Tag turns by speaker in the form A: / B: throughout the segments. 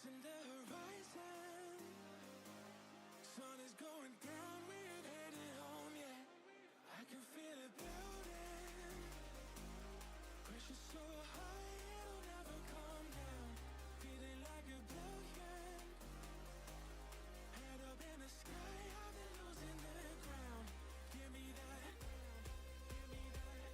A: Crossing the horizon, sun is going down, we're heading home, yeah. I can feel it building, pressure so high, it'll never come down. Feeling like a billion, head up in the sky, I've been losing the ground. Give me that, give me that.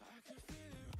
A: I can feel it.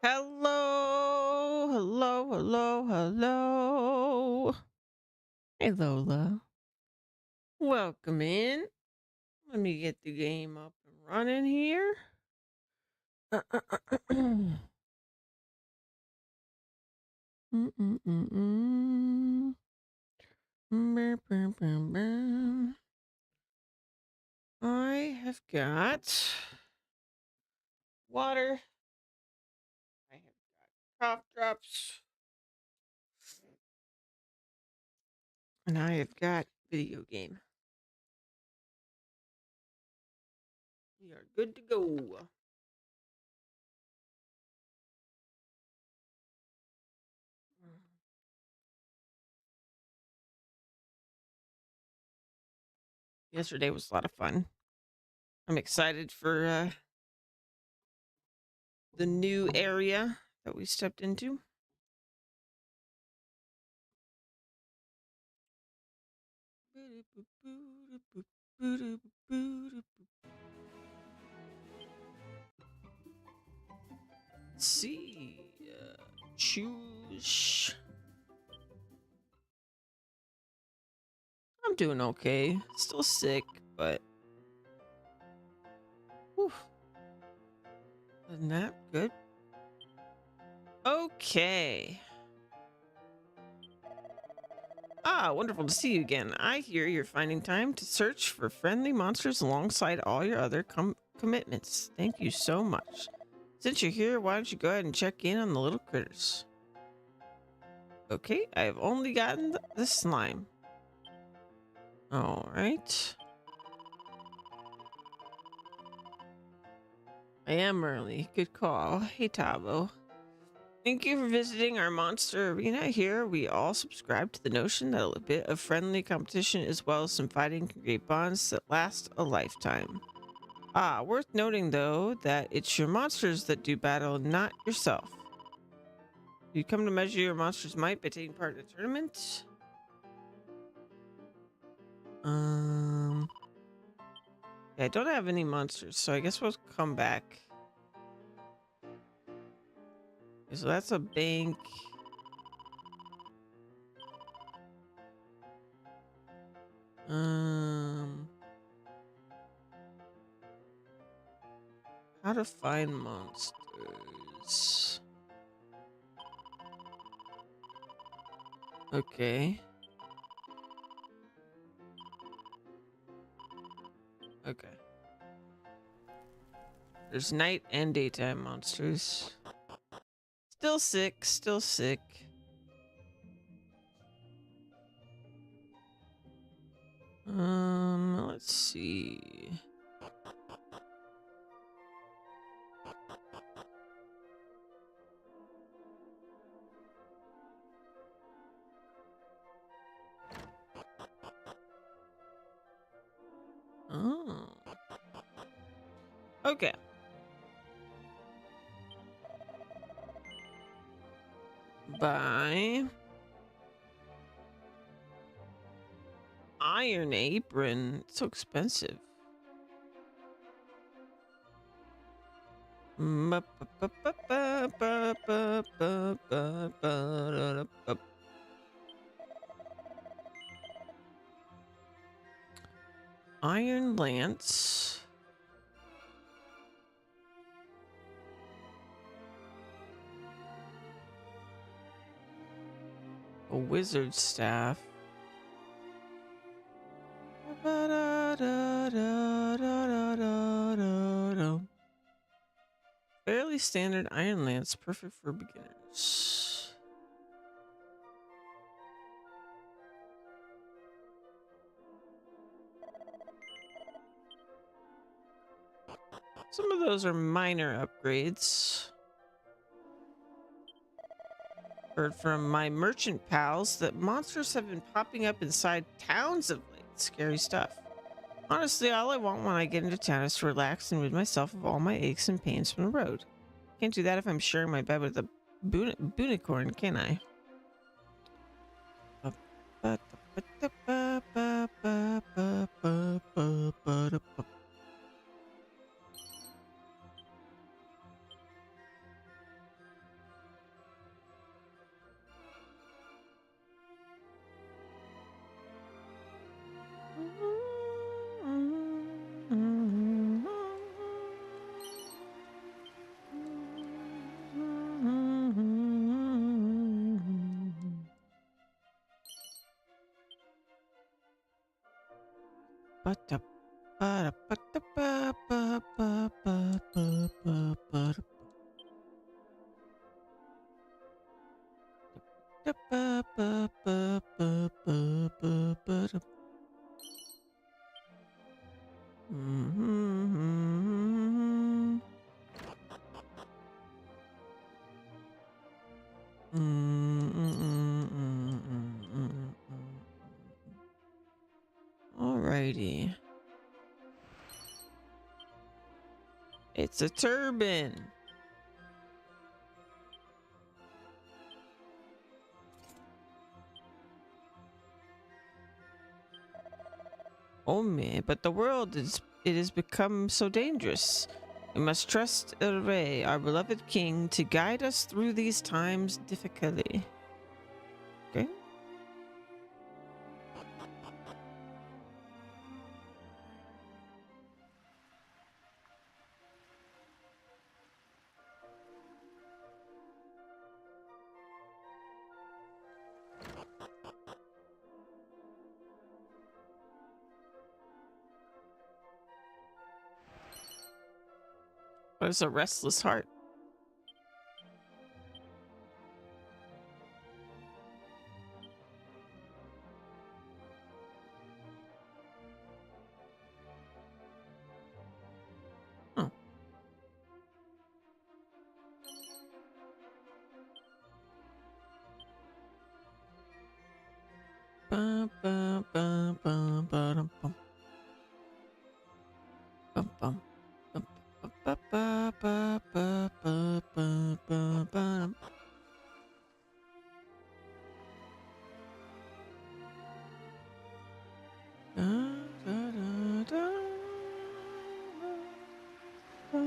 B: Hello, hello, hello, hello. Hey, Lola. Welcome in. Let me get the game up and running here. I have got water. I have got cough drops. And I have got video game. We are good to go. Yesterday was a lot of fun. I'm excited for the new area that we stepped into. Let's see. Choose. I'm doing okay. Still sick, but whew, isn't that good? Okay. Ah, wonderful to see you again. I hear you're finding time to search for friendly monsters alongside all your other commitments. Thank you so much. Since you're here, why don't you go ahead and check in on the little critters? Okay, I have only gotten the slime. All right. I am early. Good call. Hey, Tabo. Thank you for visiting our monster arena here. We all subscribe to the notion that a bit of friendly competition as well as some fighting can create bonds that last a lifetime. Ah, worth noting though that it's your monsters that do battle, not yourself. You come to measure your monster's might by taking part in a tournament. Yeah, I don't have any monsters, so I guess we'll come back. Okay, so that's a bank. How to find monsters. Okay. Okay. There's night and daytime monsters. Still sick, still sick. Let's see. Oh. Okay. Buy iron apron. It's so expensive. Iron lance. A wizard staff. Fairly standard iron lance, perfect for beginners. Some of those are minor upgrades. Heard from my merchant pals that monsters have been popping up inside towns of late. Scary stuff. Honestly, all I want when I get into town is to relax and rid myself of all my aches and pains from the road. Can't do that if I'm sharing my bed with a boonicorn, can I? Mhm. Alrighty. It's a turban. Oh man, but the world it has become so dangerous. We must trust Ray, our beloved king, to guide us through these times difficultly. Okay. What is a restless heart? Oh. Bum, bum, bum, bum, ba-dum, bum. Bum, bum. Bum, ba, ba, ba, ba, ba, ba, ba, ba. Da, da, da, da. Da, da,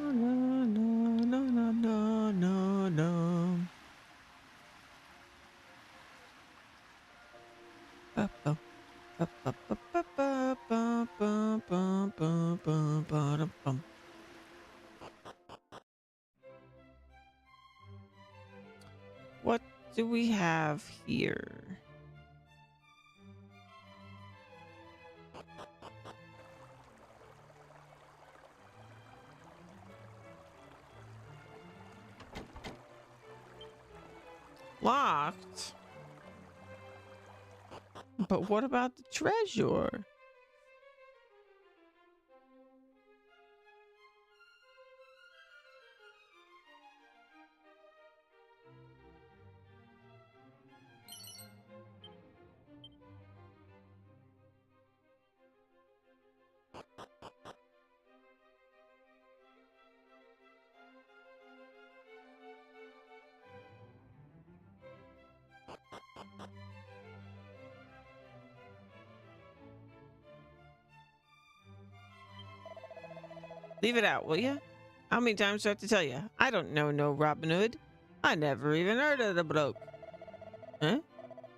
B: da, da, da, da, da, da. Ba, ba, ba, ba, ba, ba, ba, ba, ba, ba, ba, ba, bum. What do we have here? Locked? But what about the treasure? Leave it out, will you? How many times do I have to tell you? I don't know no Robin Hood. I never even heard of the bloke. Huh?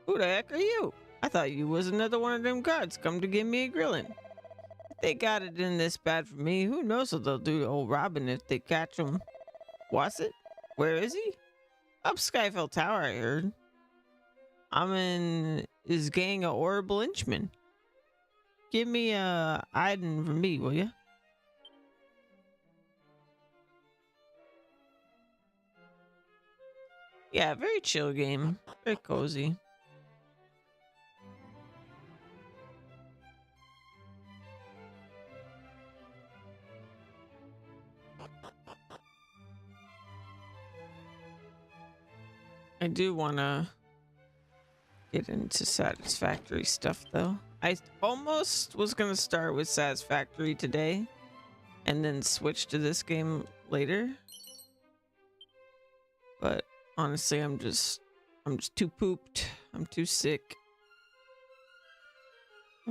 B: Who the heck are you? I thought you was another one of them guards come to give me a grilling. If they got it in this bad for me, who knows what they'll do to old Robin if they catch him. What's it? Where is he? Up Skyfell Tower, I heard. I'm in his gang of horrible henchmen. Give me a hiding for me, will you? Yeah, very chill game. Very cozy. I do want to get into Satisfactory stuff, though. I almost was going to start with Satisfactory today and then switch to this game later. But honestly, I'm just too pooped. I'm too sick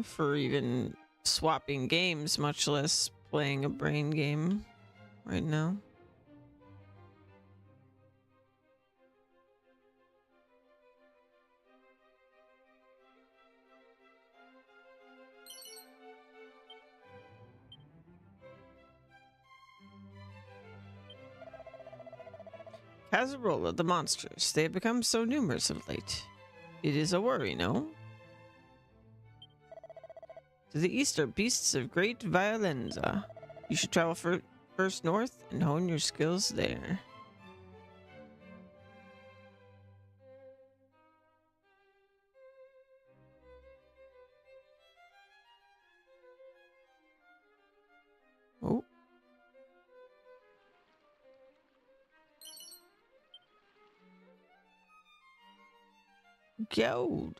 B: for even swapping games, much less playing a brain game right now. Casarola, the monsters. They have become so numerous of late. It is a worry, no? To the east are beasts of great violenza. You should travel first north and hone your skills there. Oh. Gold.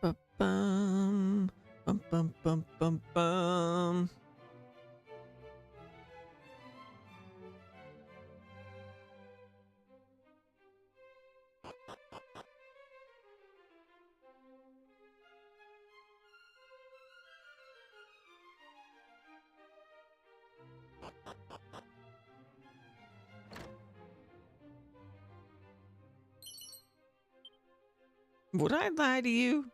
B: Bum, bum, bum, bum, bum, bum. Would I lie to you?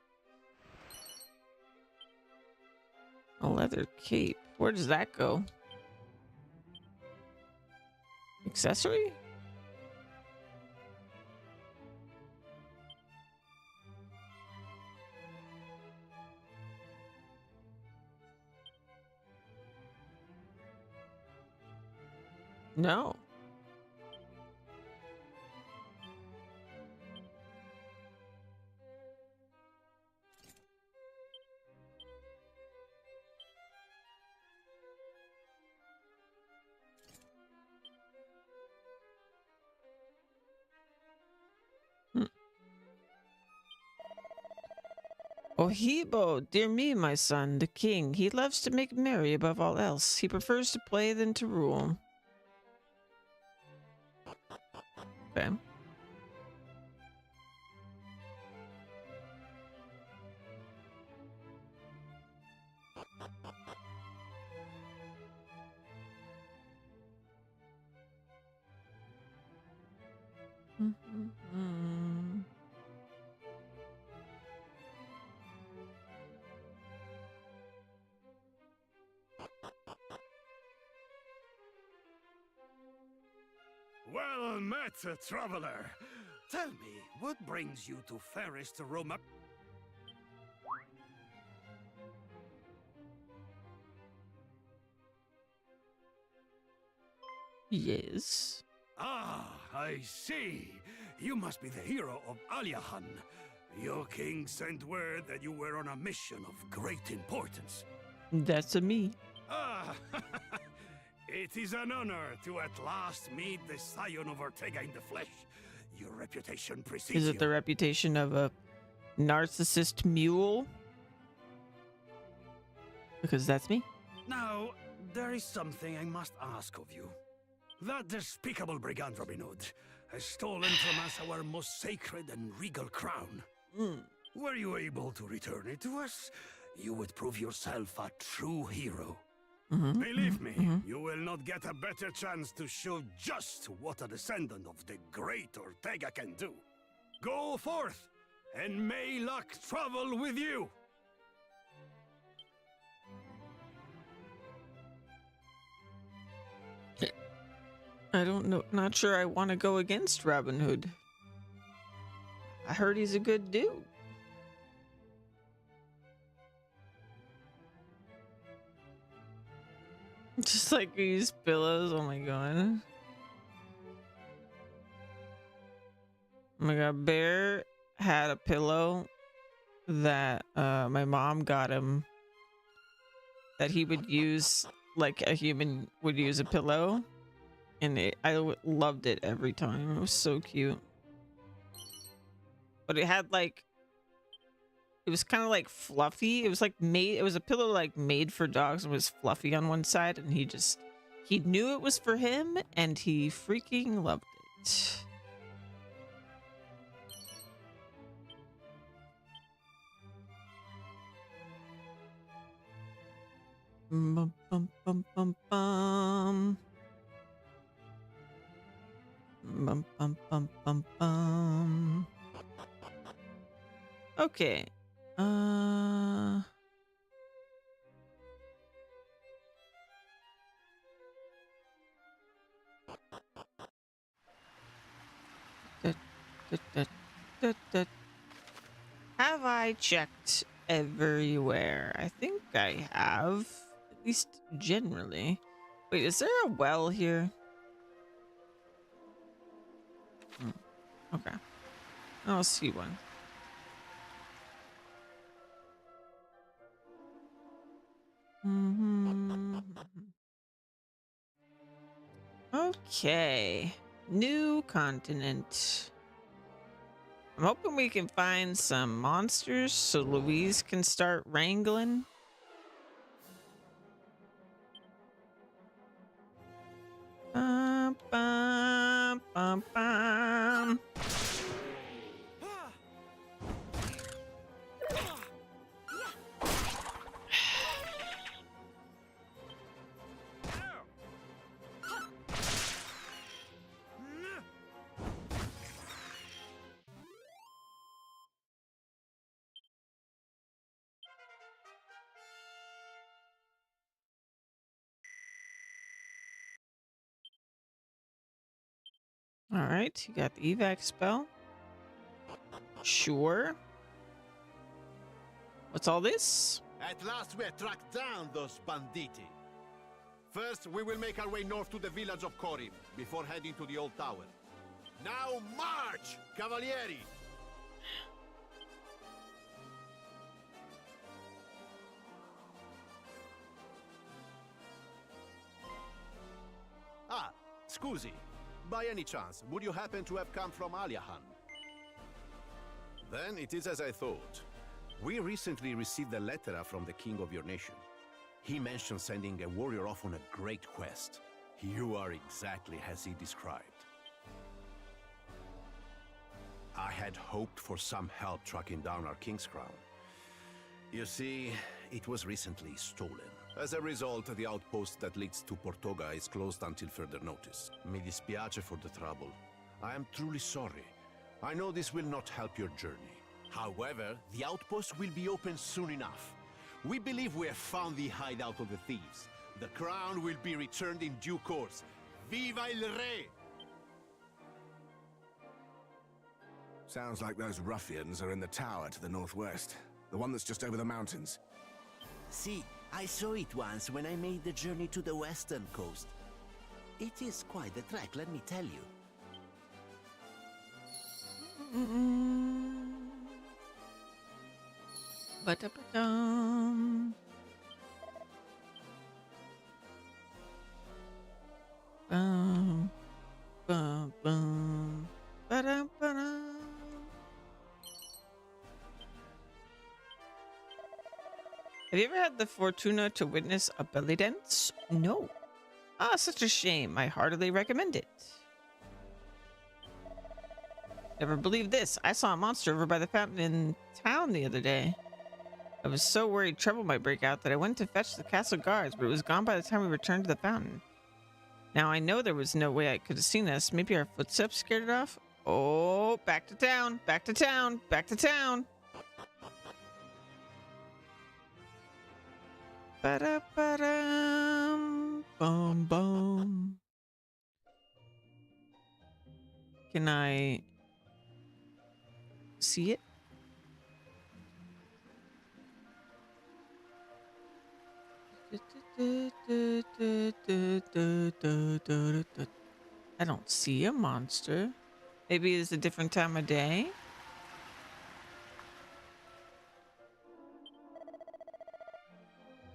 B: A leather cape. Where does that go? Accessory? No. Hmm. Ohibo, dear me, my son, the king. He loves to make merry above all else. He prefers to play than to rule. Okay.
C: Well met, traveler. Tell me, what brings you to fairest Roma?
B: Yes.
C: Ah, I see. You must be the hero of Aliahan. Your king sent word that you were on a mission of great importance.
B: That's a me.
C: Ah, it is an honor to at last meet the scion of Ortega in the flesh. Your reputation precedes
B: Is
C: you.
B: it the reputation of a narcissist mule? Because that's me.
C: Now, there is something I must ask of you. That despicable brigand Robin Hood has stolen from us our most sacred and regal crown. Were you able to return it to us, you would prove yourself a true hero. Believe me, you will not get a better chance to show just what a descendant of the great Ortega can do. Go forth, and may luck travel with you!
B: I don't know. Not sure I want to go against Robin Hood. I heard he's a good dude. Just like these pillows. Oh my god. Oh my god. Bear had a pillow that my mom got him that he would use like a human would use a pillow. And loved it every time. It was so cute. But it had like, it was kind of like fluffy. It was like made, it was a pillow like made for dogs and was fluffy on one side. And he knew it was for him and he freaking loved it. Bum, bum, bum, bum, bum. Bum, bum, bum, bum, bum, bum. Okay. Da, da, da, da, da. Have I checked everywhere? I think I have, at least generally. Wait, is there a well here? Okay. I'll see one. Okay. New continent. I'm hoping we can find some monsters so Louise can start wrangling. Bum, bum, bum, bum. All right, you got the evac spell. Sure. What's all this?
D: At last we have tracked down those banditti. First, we will make our way north to the village of Corim, before heading to the old tower. Now march, Cavalieri! Ah, scusi. By any chance, would you happen to have come from Aliahan? Then it is as I thought. We recently received a letter from the king of your nation. He mentioned sending a warrior off on a great quest. You are exactly as he described. I had hoped for some help tracking down our king's crown. You see, it was recently stolen. As a result, the outpost that leads to Portoga is closed until further notice. Mi dispiace for the trouble. I am truly sorry. I know this will not help your journey. However, the outpost will be open soon enough. We believe we have found the hideout of the thieves. The crown will be returned in due course. Viva il Re!
E: Sounds like those ruffians are in the tower to the northwest. The one that's just over the mountains.
F: See, I saw it once when I made the journey to the western coast. It is quite a trek, let me tell you.
B: Ba-da-ba-dum. Bum, bum, bum. Ba-dum-ba-dum. Have you ever had the fortuna to witness a belly dance? No. Ah, such a shame. I heartily recommend it. Never believed this. I saw a monster over by the fountain in town the other day. I was so worried trouble might break out that I went to fetch the castle guards, but it was gone by the time we returned to the fountain. Now I know there was no way I could have seen us. Maybe our footsteps scared it off? Oh, back to town, back to town, back to town. Ba-da-ba-dum, bum, bum. Can I see it? I don't see a monster. Maybe it's a different time of day.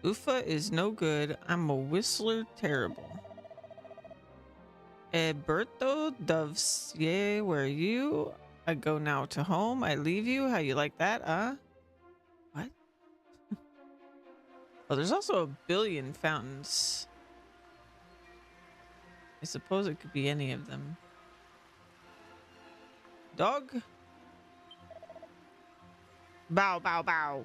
B: Ufa is no good. I'm a whistler terrible. Berto Dovesier, where are you? I go now to home. I leave you. How you like that, What? Oh, there's also a billion fountains. I suppose it could be any of them. Dog? Bow, bow, bow.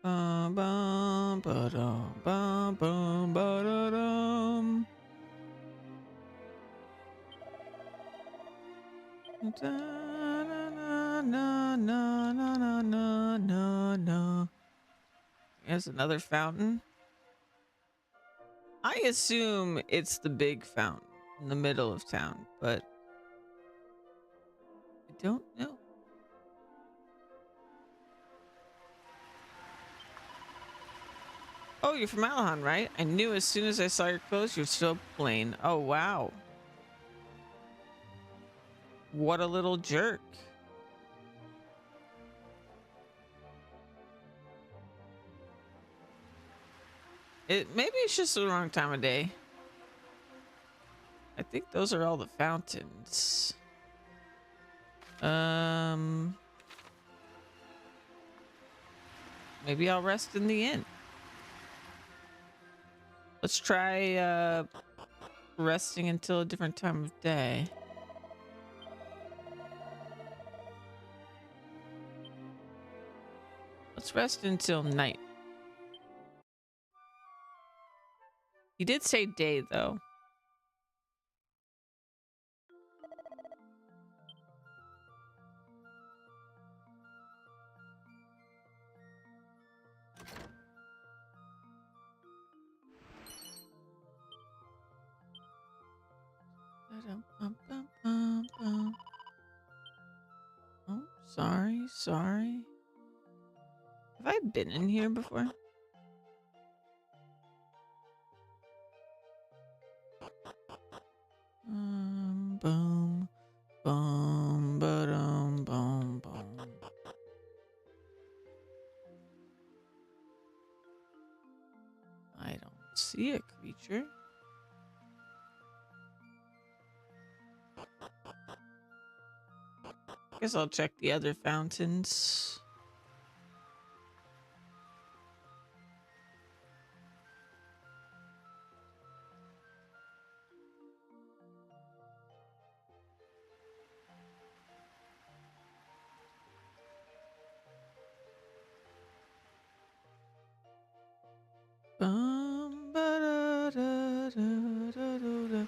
B: Bum, bum, ba-dum, bum, bum, ba-da-dum. Na, na, na, na, na, na, na, na. There's another fountain. I assume it's the big fountain in the middle of town, but I don't know. Oh, you're from Alahan, right? I knew as soon as I saw your clothes, you're so plain. Oh, wow. What a little jerk. Maybe it's just the wrong time of day. I think those are all the fountains. Maybe I'll rest in the inn. Let's try resting until a different time of day. Let's rest until night. He did say day, though. Oh, sorry. Have I been in here before? Boom, boom, ba-dum, boom, boom. I don't see a creature. Guess I'll check the other fountains. Bum, ba, da, da, da, da, da, da,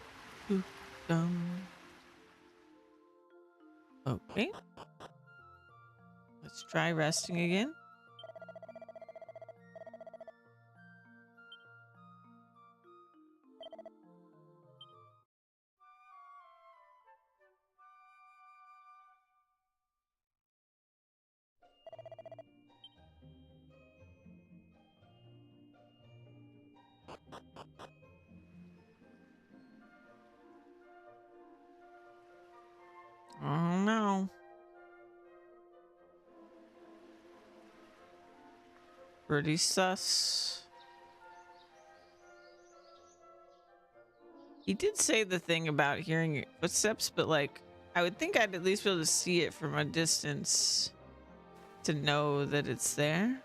B: doo, dum. Okay. Let's try resting again. Oh no. Pretty sus. He did say the thing about hearing footsteps, but like, I would think I'd at least be able to see it from a distance to know that it's there.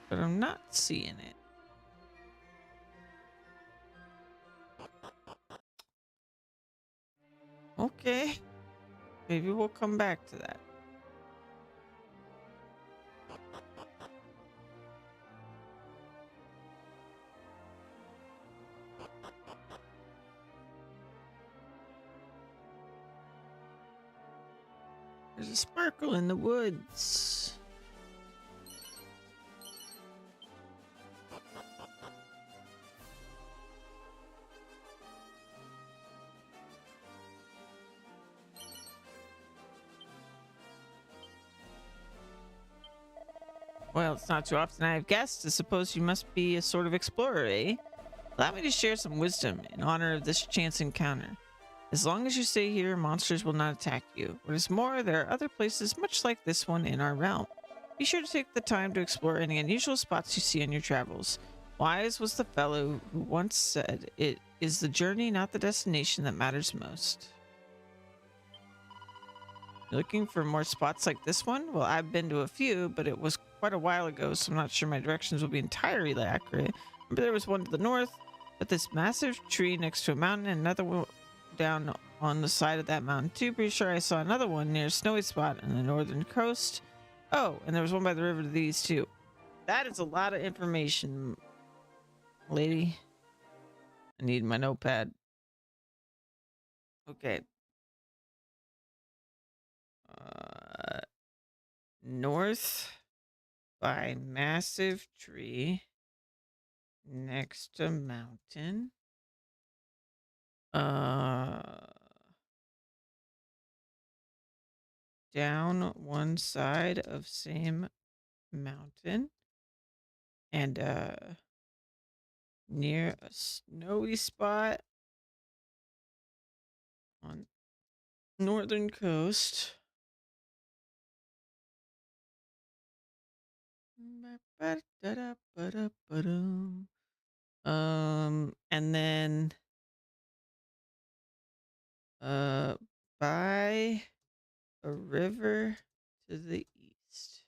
B: But I'm not seeing it. Okay. Maybe we'll come back to that. There's a sparkle in the woods. Well, it's not too often I have guests. I suppose you must be a sort of explorer, eh? Allow me to share some wisdom in honor of this chance encounter. As long as you stay here, monsters will not attack you. What is more, there are other places much like this one in our realm. Be sure to take the time to explore any unusual spots you see on your travels. Wise was the fellow who once said, "It is the journey, not the destination, that matters most." You're looking for more spots like this one? Well, I've been to a few, but it was quite a while ago, so I'm not sure my directions will be entirely accurate. Remember, there was one to the north, but this massive tree next to a mountain, and another one down on the side of that mountain too. Pretty sure I saw another one near a snowy spot on the northern coast. Oh, and there was one by the river to these too. That is a lot of information, lady. I need my notepad. Okay. North by massive tree next to mountain. Down one side of same mountain and near a snowy spot on northern coast. And then by a river to the east.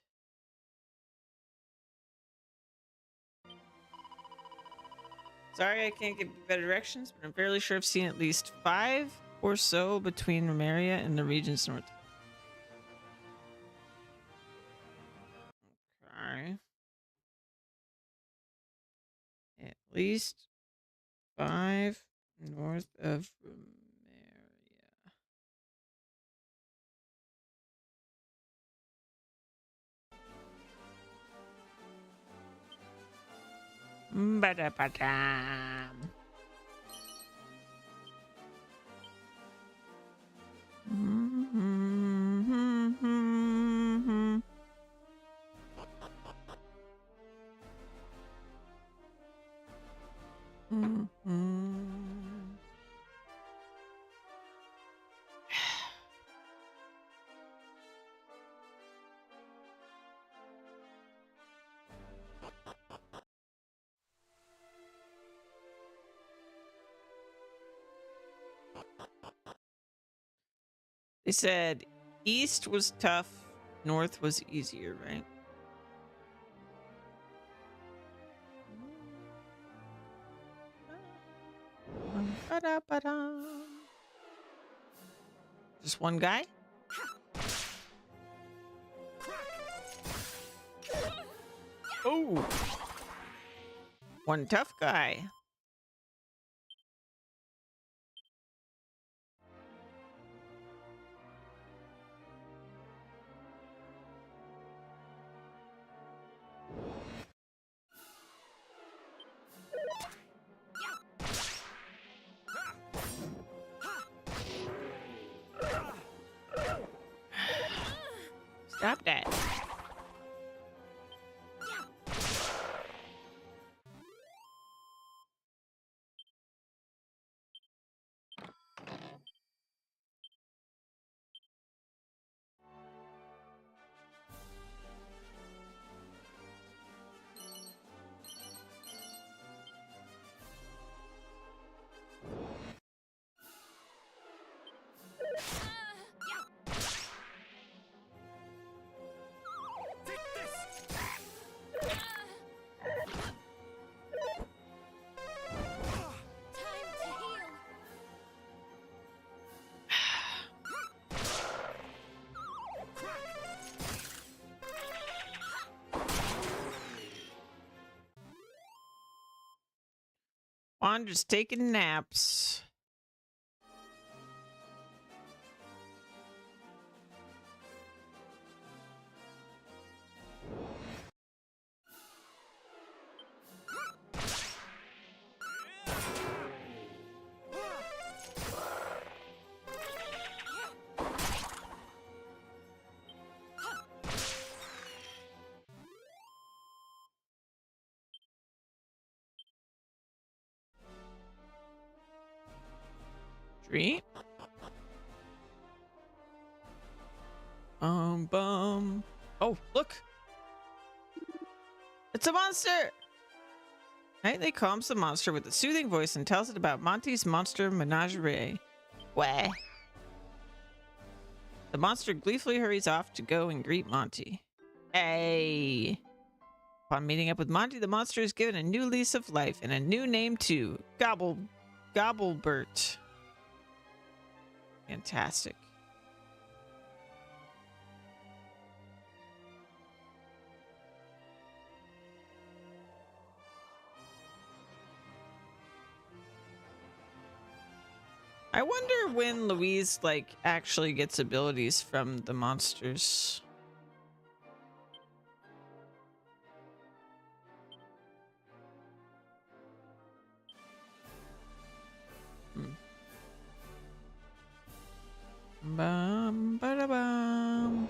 B: Sorry, I can't give you better directions, but I'm fairly sure I've seen at least 5 or so between Remeria and the regions north. Okay. At least 5 north of Remeria. Ba-da-ba-dam. They said east was tough, north was easier, right? Ba-da-ba-dam. Just one guy? Oh, one tough guy. Stop that. I'm just taking naps. Tree. Bum. Oh, look. It's a monster. Nightly calms the monster with a soothing voice and tells it about Monty's monster menagerie. Wah. The monster gleefully hurries off to go and greet Monty. Hey. Upon meeting up with Monty, the monster is given a new lease of life and a new name too. Gobblebert. Fantastic. I wonder when Louise like actually gets abilities from the monsters. Bum ba bum.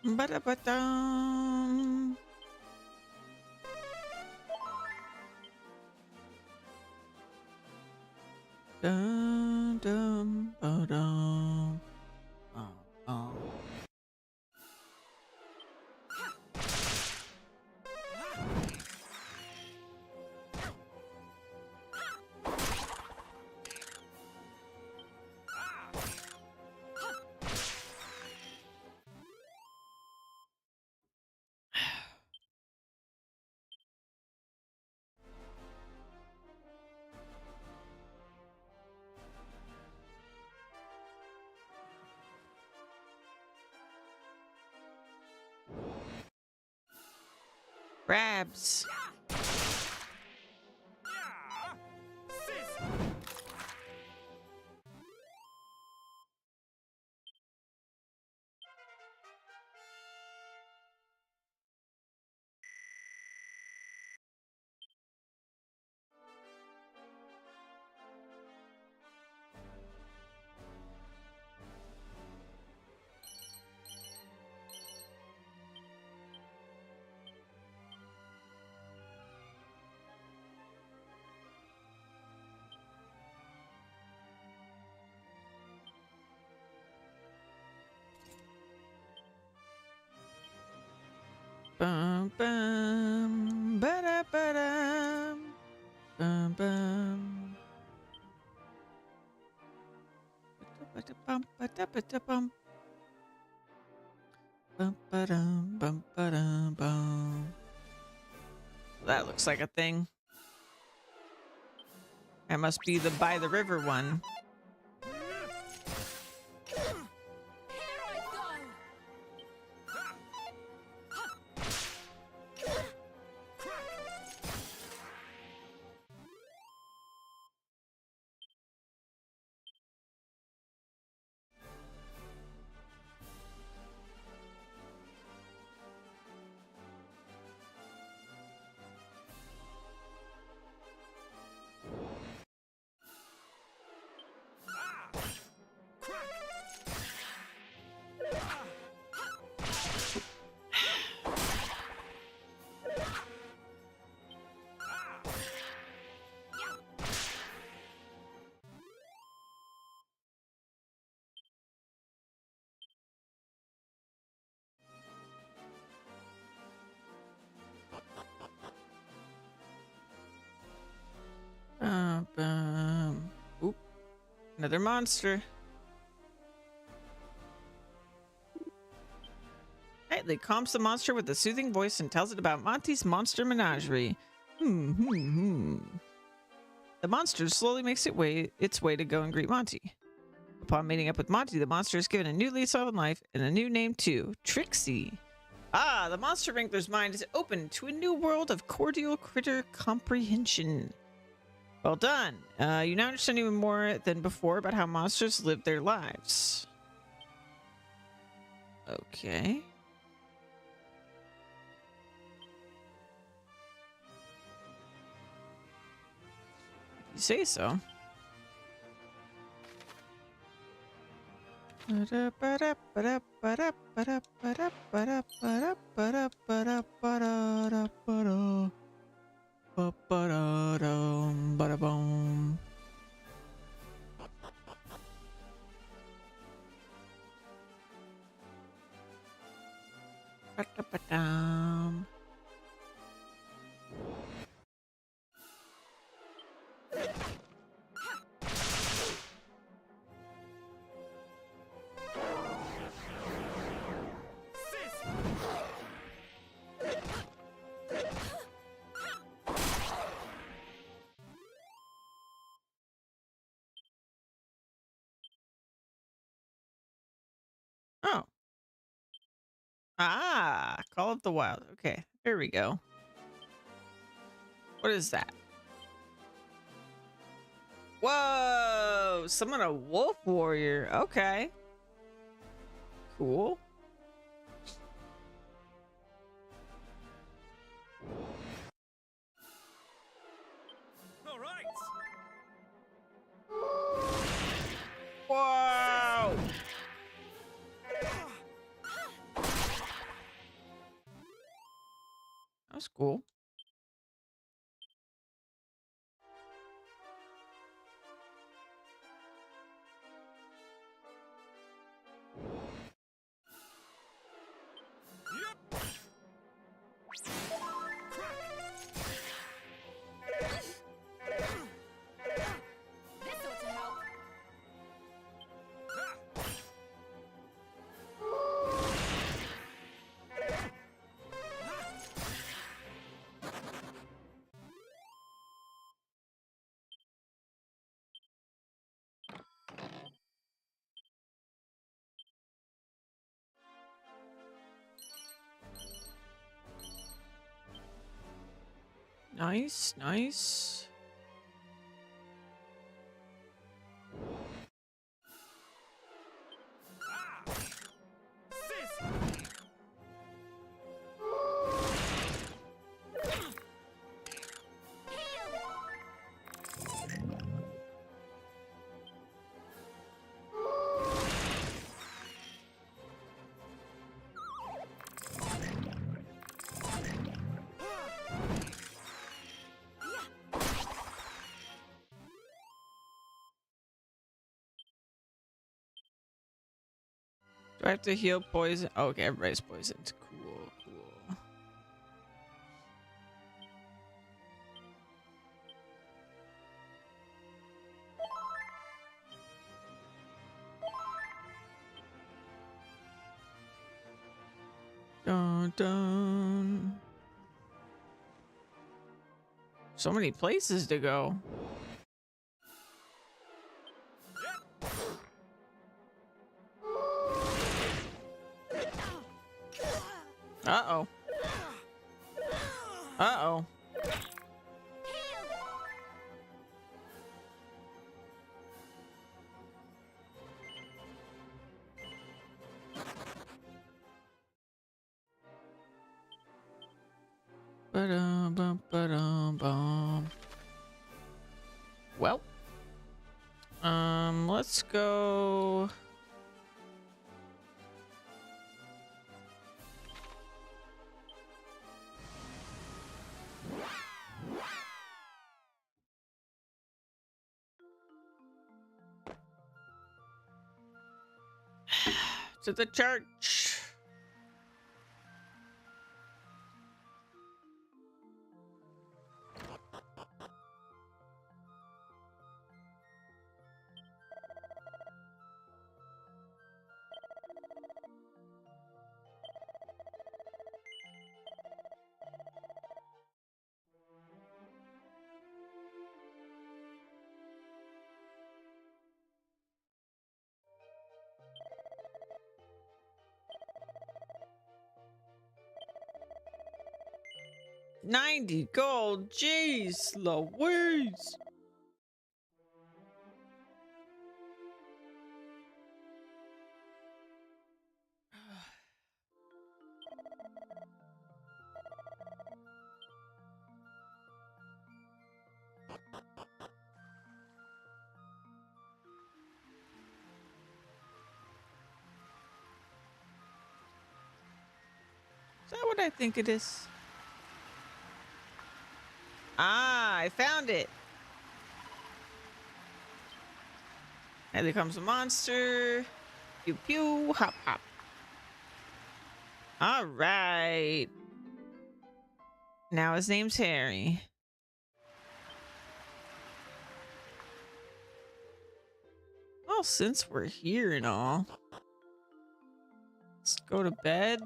B: Ba-da-ba-dum. Dun, dun, ba-dum. Oh, oh. Crabs. Bum bum ba ba dum bum bum bum bum bum bum. That looks like a thing. That must be the by the river one. Oop. Another monster. Nightly calms the monster with a soothing voice and tells it about Monty's monster menagerie. The monster slowly makes its way to go and greet Monty. Upon meeting up with Monty, the monster is given a new lease on life and a new name too, Trixie. Ah, the monster wrangler's mind is open to a new world of cordial critter comprehension. Well done. You now understand even more than before about how monsters live their lives. Okay. You say so. Ba-da-dum. Ba-da-ba-dum. Ah, Call of the Wild. Okay, there we go. What is that? Whoa! Summon a wolf warrior. Okay. Cool.
C: All right.
B: Whoa! That's cool.
A: This ought to help.
B: Nice, nice. Do I have to heal poison? Oh, okay, everybody's poisoned. Cool, cool. Dun, dun. So many places to go. Uh-oh. Uh-oh. Ba-dum, bum, ba-dum, bum. Well, let's go. To the church. $90 gold. Jeez Louise. Is that what I think it is? Ah, I found it. And there comes a monster. Pew pew, hop hop. All right. Now his name's Harry. Well, since we're here and all, let's go to bed.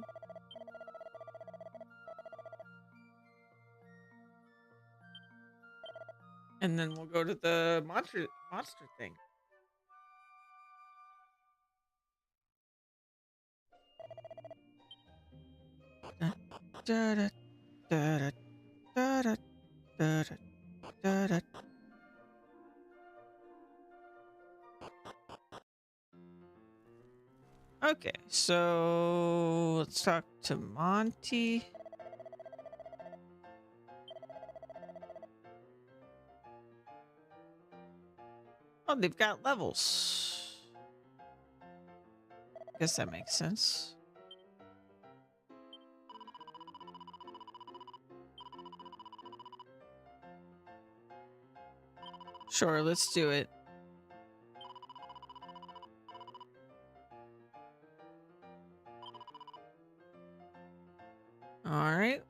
B: And then we'll go to the monster thing. Da, da, da, da, da, da, da, da, da. Okay, so let's talk to Monty. Oh, they've got levels. Guess that makes sense. Sure, let's do it. All right.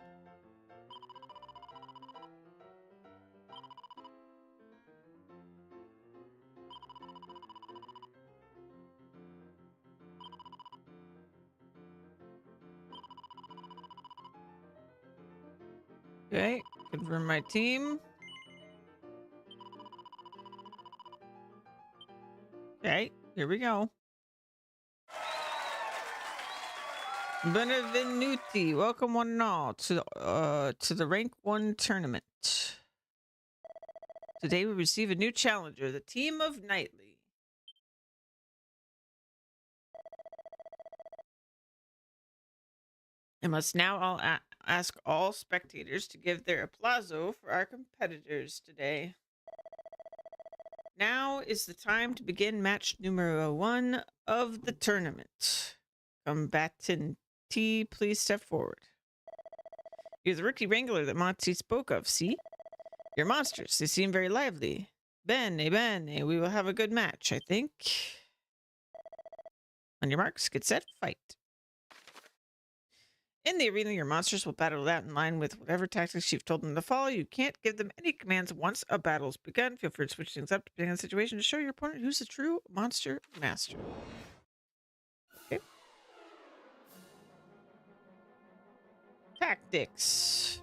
B: Okay, confirm my team. Okay, here we go. Benvenuti, welcome one and all to the Rank 1 tournament. Today we receive a new challenger, the team of Knightley. I must now ask all spectators to give their applauso for our competitors today. Now is the time to begin match numero 1 of the tournament. Combatant T, please step forward. You're the rookie wrangler that Monty spoke of, see? You're monsters. They seem very lively. Bene, bene. We will have a good match, I think. On your marks, get set, fight. In the arena, your monsters will battle it out in line with whatever tactics you've told them to follow. You can't give them any commands once a battle's begun. Feel free to switch things up depending on the situation to show your opponent who's the true monster master. Okay. Tactics.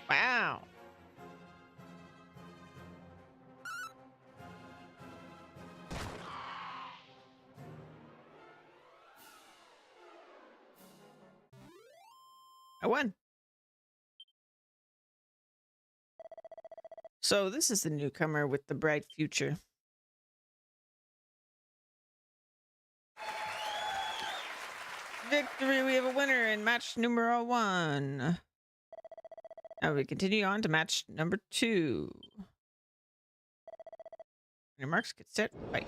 B: Wow. I won. So this is the newcomer with the bright future. Victory! We have a winner in match numero 1. Now we continue on to match number 2. Your marks, get set, fight.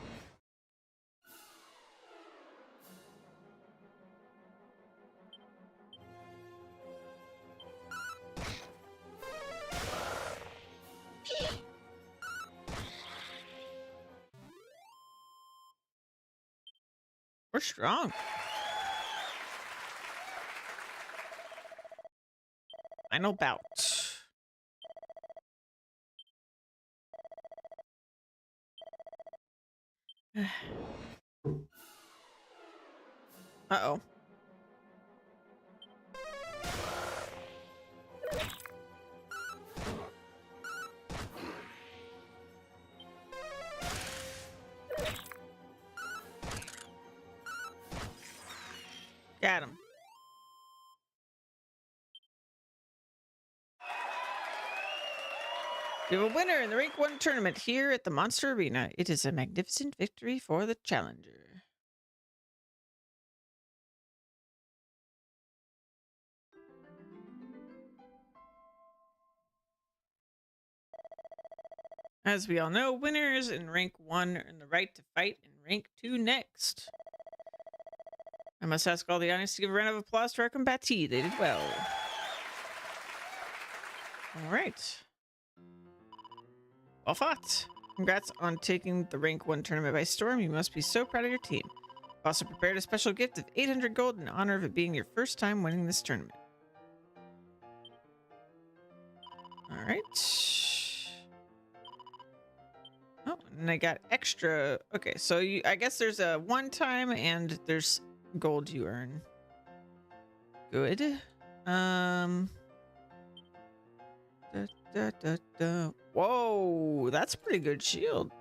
B: We're strong. Final bout. Uh-oh. Got him. We have a winner in the Rank 1 tournament here at the Monster Arena. It is a magnificent victory for the challenger. As we all know, winners in Rank 1 earn the right to fight in Rank 2 next. I must ask all the audience to give a round of applause to our combatee. They did well. All right. Well fought. Congrats on taking the Rank 1 tournament by storm. You must be so proud of your team. I've also prepared a special gift of 800 gold in honor of it being your first time winning this tournament. All right. Oh, and I got extra. Okay, so I guess there's a one time and there's gold you earn. Good. Da, da, da, da. Whoa, that's a pretty good shield.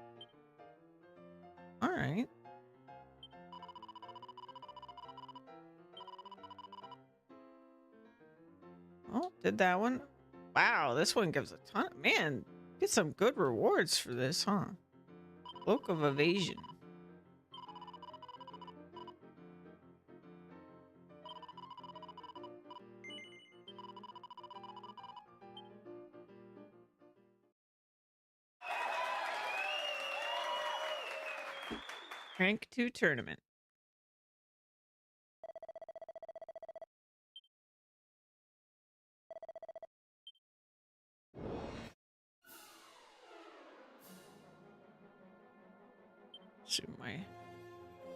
B: All right. Oh, did that one. Wow, this one gives a ton. Man, get some good rewards for this, huh? Cloak of Evasion. Rank 2 tournament. So my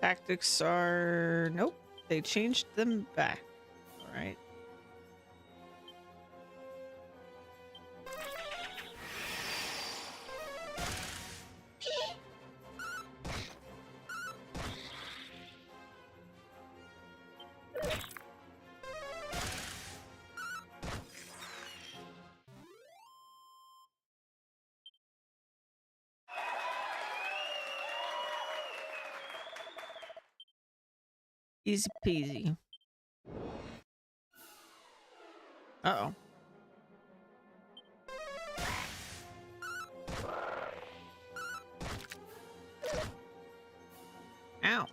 B: tactics are... Nope, they changed them back. All right. Easy peasy. Uh-oh. Ow.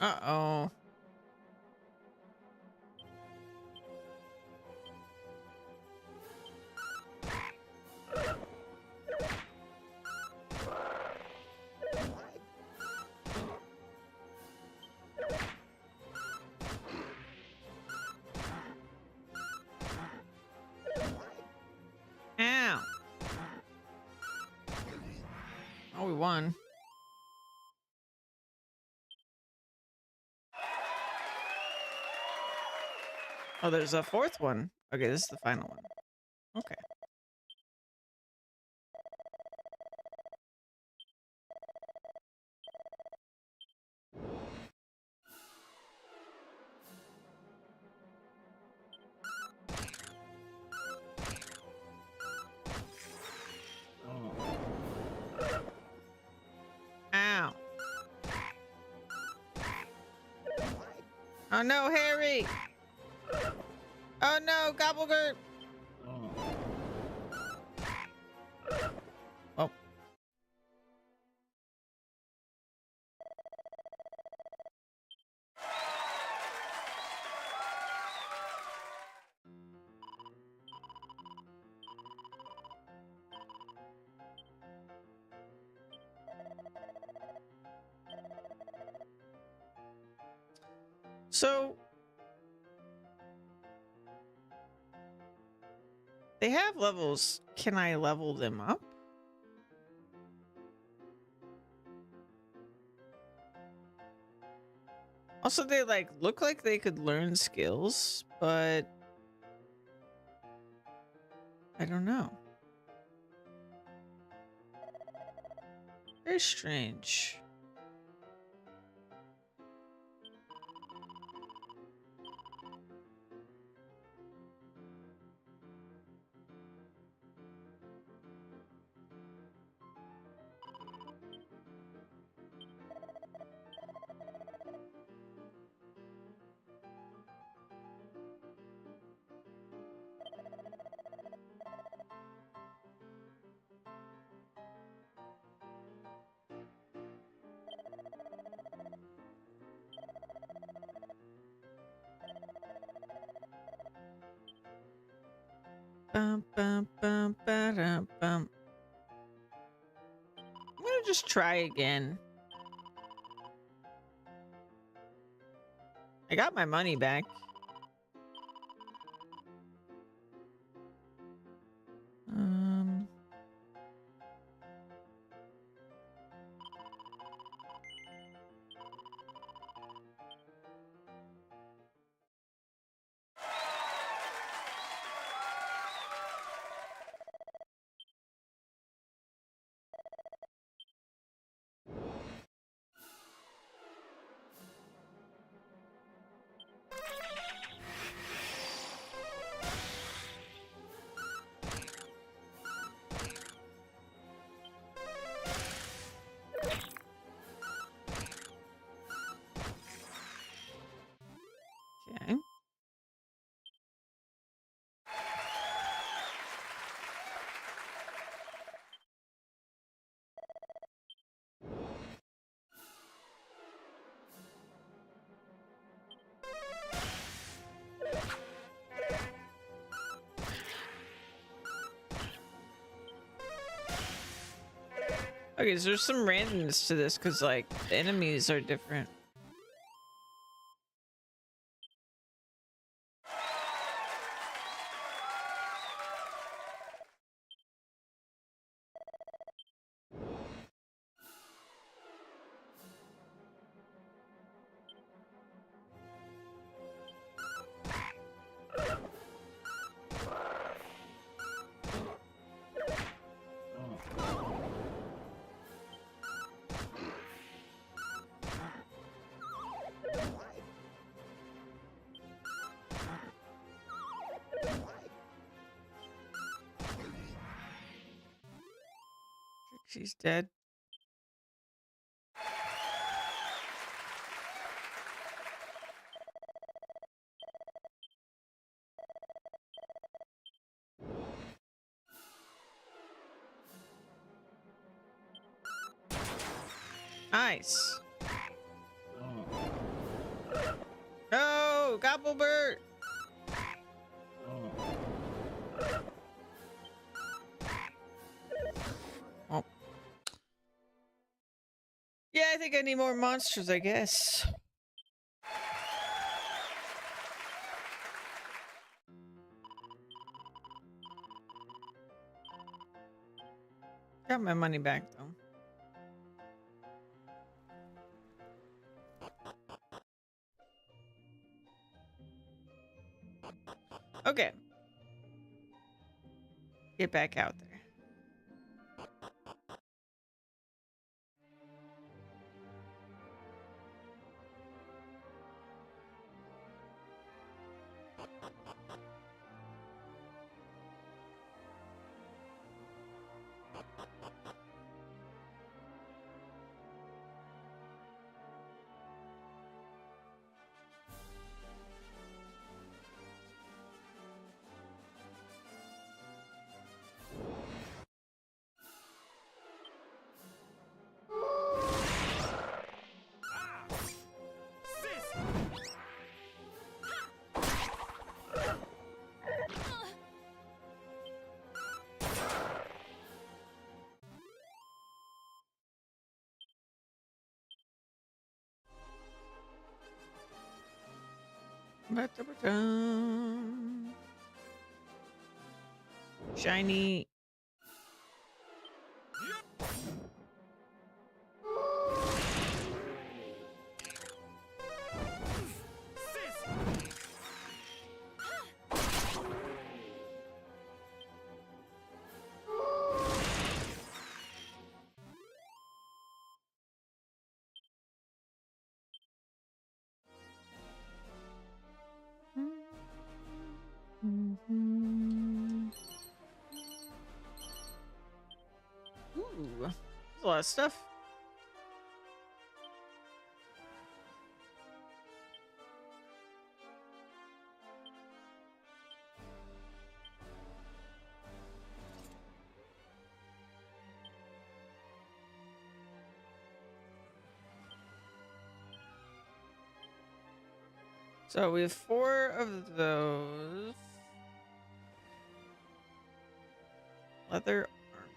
B: Uh-oh. Ow. Oh, we won. Oh, there's a fourth one. Okay, this is the final one. Okay. Ow. Oh no, Harry! Oh no, Gobblegurt! Oh. So they have levels. Can I level them up? Also, they like look like they could learn skills, but I don't know. Very strange. Bum, bum, bum, ba-dum, bum. I'm gonna just try again. I got my money back. Okay, so there's some randomness to this because, like, the enemies are different. She's dead. Nice. No, Gobblebert. Oh. Yeah, I think I need more monsters, I guess. Got my money back, though. Okay. Get back out there. Shiny. Ooh, there's a lot of stuff. So we have 4 of those. Leather armor.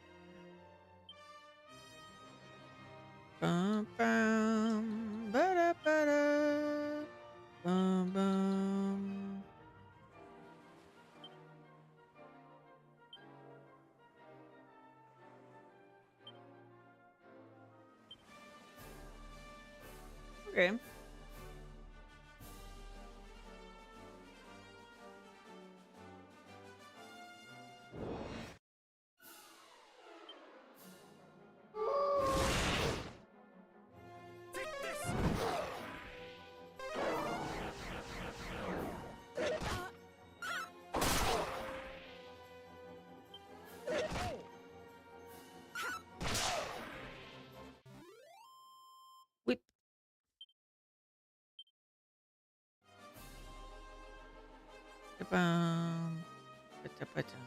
B: Bum, bum, ba-da, ba-da, bum, bum. Okay. Whip. Ba-bum. Ba-da-ba-dum.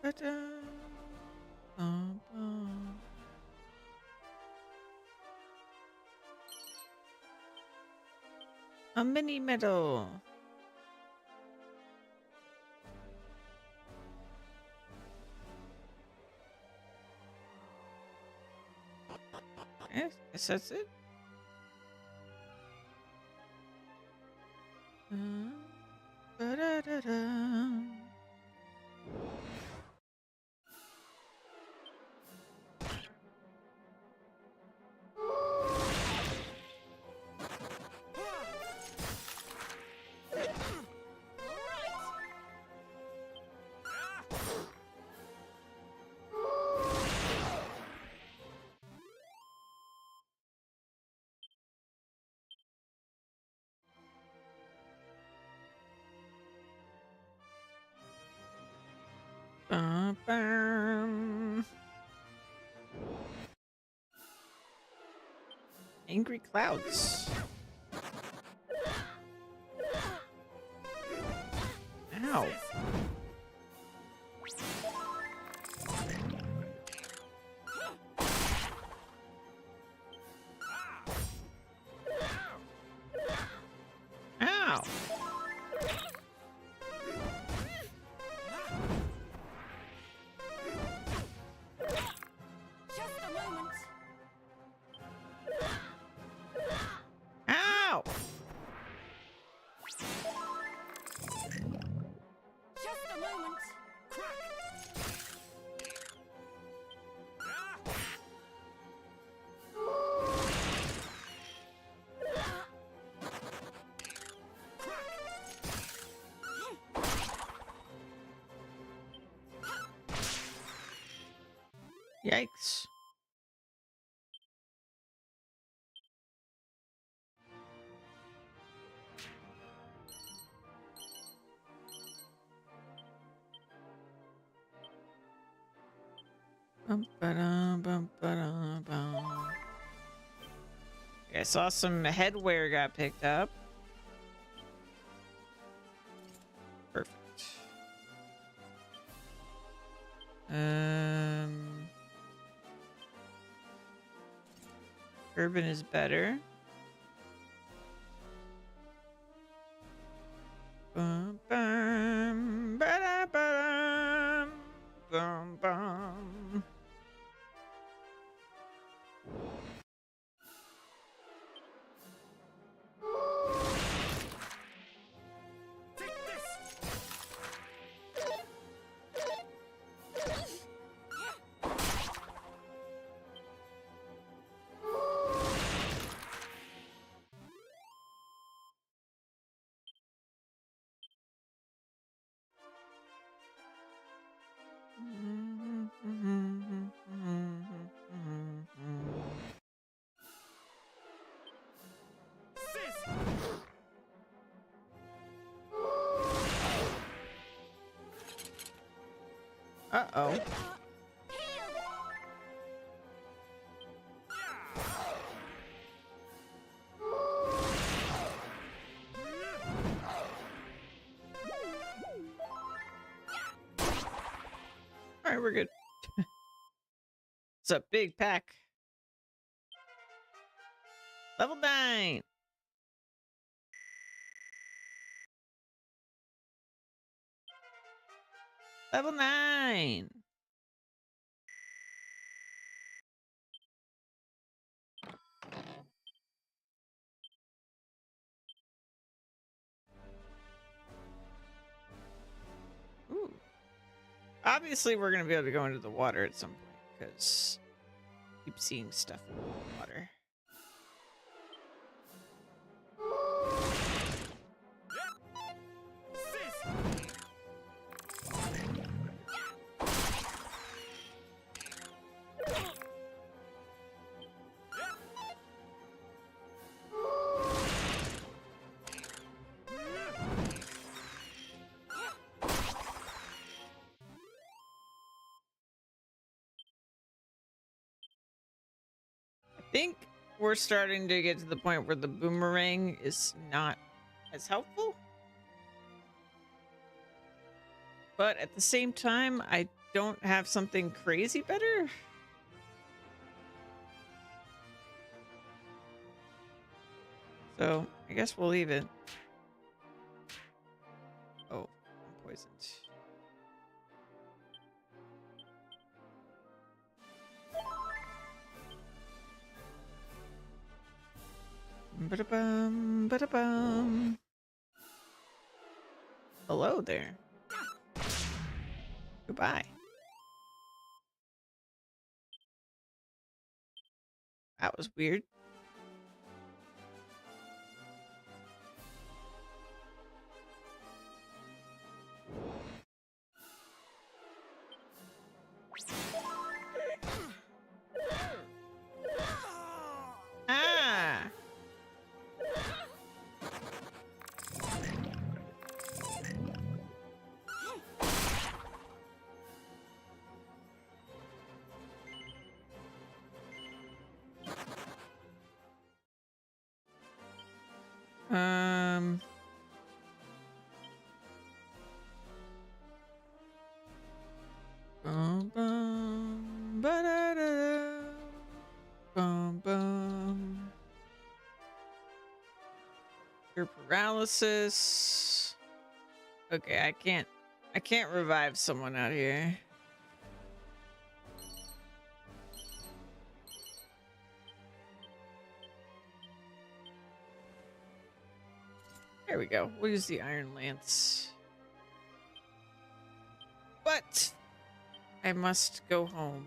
B: Ba-da. Bum, bum. A mini medal. Okay, guess that's it. Da-da-da-da. Bum. Angry clouds. Ow. Ow.
A: Just a moment.
B: Ow.
A: Just a moment.
B: Yikes. Bum, ba-dum, bum, ba-dum, bum. Okay, I saw some headwear got picked up. Perfect. Urban is better. Bum, bum, ba-da-ba-dum, bum, bum. Uh-oh. All right, we're good. It's a big pack. Level 9. Level 9. Ooh. Obviously, we're going to be able to go into the water at some point because I keep seeing stuff in the water. I think we're starting to get to the point where the boomerang is not as helpful. But at the same time, I don't have something crazy better. So I guess we'll leave it. Oh, I'm poisoned. Ba-da-bum, ba-da-bum. Hello there. Goodbye. That was weird. Ah! Um... Bum, bum, ba-da-da-da. Bum, bum. Your paralysis. Okay, I can't revive someone out here. There we go. We'll use the Iron Lance. But I must go home.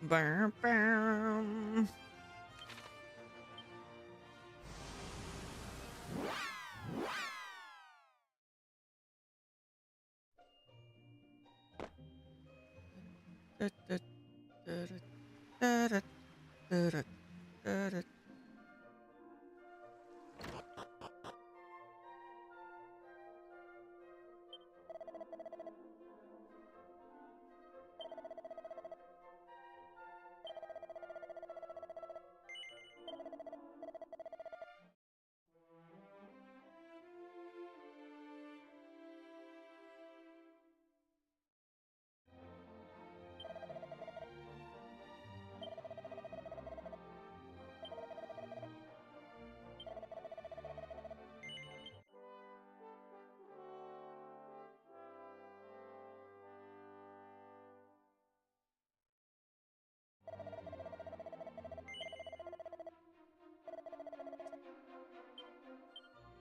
B: Bum, bum. Da, da, da, da, da, da, da, da, da.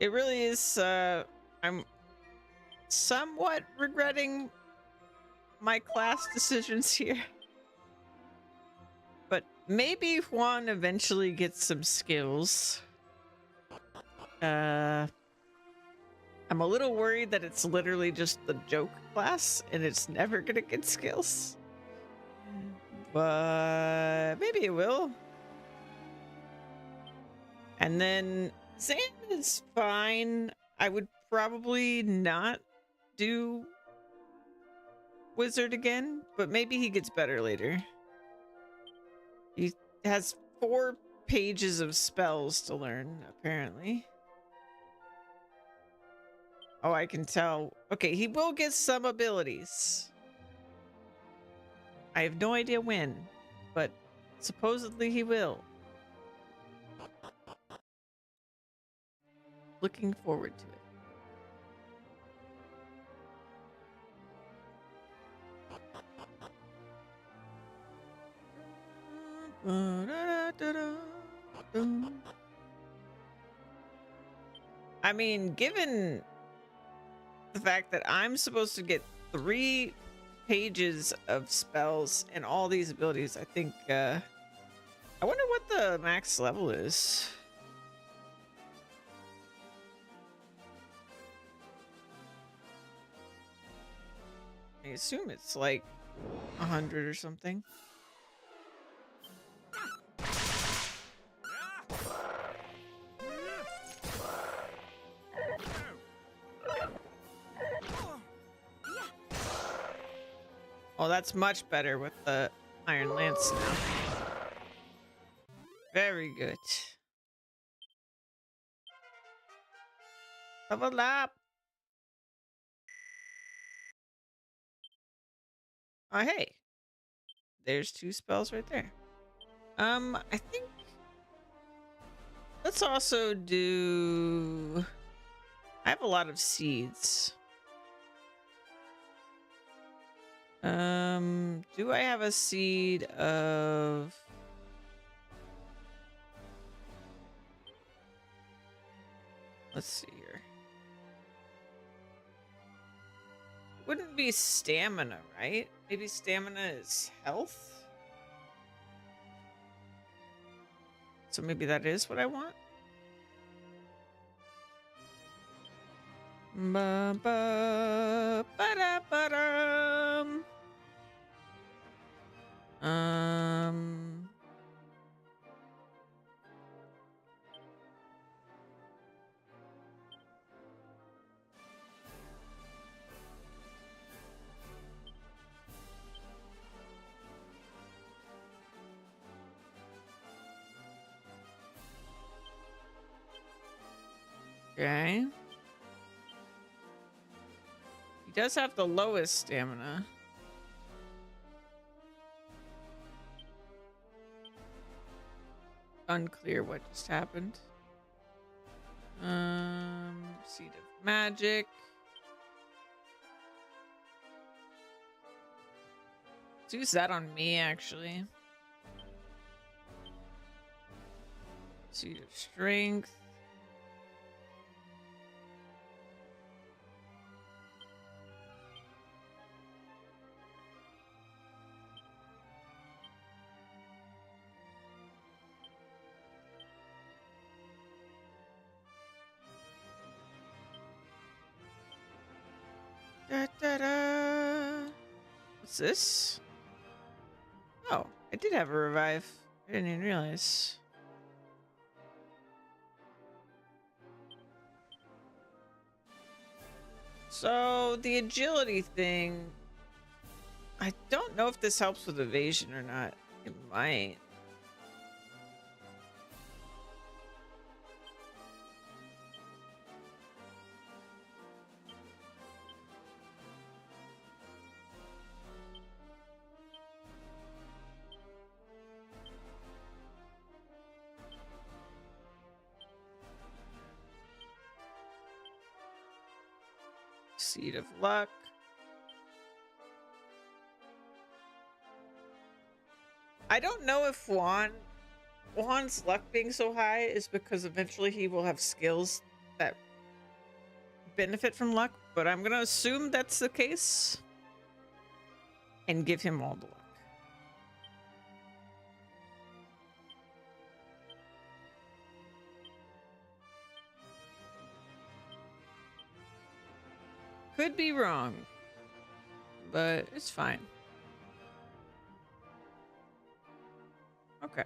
B: It really is, I'm somewhat regretting my class decisions here. But maybe Juan eventually gets some skills. I'm a little worried that it's literally just the joke class and it's never gonna get skills. But maybe it will. And then Zan is fine. I would probably not do Wizard again, but maybe he gets better later. He has 4 pages of spells to learn, apparently. Oh, I can tell. Okay, he will get some abilities. I have no idea when, but supposedly he will. Looking forward to it. I mean, given the fact that I'm supposed to get 3 pages of spells and all these abilities, I think, I wonder what the max level is. I assume it's like 100 or something. Oh, that's much better with the Iron Lance now. Very good. Level up. Oh, hey. there's 2 spells right there. I think let's also do. I have a lot of seeds. Do I have a seed of? Let's see here. Wouldn't be stamina, right? Maybe stamina is health? So maybe that is what I want? Ba ba ba da ba dum. Okay. He does have the lowest stamina. Unclear what just happened. Seed of magic. Let's use that on me, actually. Seed of strength. Da, da, da. What's this? Oh, I did have a revive. I didn't even realize. So the agility thing, I don't know if this helps with evasion or not. It might. Seed of luck. I don't know if Juan's luck being so high is because eventually he will have skills that benefit from luck, but I'm gonna assume that's the case and give him all the luck. Could be wrong, but it's fine. Okay.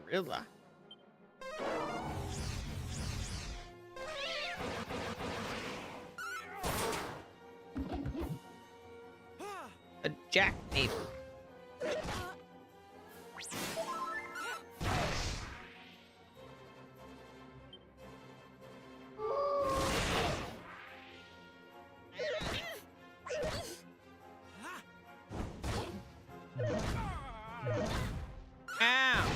B: Gorilla. A jacknape. Ow.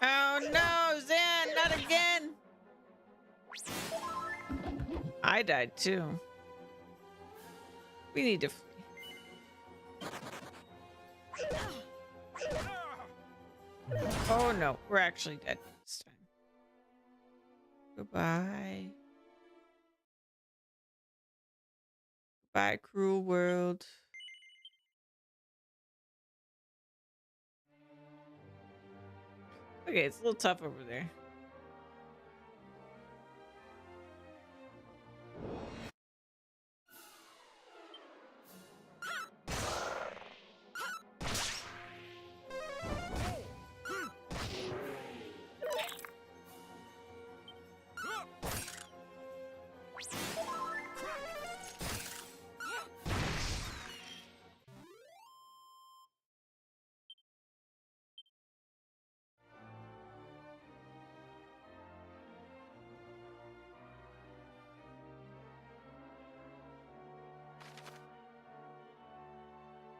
B: Oh no, Zan, not again. I died too. We need to flee. Oh no, we're actually dead this time. Goodbye. Goodbye, cruel world. Okay, it's a little tough over there.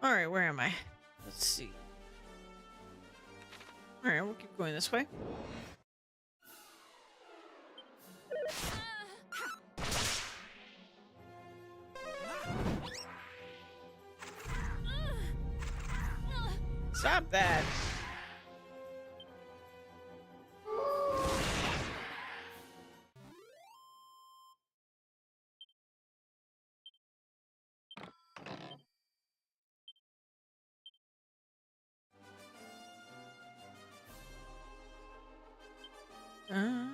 B: All right, where am I? Let's see. All right, we'll keep going this way. Stop that. Uh,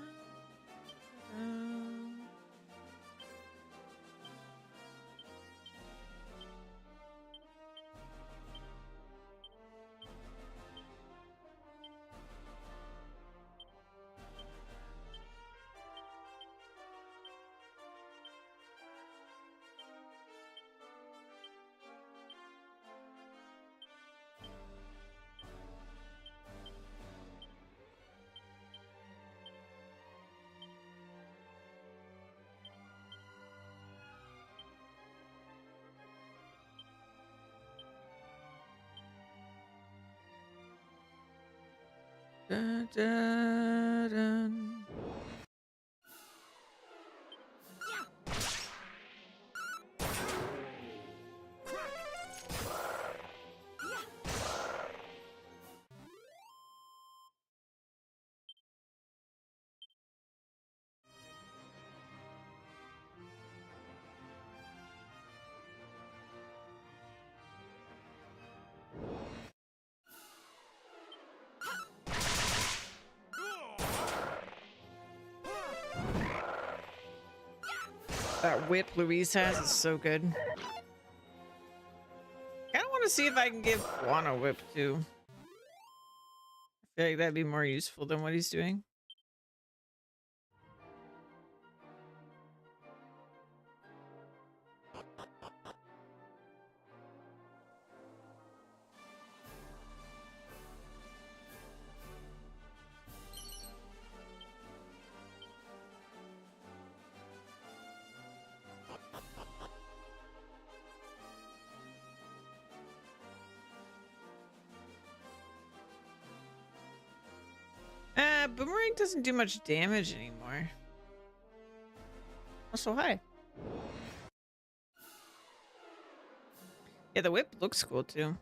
B: dun, dun, dun. That whip Louise has is so good. Kind of want to see if I can give Juan a whip too. I feel like that'd be more useful than what he's doing. Boomerang doesn't do much damage anymore. Oh, so high. Yeah, the whip looks cool too.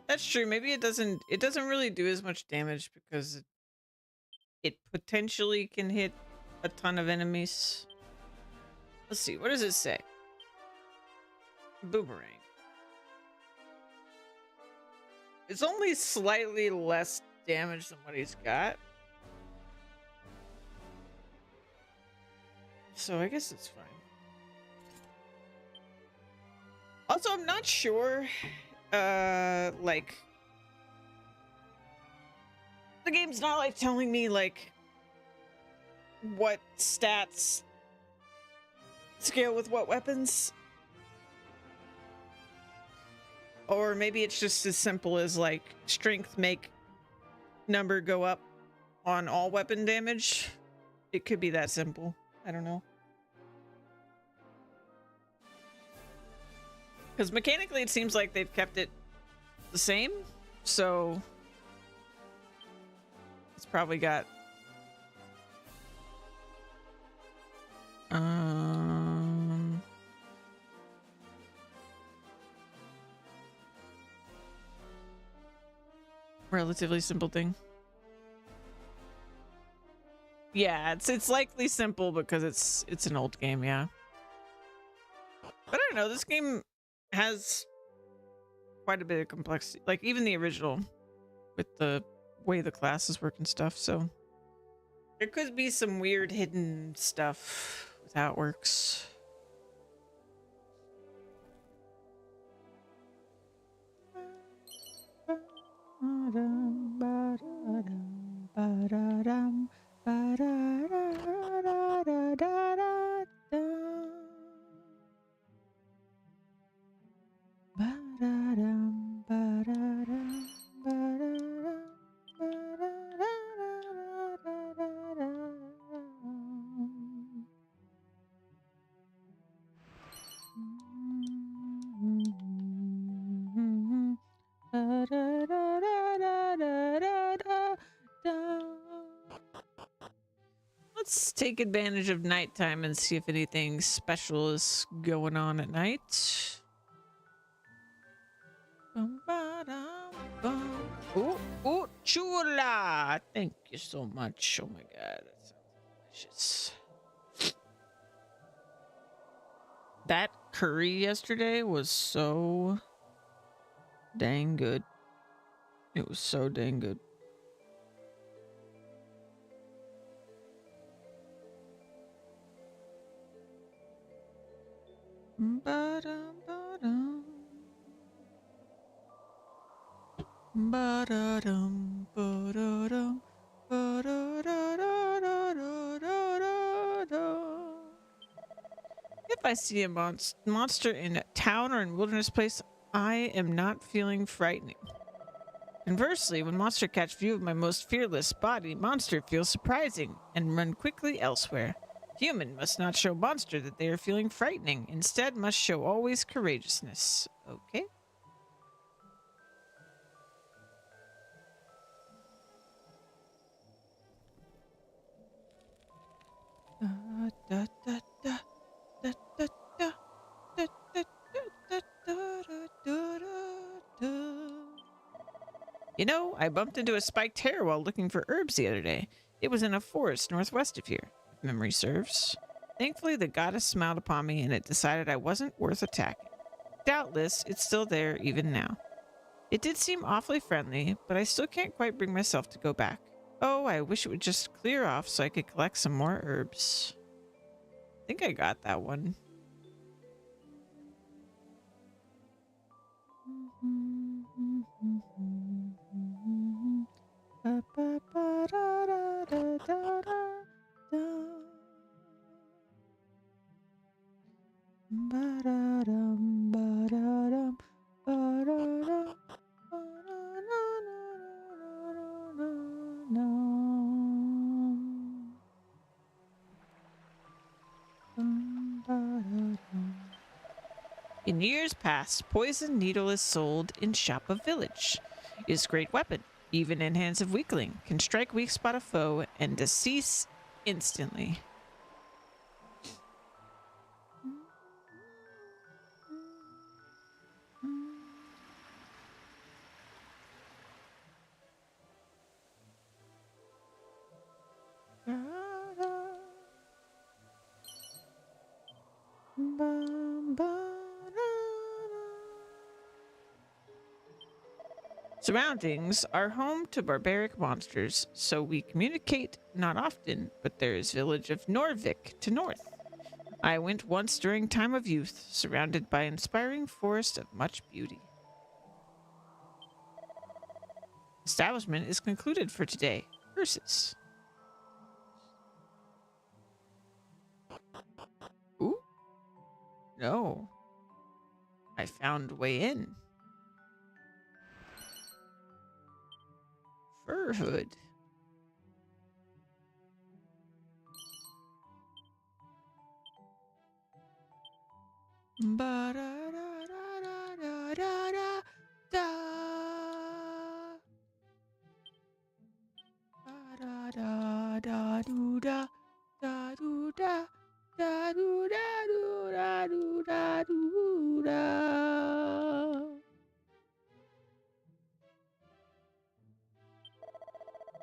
B: That's true. Maybe it doesn't really do as much damage because it potentially can hit a ton of enemies. Let's see, what does it say? Boomerang. It's only slightly less damage than what he's got. So I guess it's fine. Also, I'm not sure, like, the game's not, like, telling me, like, what stats scale with what weapons. Or maybe it's just as simple as, like, strength make number go up on all weapon damage. It could be that simple. I don't know. Because mechanically it seems like they've kept it the same. So it's probably got... relatively simple thing. Yeah, it's likely simple because it's an old game, yeah. But I don't know, this game has quite a bit of complexity. Like even the original with the way the classes work and stuff, so there could be some weird hidden stuff with how it works. Let's take advantage of nighttime and see if anything special is going on at night. Oh, oh, chula! Thank you so much. Oh my god, that sounds delicious. That curry yesterday was so dang good. It was so dang good. Ba-dum, ba-dum. Ba-da-dum, ba-da-dum, ba-da-da-da-da-da-da-da-da. If I see a monster in a town or in wilderness place, I am not feeling frightening. Conversely, when monster catch view of my most fearless body, monster feels surprising and run quickly elsewhere. Human must not show monster that they are feeling frightening. Instead, must show always courageousness. Okay. Da, da, da, da, da, da, da, da, da, da, da, da. You know, I bumped into a spiked hare while looking for herbs the other day. It was in a forest northwest of here, if memory serves. Thankfully, the goddess smiled upon me and it decided I wasn't worth attacking. Doubtless, it's still there even now. It did seem awfully friendly, but I still can't quite bring myself to go back. Oh, I wish it would just clear off so I could collect some more herbs. I think I got that one. In years past, poison needle is sold in shop of village. It is a great weapon, even in hands of weakling, can strike weak spot a foe and decease instantly. Surroundings are home to barbaric monsters, so we communicate not often, but there is village of Norvik to north. I went once during time of youth, surrounded by inspiring forest of much beauty. Establishment is concluded for today. Curses. Ooh. No. I found way in. Fur hood.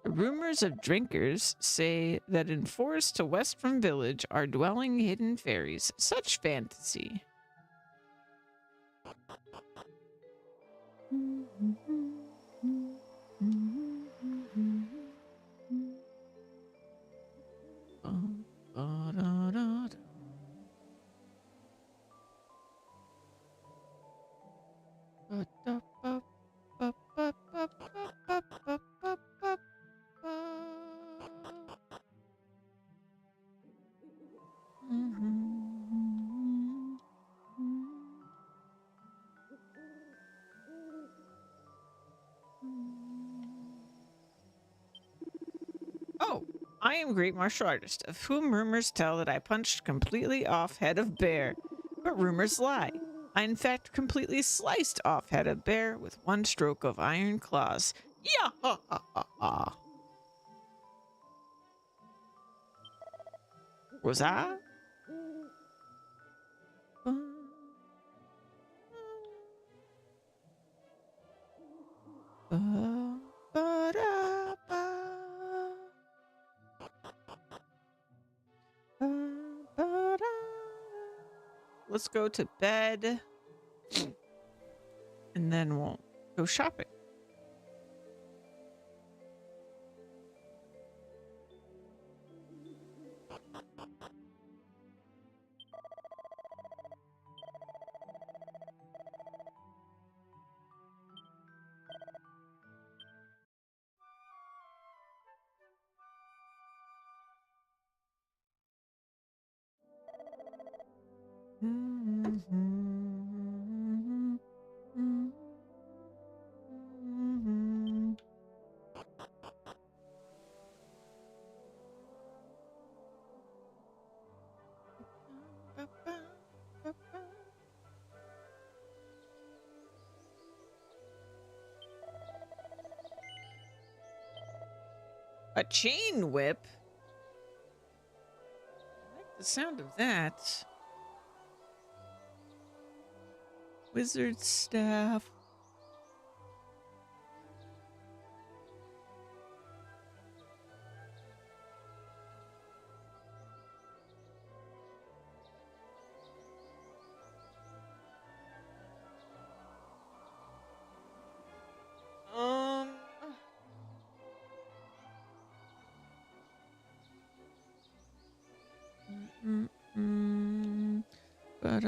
B: Rumors of drinkers say that in forest to west from village are dwelling hidden fairies. Such fantasy. Oh, I am great martial artist, of whom rumors tell that I punched completely off head of bear. But rumors lie. I in fact completely sliced off head of bear with one stroke of iron claws. Yeah ha ha ha ha. Was I? Let's go to bed and then we'll go shopping. A chain whip? I like the sound of that. Wizard staff. Um. Um. Da,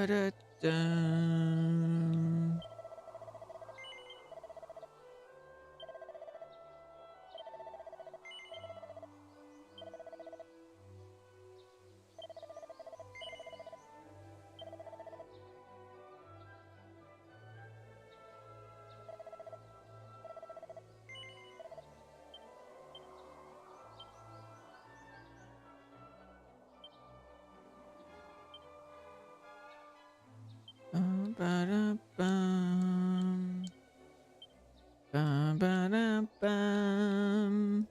B: da, da. Ba-da-bum. Ba-ba-da-bum.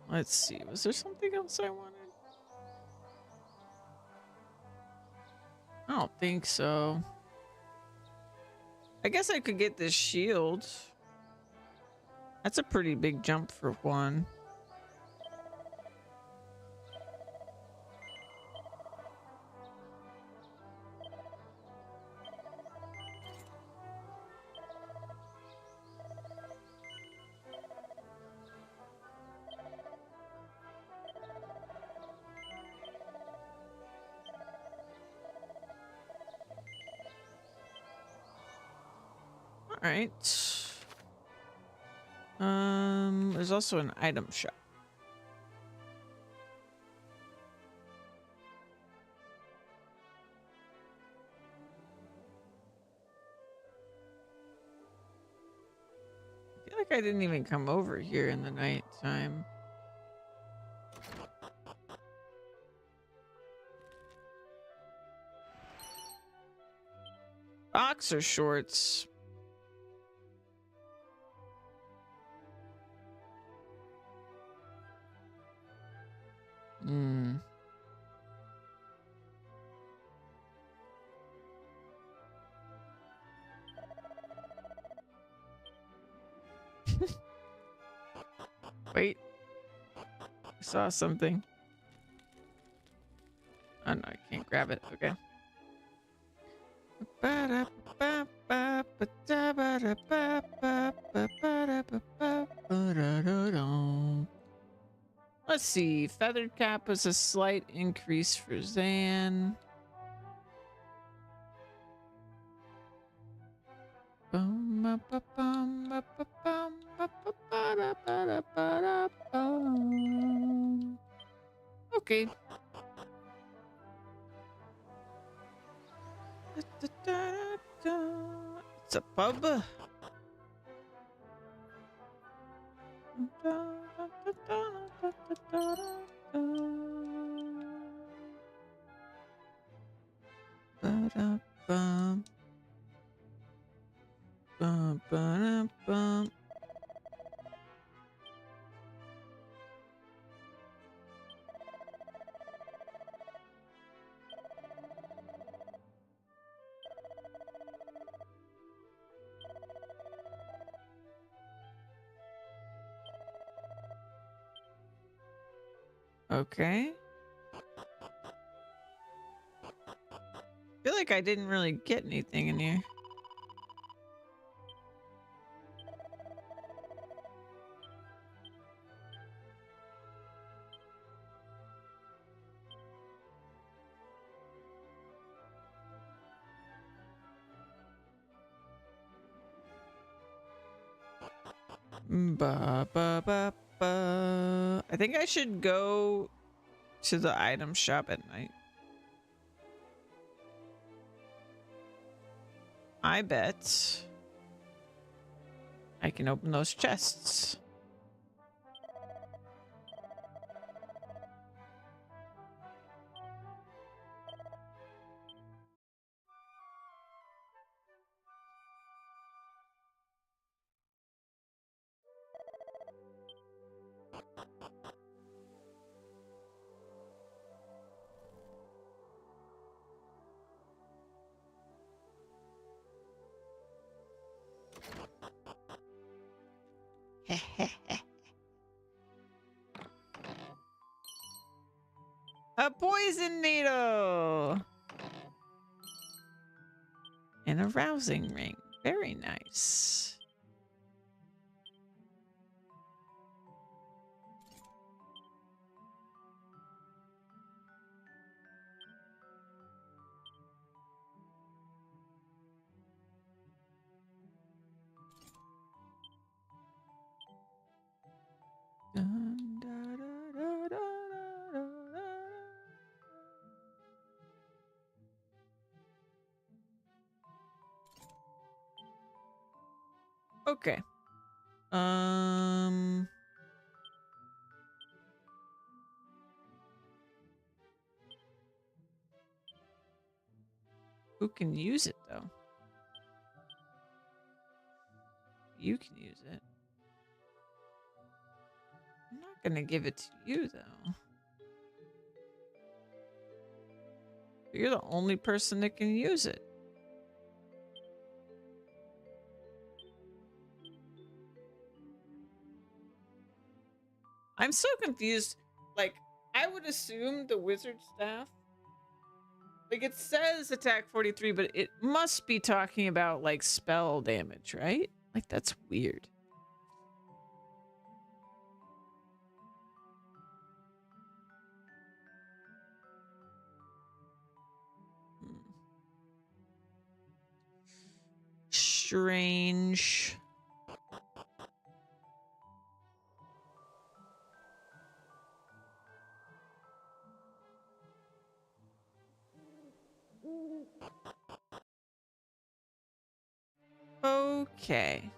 B: Let's see. Was there something else I wanted? I don't think so. I guess I could get this shield. That's a pretty big jump for one. All right. There's also an item shop. I feel like I didn't even come over here in the nighttime. Boxer shorts. Hmm. Wait. I saw something. Oh no, I can't grab it. Okay. Let's see. Feathered cap was a slight increase for Zan. Okay. It's a pub. Ba-da-bum. Bum, ba-da-bum. Okay. I feel like I didn't really get anything in here. Ba ba ba ba. I think I should go to the item shop at night. I bet I can open those chests. A poison needle and a rousing ring. Very nice. Dun, da, da, da, da, da, da. Okay. Who can use it though? You can use it. I'm not gonna give it to you though. You're the only person that can use it. I'm so confused. Like, I would assume the wizard staff, like it says attack 43, but it must be talking about like spell damage, right? Like that's weird. Hmm. Strange. Okay.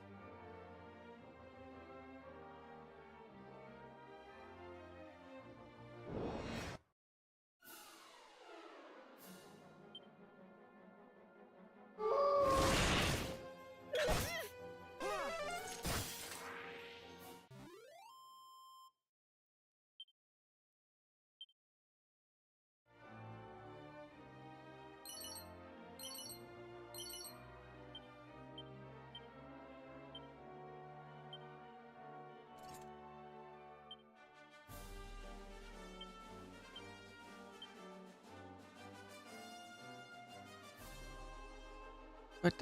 B: But.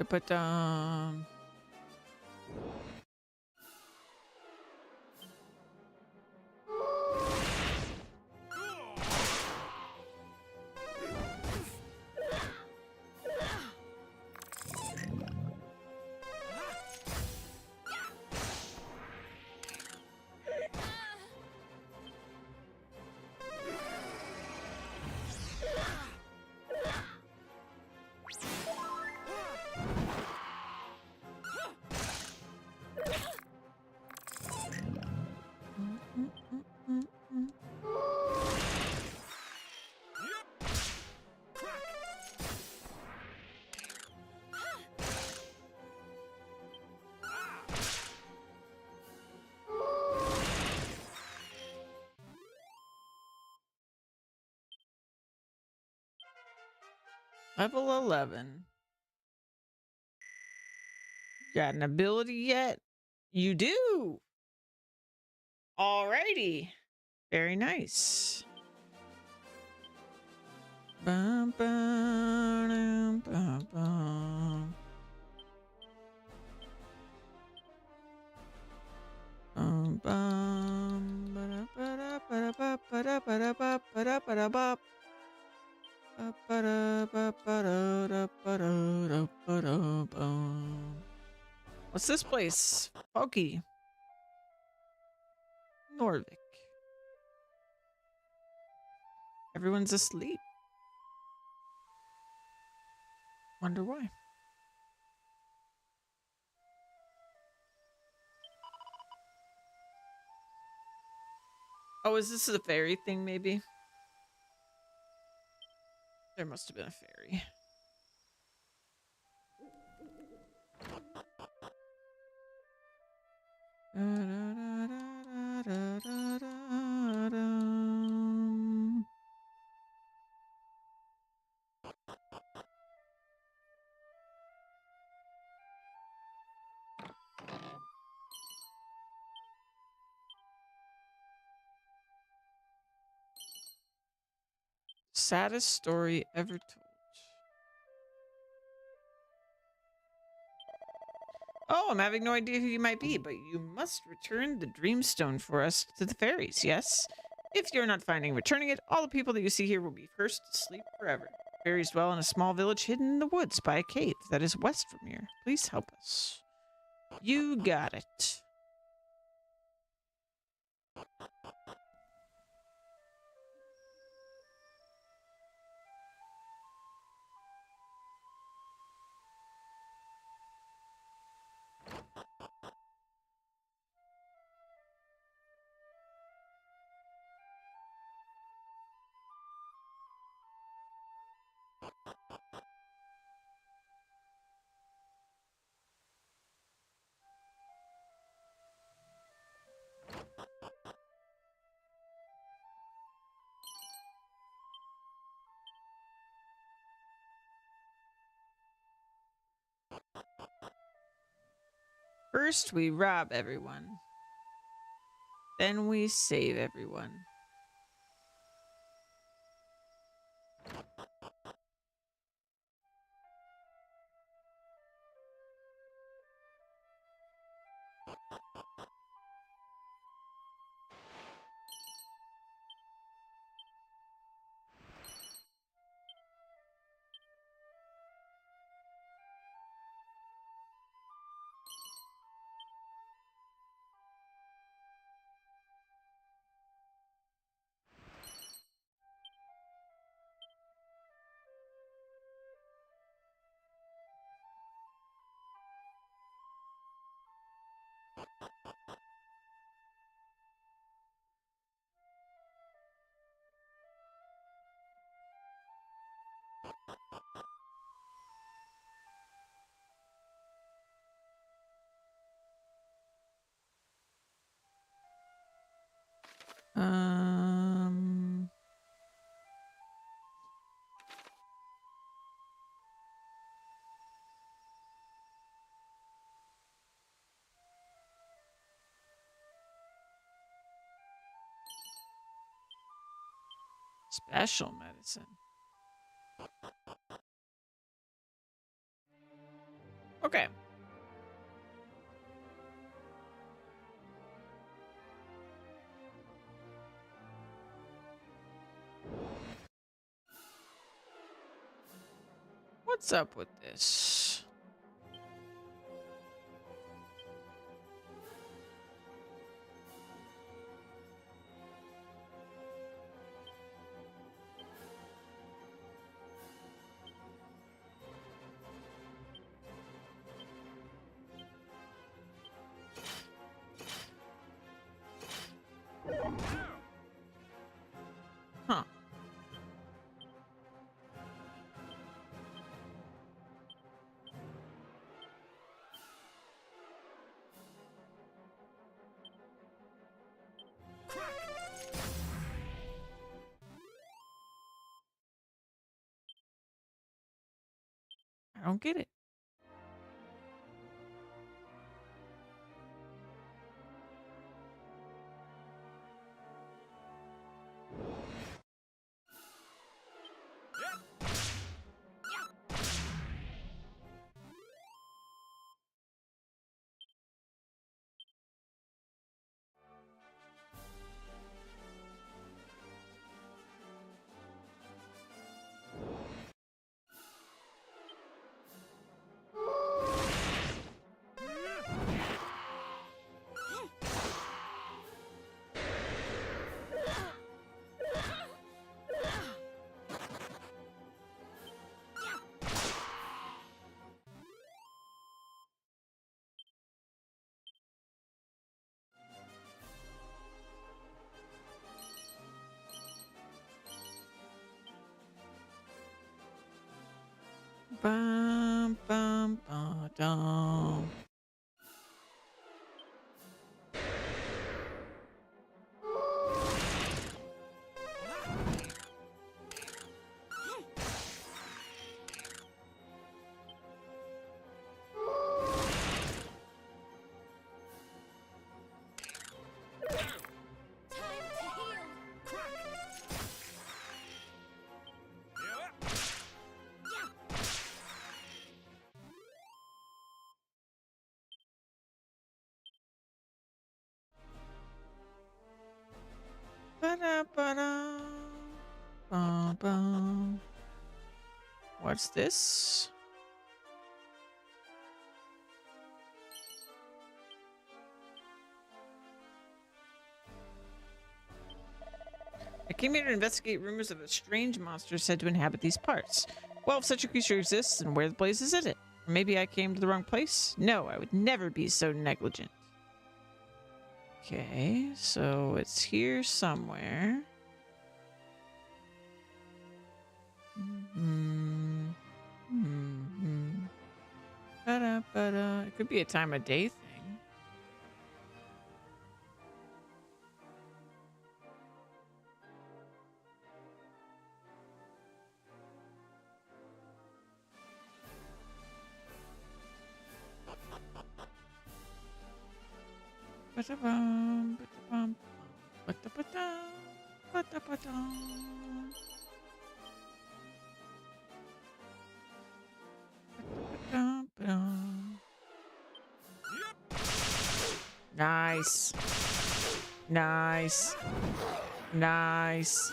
B: Level 11. Got an ability yet? You do. Alrighty. Very nice. Bum, bum, bum, bum. Bum, bum, ba-da, ba-da, ba-da, ba-da, ba-da, ba, ba-da, ba-da, ba. Ba-da, ba, ba-da, ba-da, ba-da, bum. What's this place? Pokey. Norvik. Everyone's asleep. Wonder why. Oh, is this the fairy thing, maybe? There must have been a fairy. Saddest story ever told. Oh, I'm having no idea who you might be, but you must return the Dreamstone for us to the fairies, yes? If you're not finding returning it, all the people that you see here will be cursed to sleep forever. Fairies dwell in a small village hidden in the woods by a cave that is west from here. Please help us. You got it. First, we rob everyone. Then we save everyone. Um... Special medicine. What's up with this? Huh. I don't get it. Bum, bum, ba, dum. Ba-da, ba-da. Bum, bum. What's this? I came here to investigate rumors of a strange monster said to inhabit these parts. Well, if such a creature exists, then where the place is it? Or maybe I came to the wrong place? No, I would never be so negligent. Okay, so it's here somewhere. Ba-da. It could be a time of day thing. Ba-da-bum, ba-da-bum, ba-da-ba-dum, ba-da-ba-dum. Ba-da-ba-dum. Nice. Nice. Nice.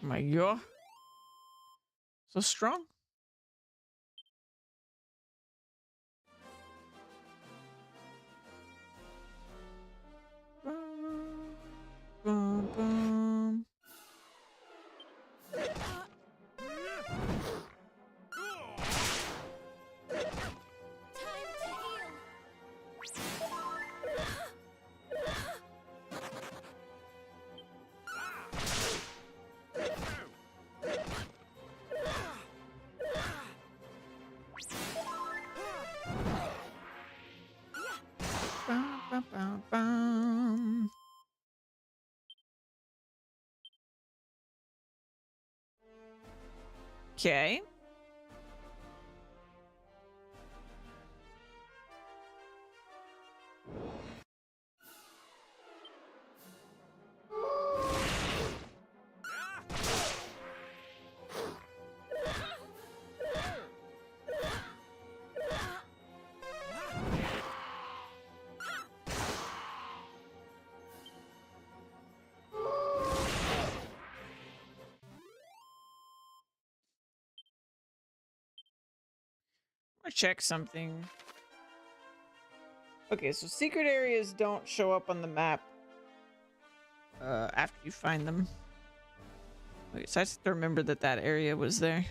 B: My God. So strong. Bum, bum, bum. Bum, bum, bum, bum. Okay. Or check something. Okay, so secret areas don't show up on the map after you find them. Okay, so I just have to remember that that area was there.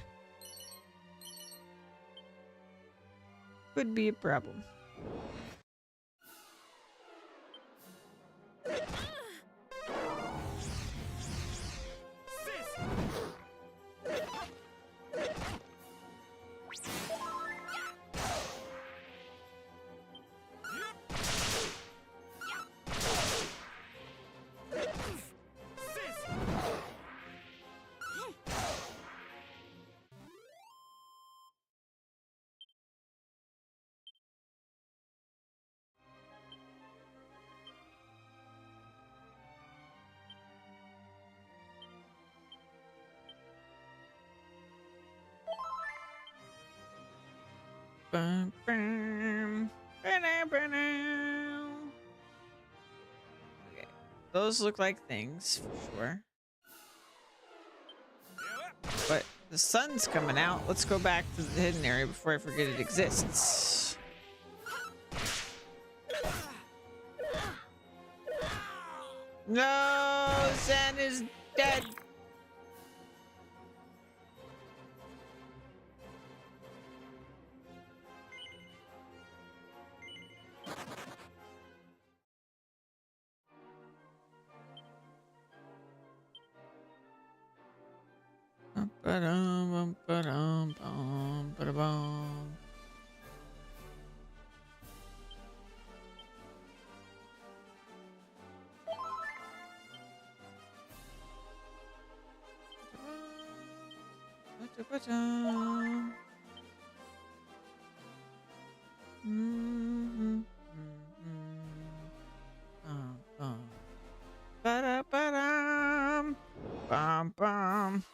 B: Could be a problem. Bum, bum, ba-dum, ba-dum. Okay, those look like things for sure. But the sun's coming out. Let's go back to the hidden area before I forget it exists. No, Zen is dead. Ba-dum, ba-dum, bum, ba-da-bum. Ba-da-ba-dum. Mhm, bum, bum. Ba-da-ba-dum. Bum, bum.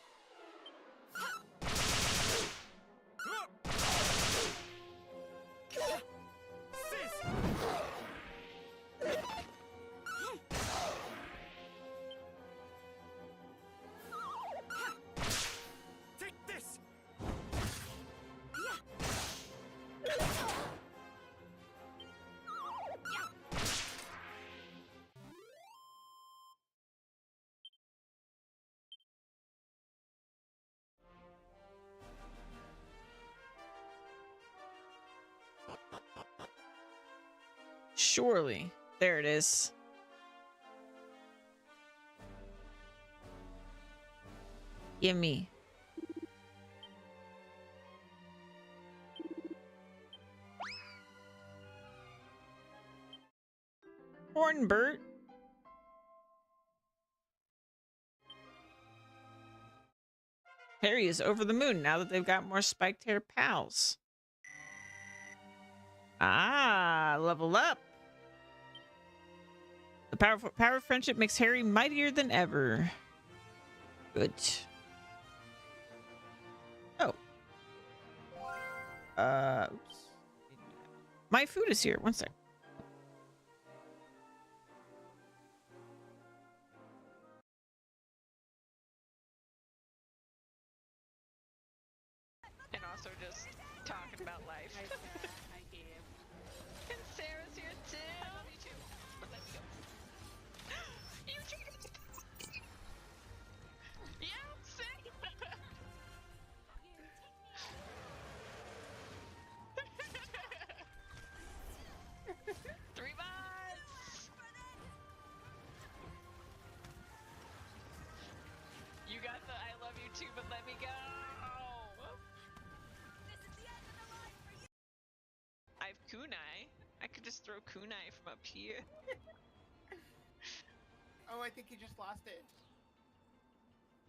C: Take this!
B: Surely. There it is. Gimme. Hornbert. Harry is over the moon now that they've got more spiked hair pals. Ah, level up. The power of friendship makes Harry mightier than ever. Good. Oh. Oops. My food is here. One sec.
G: And also just talking about life. Hi, Gabe. And Sarah's here too. I love you too. But let's go. You too. Yeah, same. 3 months. You got the I love you too, but let me go. I have kunai. I could just throw kunai from up here.
H: Oh, I think he just lost it.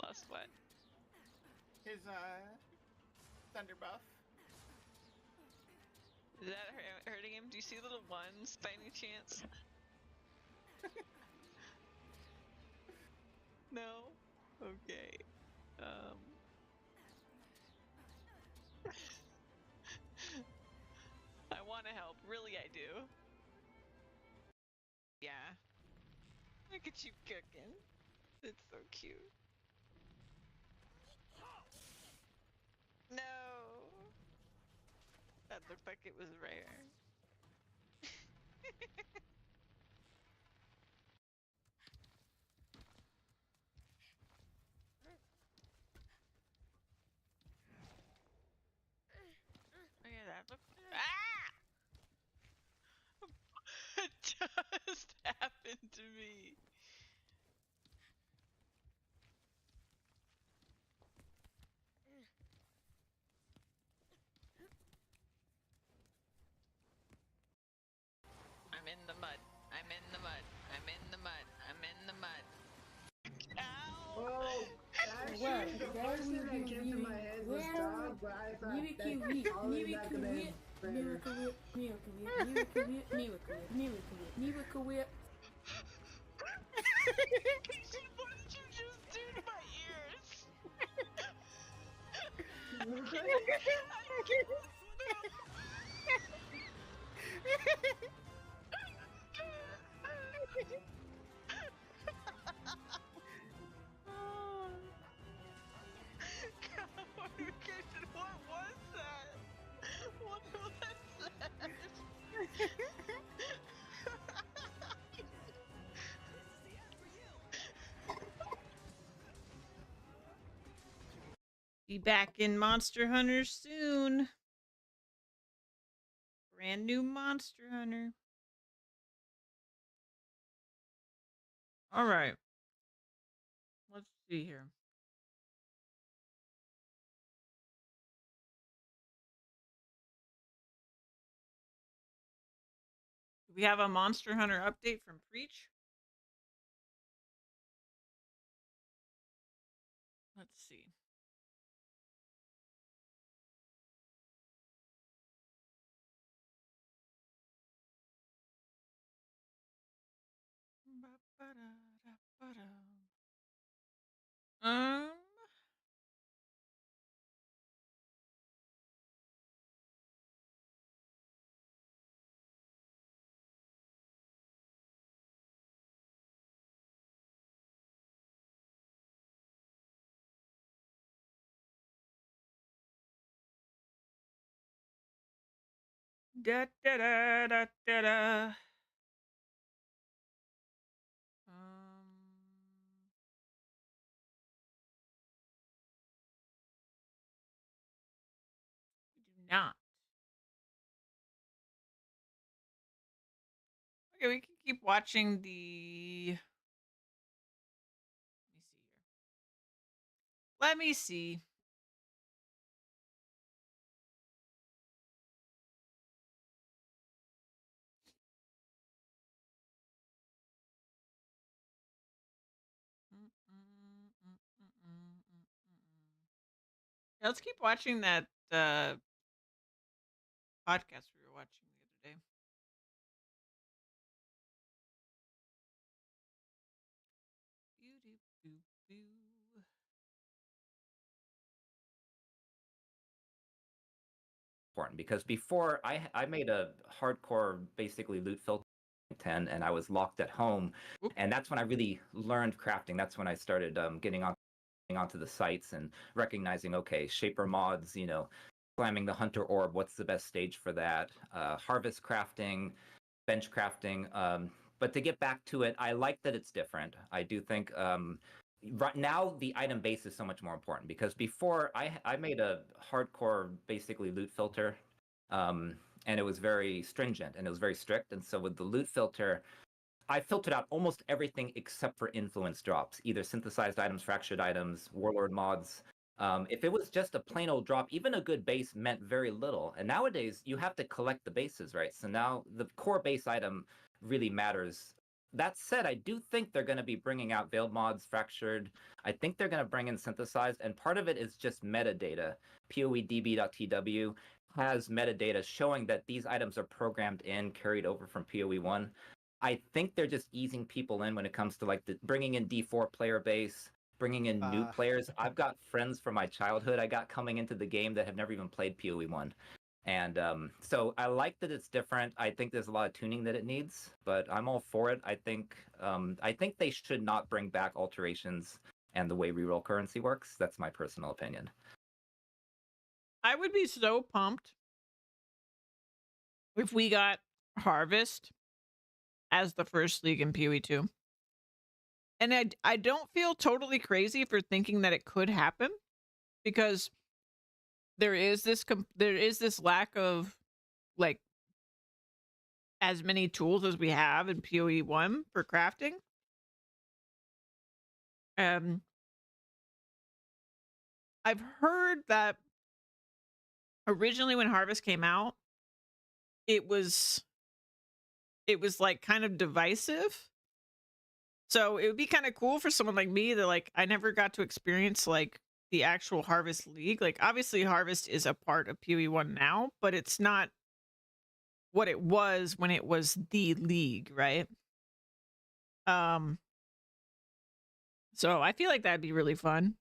G: Lost what?
H: His, thunder buff.
G: Is that hurting him? Do you see little ones by any chance? No? Okay. I want to help. Really, I do. Yeah. Look at you cooking. It's so cute. No. That looked like it was rare. Oh yeah, that looked. Ah! It just happened to me. I'm in the mud. I'm in the mud. I'm in the mud. I'm in the mud. Ow!
I: Well, actually, the first thing that came to my head was dog, but I thought that all in the back of the head better.
G: Miracle whip. What did you just do to my ears? What was that? What was that?
B: Be back in Monster Hunter soon. Brand new Monster Hunter. All right. Let's see here. Do we have a Monster Hunter update from Preach? Let's see. Um. Da da da da da da. We do not. Okay, we can keep watching the. Let me see here. Let me see. Yeah, let's keep watching that podcast we were watching the other day.
J: Important because before I made a hardcore basically loot filter 10 and I was locked at home.
B: Oop.
J: And that's when I really learned crafting. That's when I started getting onto the sites and recognizing, okay, shaper mods, you know, slamming the hunter orb, what's the best stage for that, harvest crafting, bench crafting. But to get back to it, I like that it's different. I do think right now the item base is so much more important because before I made a hardcore basically loot filter, and it was very stringent and it was very strict. And so with the loot filter, I filtered out almost everything except for influence drops, either synthesized items, fractured items, warlord mods. If it was just a plain old drop, even a good base meant very little. And nowadays, you have to collect the bases, right? So now the core base item really matters. That said, I do think they're going to be bringing out veiled mods, fractured. I think they're going to bring in synthesized, and part of it is just metadata. PoEDB.tw has metadata showing that these items are programmed in, carried over from PoE 1. I think they're just easing people in when it comes to like bringing in D4 player base, bringing in new players. I've got friends from my childhood I got coming into the game that have never even played PoE 1. And so I like that it's different. I think there's a lot of tuning that it needs, but I'm all for it. I think they should not bring back alterations and the way reroll currency works. That's my personal opinion.
B: I would be so pumped if we got Harvest as the first league in PoE 2. And I don't feel totally crazy for thinking that it could happen, because there is this lack of like as many tools as we have in PoE 1 for crafting. I've heard that originally when Harvest came out, it was like kind of divisive. So it would be kind of cool for someone like me that like I never got to experience like the actual Harvest League. Like obviously Harvest is a part of PoE 1 now, but it's not what it was when it was the league, right? So I feel like that'd be really fun.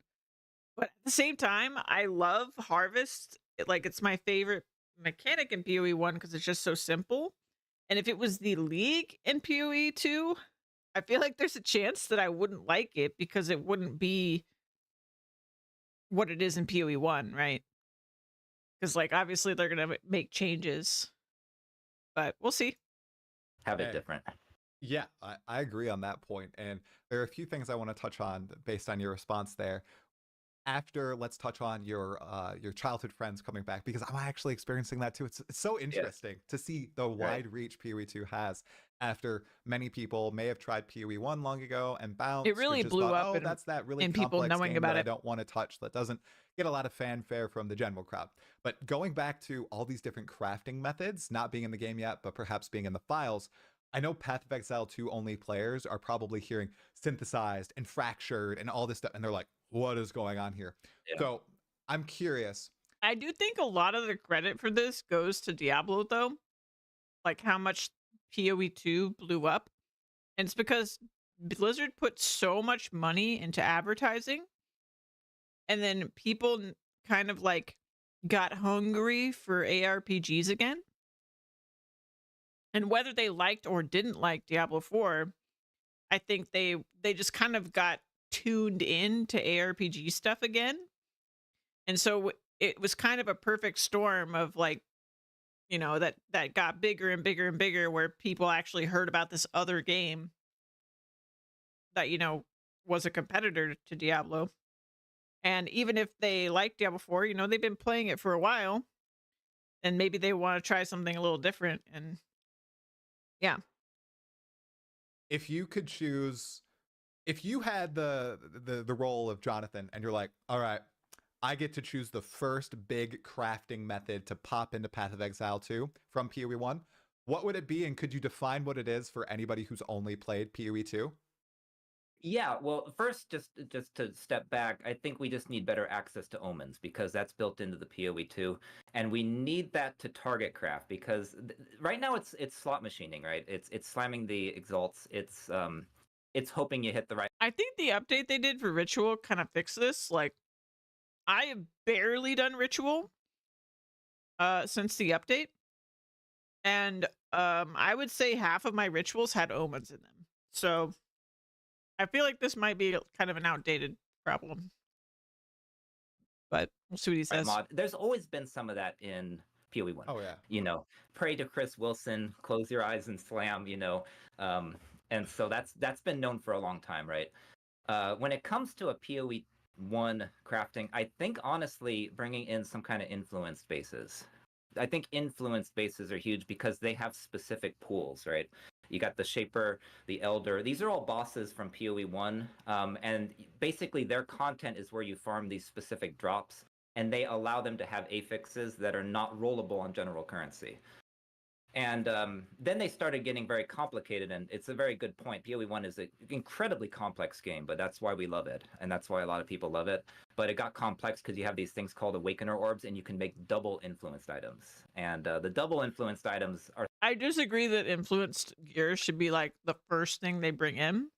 B: But at the same time, I love Harvest. Like it's my favorite mechanic in PoE 1 because it's just so simple. And if it was the league in PoE 2, I feel like there's a chance that I wouldn't like it because it wouldn't be what it is in PoE 1, right? Because like obviously they're gonna make changes, but we'll see.
J: Have it different.
K: Yeah, I agree on that point. And there are a few things I want to touch on based on your response there. After, let's touch on your childhood friends coming back, because I'm actually experiencing that too. It's so interesting to see the wide reach PoE 2 has after many people may have tried PoE 1 long ago and bounced.
B: It really blew up
K: Oh, that's that really
B: and
K: complex
B: people knowing
K: game
B: about
K: that I
B: it.
K: don't want to touch, that doesn't get a lot of fanfare from the general crowd. But going back to all these different crafting methods, not being in the game yet, but perhaps being in the files, I know Path of Exile 2 only players are probably hearing synthesized and fractured and all this stuff, and they're like, what is going on here? Yeah. So I'm curious.
B: I do think a lot of the credit for this goes to Diablo, though. Like how much PoE 2 blew up. And it's because Blizzard put so much money into advertising. And then people kind of like got hungry for ARPGs again. And whether they liked or didn't like Diablo 4, I think they just kind of got tuned in to ARPG stuff again. And so it was kind of a perfect storm of like, you know, that got bigger and bigger and bigger, where people actually heard about this other game that, you know, was a competitor to Diablo. And even if they like Diablo 4, you know, they've been playing it for a while, and maybe they want to try something a little different. And yeah.
K: If you could choose, if you had the role of Jonathan and you're like, all right, I get to choose the first big crafting method to pop into Path of Exile 2 from PoE 1, what would it be? And could you define what it is for anybody who's only played PoE 2?
J: Yeah, well, first, just to step back, I think we just need better access to omens, because that's built into the PoE 2, and we need that to target craft, because right now it's slot machining, right? It's slamming the exalts. It's hoping you hit the right.
B: I think the update they did for Ritual kind of fixed this. Like, I have barely done Ritual since the update, and I would say half of my rituals had omens in them. So I feel like this might be kind of an outdated problem, but we'll see what he says.
J: Mod. There's always been some of that in PoE 1.
K: Oh yeah.
J: You know, pray to Chris Wilson, close your eyes and slam. You know, and so that's been known for a long time, right? When it comes to a PoE 1 crafting, I think honestly bringing in some kind of influence bases. I think influence bases are huge because they have specific pools, right? You got the Shaper, the Elder. These are all bosses from PoE 1, and basically their content is where you farm these specific drops, and they allow them to have affixes that are not rollable on general currency. And then they started getting very complicated, and it's a very good point. PoE 1 is an incredibly complex game, but that's why we love it, and that's why a lot of people love it. But it got complex because you have these things called Awakener Orbs, and you can make double influenced items. And the double influenced items are...
B: I disagree that influenced gear should be like the first thing they bring in.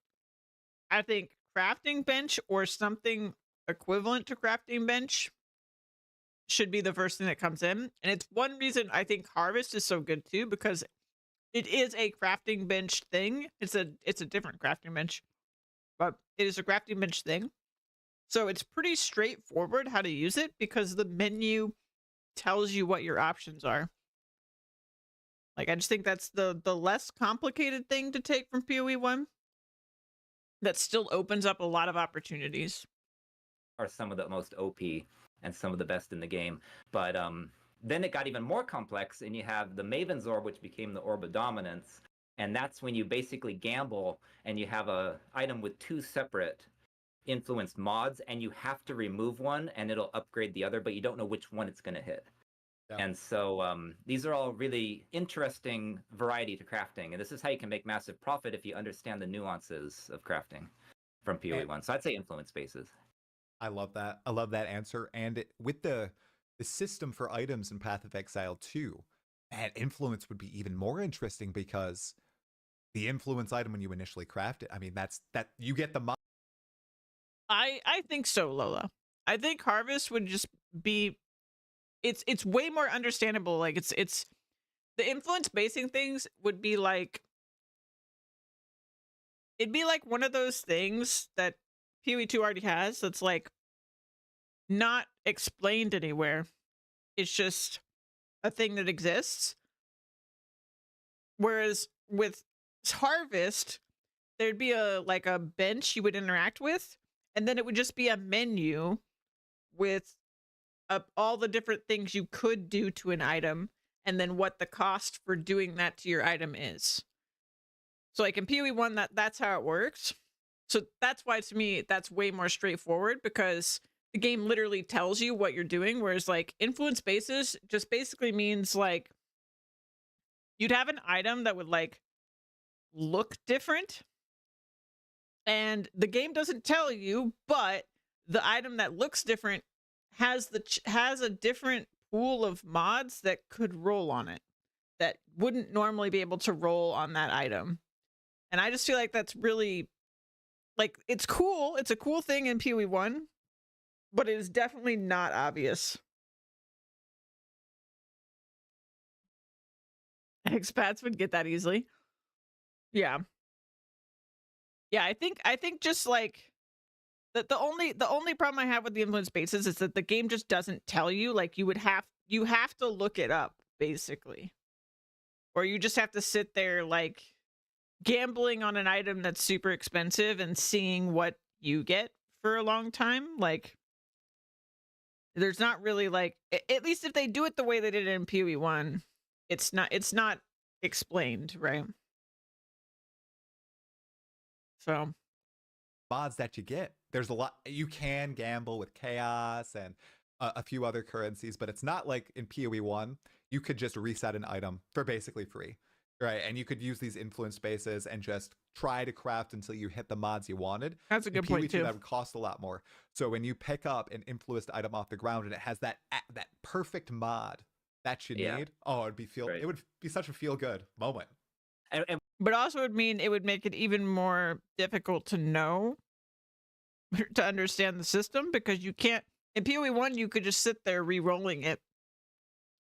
B: I think crafting bench or something equivalent to crafting bench should be the first thing that comes in. And it's one reason I think Harvest is so good too, because it is a crafting bench thing. It's a different crafting bench, but it is a crafting bench thing. So it's pretty straightforward how to use it because the menu tells you what your options are. Like I just think that's the less complicated thing to take from PoE 1 that still opens up a lot of opportunities.
J: Are some of the most OP and some of the best in the game. But then it got even more complex, and you have the Maven's Orb, which became the Orb of Dominance, and that's when you basically gamble, and you have a item with 2 separate influenced mods, and you have to remove one, and it'll upgrade the other, but you don't know which one it's going to hit. Yeah. And so these are all really interesting variety to crafting, and this is how you can make massive profit if you understand the nuances of crafting from PoE 1. So I'd say influence bases.
K: I love that. I love that answer. And with the system for items in Path of Exile 2, that influence would be even more interesting because the influence item when you initially craft it, I mean, that you get the mod.
B: I think so, Lola. I think Harvest would just be it's way more understandable. Like it's the influence basing things would be like it'd be like one of those things that PoE 2 already has that's like not explained anywhere. It's just a thing that exists. Whereas with Harvest, there'd be a bench you would interact with, and then it would just be a menu with all the different things you could do to an item, and then what the cost for doing that to your item is. So like in PoE 1, that's how it works. So that's why to me that's way more straightforward, because the game literally tells you what you're doing, whereas like influence bases just basically means like you'd have an item that would like look different, and the game doesn't tell you, but the item that looks different has a different pool of mods that could roll on it that wouldn't normally be able to roll on that item. And I just feel like that's really like it's cool. It's a cool thing in PoE 1, but it is definitely not obvious. Expats would get that easily. Yeah. Yeah, I think just like the only problem I have with the influence bases is that the game just doesn't tell you. Like you have to look it up basically. Or you just have to sit there like gambling on an item that's super expensive and seeing what you get for a long time. Like there's not really like, at least if they do it the way they did it in PoE 1, it's not explained, right? So
K: mods that you get, there's a lot. You can gamble with chaos and a few other currencies, but it's not like in PoE 1 you could just reset an item for basically free, right? And you could use these influence spaces and just try to craft until you hit the mods you wanted.
B: That's a good point too.
K: That would cost a lot more. So when you pick up an influenced item off the ground and it has that perfect mod that you need, oh, it would be such a feel good moment.
B: But also it would mean it would make it even more difficult to know, to understand the system, because you can't, in PoE 1 you could just sit there re-rolling it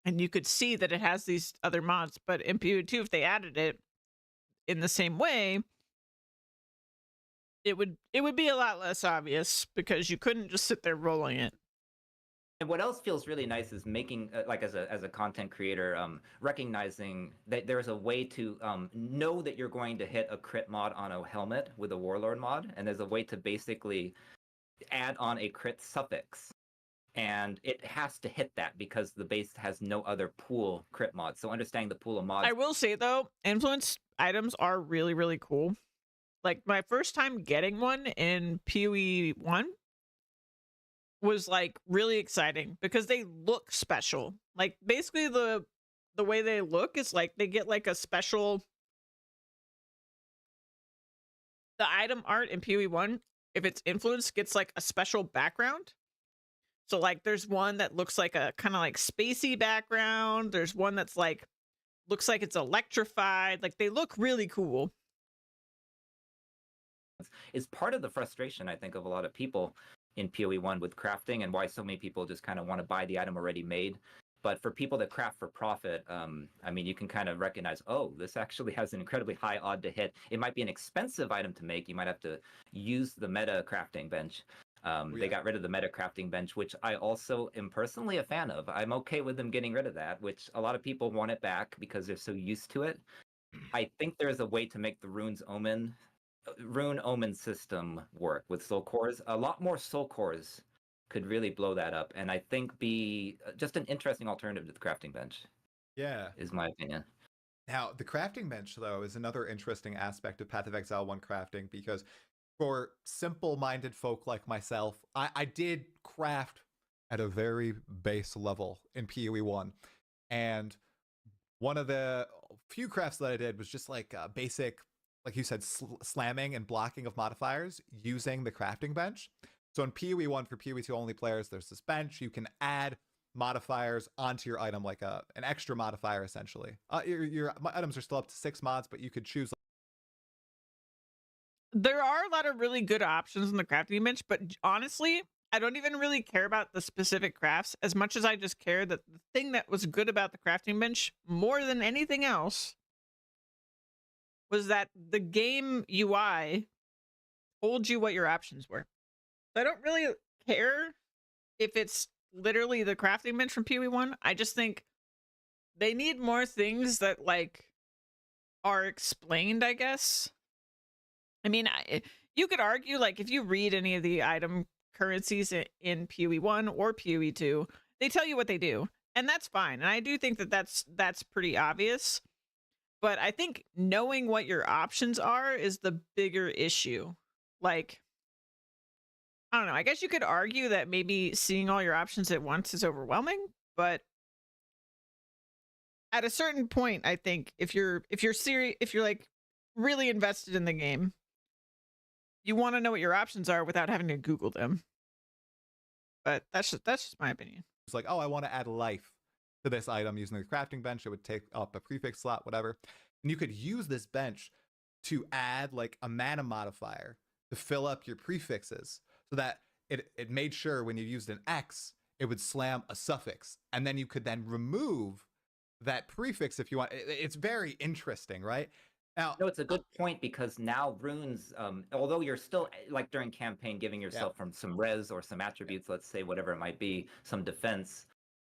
B: and you could see that it has these other mods, but in PoE 2 if they added it in the same way, it would be a lot less obvious because you couldn't just sit there rolling it.
J: And what else feels really nice is making, like as a content creator, recognizing that there's a way to know that you're going to hit a crit mod on a helmet with a Warlord mod, and there's a way to basically add on a crit suffix. And it has to hit that because the base has no other pool crit mod. So understanding the pool of mods.
B: I will say though, influence items are really, really cool. Like my first time getting one in PoE 1 was like really exciting because they look special. Like basically the way they look is like they get like a special, the item art in PoE 1, if it's influence, gets like a special background. So like there's one that looks like a kind of like spacey background. There's one that's like looks like it's electrified. Like they look really cool.
J: Is part of the frustration, I think, of a lot of people in PoE 1 with crafting, and why so many people just kind of want to buy the item already made. But for people that craft for profit, I mean, you can kind of recognize, oh, this actually has an incredibly high odd to hit. It might be an expensive item to make. You might have to use the meta crafting bench. They got rid of the meta crafting bench, which I also am personally a fan of. I'm okay with them getting rid of that, which a lot of people want it back because they're so used to it. I think there's a way to make the rune omen system work with soul cores. A lot more soul cores could really blow that up, and I think be just an interesting alternative to the crafting bench.
K: Yeah,
J: is my opinion.
K: Now, the crafting bench, though, is another interesting aspect of Path of Exile 1 crafting, because for simple-minded folk like myself, I did craft at a very base level in PoE 1, and one of the few crafts that I did was just like basic, like you said, slamming and blocking of modifiers using the crafting bench. So in PoE 1 for PoE 2 only players, there's this bench. You can add modifiers onto your item, like an extra modifier, essentially. Your items are still up to 6 mods, but you could choose.
B: There are a lot of really good options in the crafting bench, but honestly, I don't even really care about the specific crafts as much as I just care that the thing that was good about the crafting bench more than anything else was that the game UI told you what your options were. So I don't really care if it's literally the crafting bench from PoE 1. I just think they need more things that like are explained, I guess. I mean, you could argue, like, if you read any of the item currencies in PoE 1 or PoE 2, they tell you what they do, and that's fine. And I do think that that's pretty obvious. But I think knowing what your options are is the bigger issue. Like, I don't know. I guess you could argue that maybe seeing all your options at once is overwhelming, but at a certain point, I think if you're like really invested in the game, you want to know what your options are without having to Google them. But that's just my opinion.
K: It's like, oh, I want to add life to this item using the crafting bench. It would take up a prefix slot, whatever. And you could use this bench to add like a mana modifier to fill up your prefixes so that it made sure when you used an X, it would slam a suffix. And then you could then remove that prefix if you want. It's very interesting, right? Now,
J: no, it's a good point because now runes, although you're still like during campaign giving yourself from some res or some attributes, let's say whatever it might be, some defense.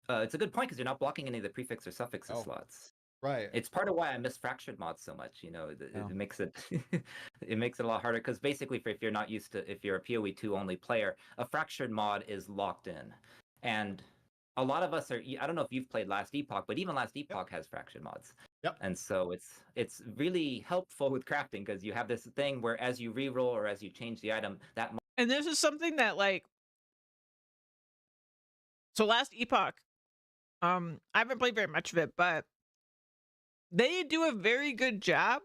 J: It's a good point because you're not blocking any of the prefix or suffixes slots.
K: Right.
J: It's part of why I miss fractured mods so much. You know, it makes it it makes it a lot harder because basically, if you're not used to, if you're a PoE 2 only player, a fractured mod is locked in, and a lot of us are. I don't know if you've played Last Epoch, but even Last Epoch has fractured mods.
K: Yep.
J: And so it's really helpful with crafting because you have this thing where as you reroll or as you change the item, that.
B: And this is something that like. So Last Epoch, I haven't played very much of it, but they do a very good job.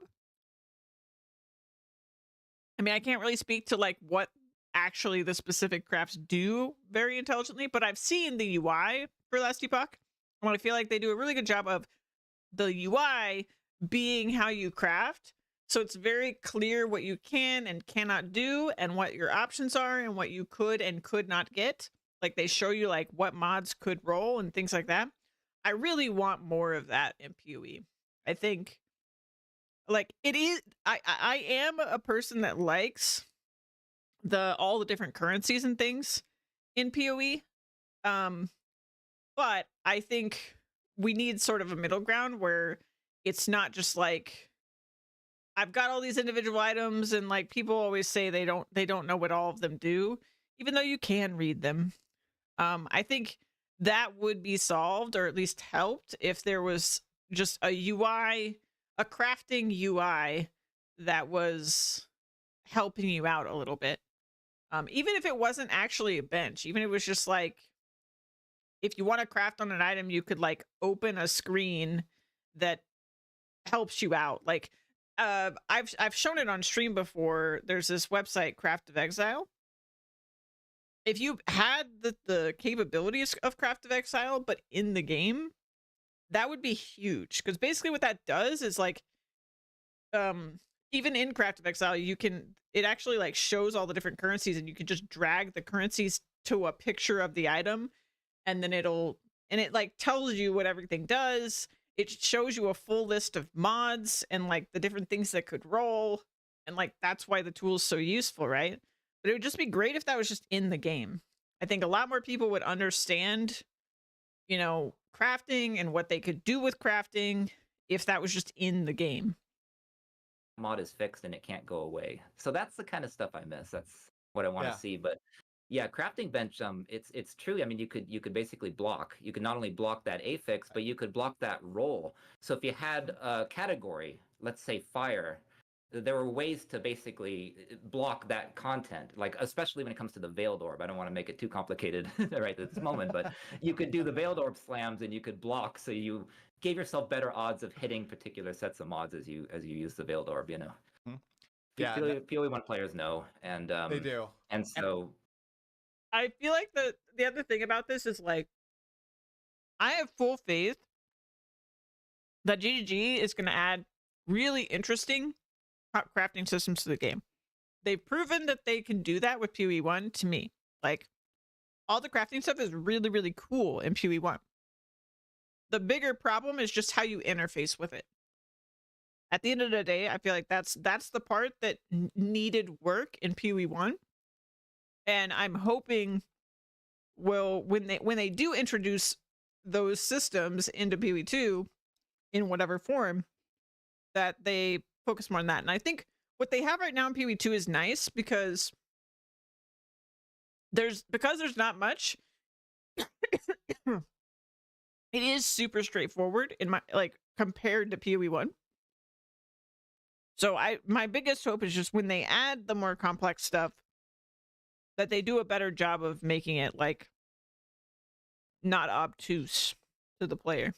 B: I mean, I can't really speak to like what actually the specific crafts do very intelligently, but I've seen the UI for Last Epoch, and I feel like they do a really good job of the UI being how you craft. So it's very clear what you can and cannot do and what your options are and what you could and could not get. Like they show you like what mods could roll and things like that. I really want more of that in PoE. I think like it is I am a person that likes all the different currencies and things in PoE. But I think we need sort of a middle ground where it's not just like I've got all these individual items and like people always say they don't know what all of them do, even though you can read them. I think that would be solved or at least helped if there was just a UI, a crafting UI that was helping you out a little bit. Even if it wasn't actually a bench, even if it was just like, if you want to craft on an item, you could like open a screen that helps you out. Like, I've shown it on stream before. There's this website, Craft of Exile. If you had the capabilities of Craft of Exile, but in the game, that would be huge. Because basically what that does is like, even in Craft of Exile, it actually like shows all the different currencies and you can just drag the currencies to a picture of the item and then it like tells you what everything does. It shows you a full list of mods and like the different things that could roll. And like, that's why the tool is so useful, right? But it would just be great if that was just in the game. I think a lot more people would understand, you know, crafting and what they could do with crafting if that was just in the game.
J: Mod is fixed and it can't go away. So that's the kind of stuff I miss. That's what I want to
K: Yeah.
J: see. But yeah, crafting bench, it's true. I mean, you could basically block. You could not only block that affix, but you could block that roll. So if you had a category, let's say fire, there were ways to basically block that content, like especially when it comes to the veiled orb. I don't want to make it too complicated right at this moment, but you could do the veiled orb slams and you could block, so you gave yourself better odds of hitting particular sets of mods as you use the veiled orb. You know,
K: Yeah,
J: PoE1 players know, and
K: they do.
J: and so
B: I feel like the other thing about this is like, I have full faith that GGG is going to add really interesting crafting systems to the game. They've proven that they can do that with PoE1 to me. Like, all the crafting stuff is really, really cool in PoE1. The bigger problem is just how you interface with it. At the end of the day, I feel like that's the part that needed work in PoE1. And I'm hoping when they do introduce those systems into PoE2 in whatever form, that they focus more on that. And I think what they have right now in PoE2 is nice because there's not much. It is super straightforward in my, like, compared to PoE1. So my biggest hope is just when they add the more complex stuff, that they do a better job of making it, like, not obtuse to the player.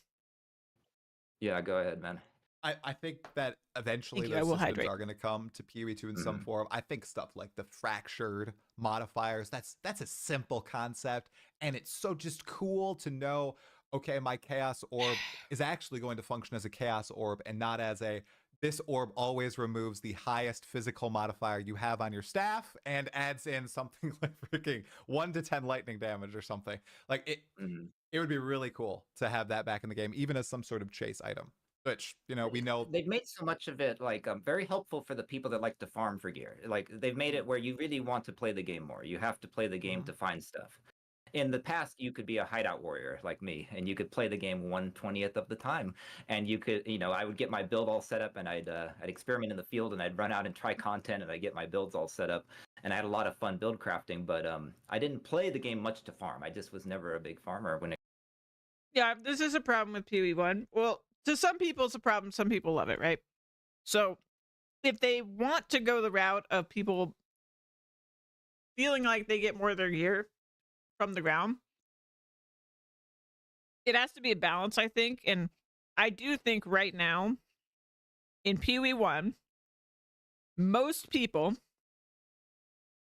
J: yeah, go ahead, man.
K: I think that eventually
B: I
K: those
B: will
K: systems
B: hydrate.
K: are going to come to PoE2 in some form. I think stuff like the fractured modifiers, that's a simple concept, and it's so just cool to know, okay, my chaos orb is actually going to function as a chaos orb and not as a, this orb always removes the highest physical modifier you have on your staff and adds in something like freaking 1 to 10 lightning damage or something. Like, it would be really cool to have that back in the game, even as some sort of chase item. Which, you know, we know
J: they've made so much of it like very helpful for the people that like to farm for gear. Like, they've made it where you really want to play the game more. You have to play the game to find stuff. In the past, you could be a hideout warrior like me, and you could play the game 1/20th of the time. And you could, you know, I would get my build all set up, and I'd experiment in the field, and I'd run out and try content, and I'd get my builds all set up, and I had a lot of fun build crafting. But I didn't play the game much to farm. I just was never a big farmer when it.
B: Yeah, this is a problem with PoE1. Well, to some people it's a problem, some people love it, right? So if they want to go the route of people feeling like they get more of their gear from the ground, it has to be a balance, I think. And I do think right now in PoE1, most people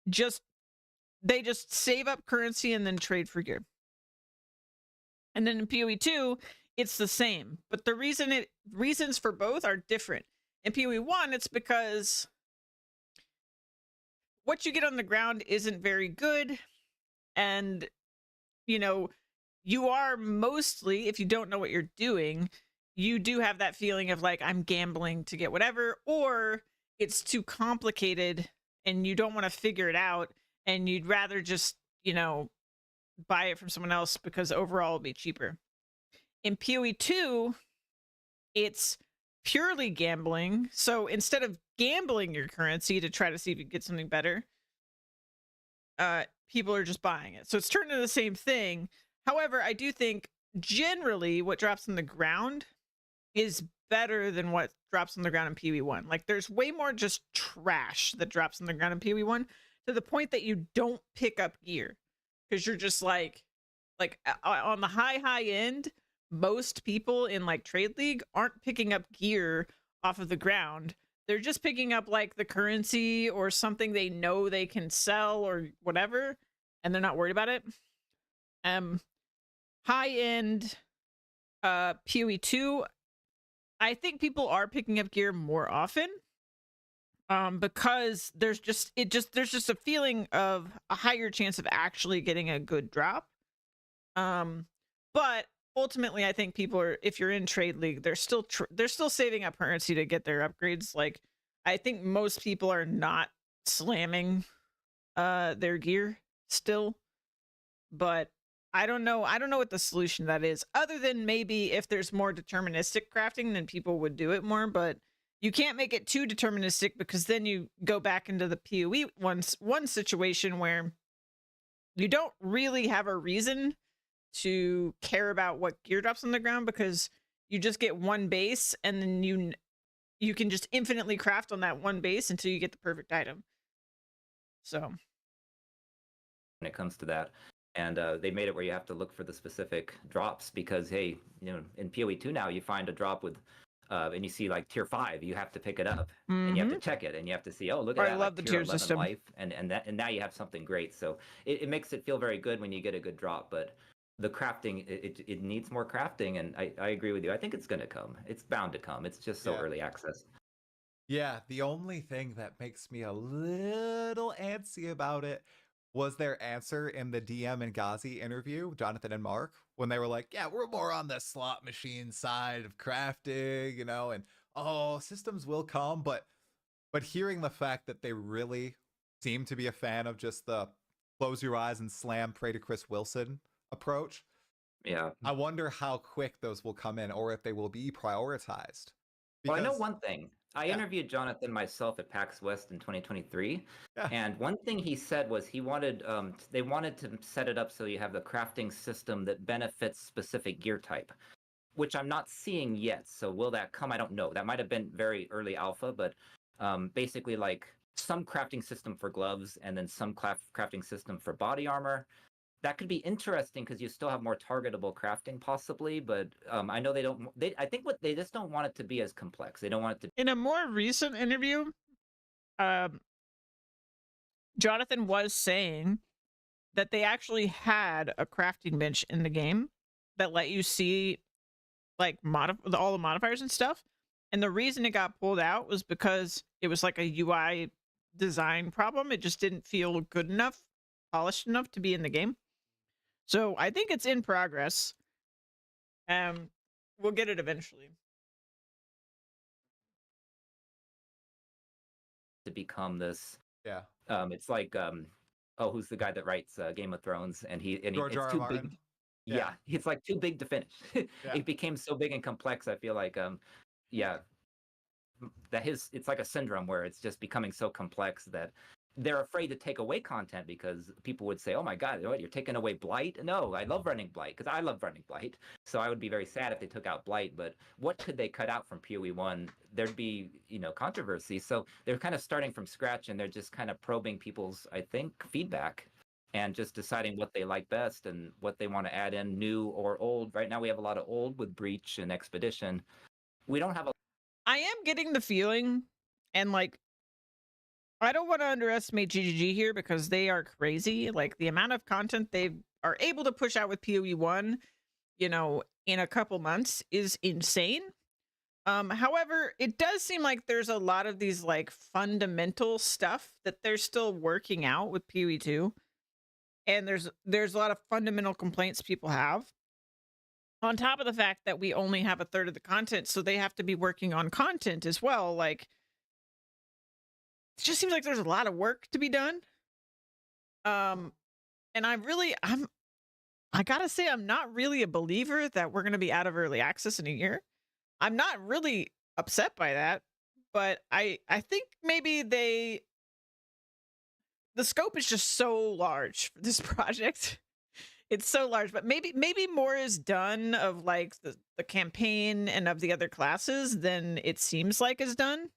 B: just save up currency and then trade for gear. And then in PoE2, it's the same, but the reasons for both are different. In PoE1, it's because what you get on the ground isn't very good, and, you know, you are mostly, if you don't know what you're doing, you do have that feeling of like, I'm gambling to get whatever, or it's too complicated and you don't want to figure it out, and you'd rather just, you know, buy it from someone else because overall it'll be cheaper. In PoE2, it's purely gambling. So instead of gambling your currency to try to see if you get something better, people are just buying it. So it's turned into the same thing. However, I do think generally what drops on the ground is better than what drops on the ground in PoE1. Like, there's way more just trash that drops on the ground in PoE1, to the point that you don't pick up gear because you're just like on the high end. Most people in like Trade League aren't picking up gear off of the ground. They're just picking up like the currency or something they know they can sell or whatever, and they're not worried about it. High end PoE2, I think people are picking up gear more often, because there's just a feeling of a higher chance of actually getting a good drop. But ultimately, I think people are, if you're in Trade League, they're still saving up currency to get their upgrades. Like, I think most people are not slamming their gear still, but I don't know what the solution to that is, other than maybe if there's more deterministic crafting, then people would do it more. But you can't make it too deterministic, because then you go back into the PoE one situation where you don't really have a reason to care about what gear drops on the ground, because you just get one base, and then you can just infinitely craft on that one base until you get the perfect item. So
J: when it comes to that, and they made it where you have to look for the specific drops, because hey, you know, in PoE 2 now you find a drop with and you see like tier 5, you have to pick it up and you have to check it, and you have to see, oh, look at that,
B: I love
J: like
B: the
J: tier
B: tier
J: 11
B: system.
J: life, and now you have something great. So it makes it feel very good when you get a good drop. But the crafting, it needs more crafting, and I agree with you. I think it's going to come. It's bound to come. It's just so early access.
K: Yeah, the only thing that makes me a little antsy about it was their answer in the DM and Ghazi interview, Jonathan and Mark, when they were like, yeah, we're more on the slot machine side of crafting, you know, and oh, systems will come, but hearing the fact that they really seem to be a fan of just the close your eyes and slam, pray to Chris Wilson approach.
J: Yeah.
K: I wonder how quick those will come in, or if they will be prioritized.
J: Well, I know one thing. I interviewed Jonathan myself at PAX West in 2023, and one thing he said was he wanted they wanted to set it up so you have the crafting system that benefits specific gear type, which I'm not seeing yet. So will that come? I don't know. That might have been very early alpha, but basically like some crafting system for gloves and then some crafting system for body armor. That could be interesting because you still have more targetable crafting possibly, but I know I think they just don't want it to be as complex. They don't want it to.
B: In a more recent interview, Jonathan was saying that they actually had a crafting bench in the game that let you see like all the modifiers and stuff. And the reason it got pulled out was because it was like a UI design problem. It just didn't feel good enough, polished enough to be in the game. So I think it's in progress. We'll get it eventually.
J: To become this.
K: Yeah.
J: It's like oh, who's the guy that writes Game of Thrones? And
K: George R.
J: it's too
K: Martin.
J: big. Yeah, it's like too big to finish. It became so big and complex. I feel like it's like a syndrome where it's just becoming so complex that they're afraid to take away content, because people would say, oh my god, what, you're taking away Blight? No, I love running Blight, because I love running Blight. So I would be very sad if they took out Blight, but what could they cut out from PoE 1? There'd be, controversy. So they're kind of starting from scratch, and they're just kind of probing people's, I think, feedback, and just deciding what they like best and what they want to add in, new or old. Right now we have a lot of old with Breach and Expedition. We don't have
B: I am getting the feeling, and like, I don't want to underestimate GGG here, because they are crazy. Like, the amount of content they are able to push out with PoE 1, in a couple months is insane. However, it does seem like there's a lot of these like fundamental stuff that they're still working out with PoE 2. And there's a lot of fundamental complaints people have. On top of the fact that we only have a third of the content, so they have to be working on content as well. Like, it just seems like there's a lot of work to be done. And I gotta say, I'm not really a believer that we're gonna be out of early access in a year. I'm not really upset by that, but I think maybe the scope is just so large for this project. It's so large, but maybe more is done of like the campaign and of the other classes than it seems like is done.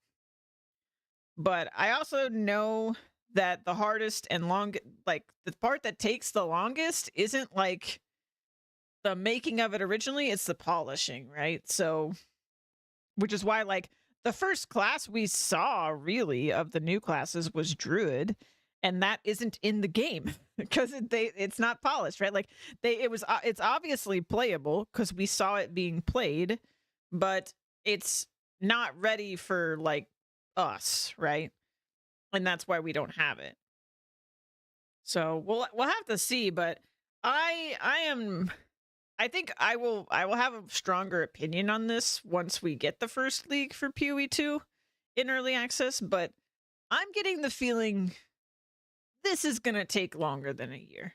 B: But I also know that the hardest and the part that takes the longest isn't like the making of it originally, it's the polishing, right? So, which is why like the first class we saw really of the new classes was Druid, and that isn't in the game because it's not polished, right? Like it's obviously playable because we saw it being played, but it's not ready for like us, right? And that's why we don't have it. So we'll have to see, but I think I will have a stronger opinion on this once we get the first league for PoE 2 in early access, but I'm getting the feeling this is going to take longer than a year.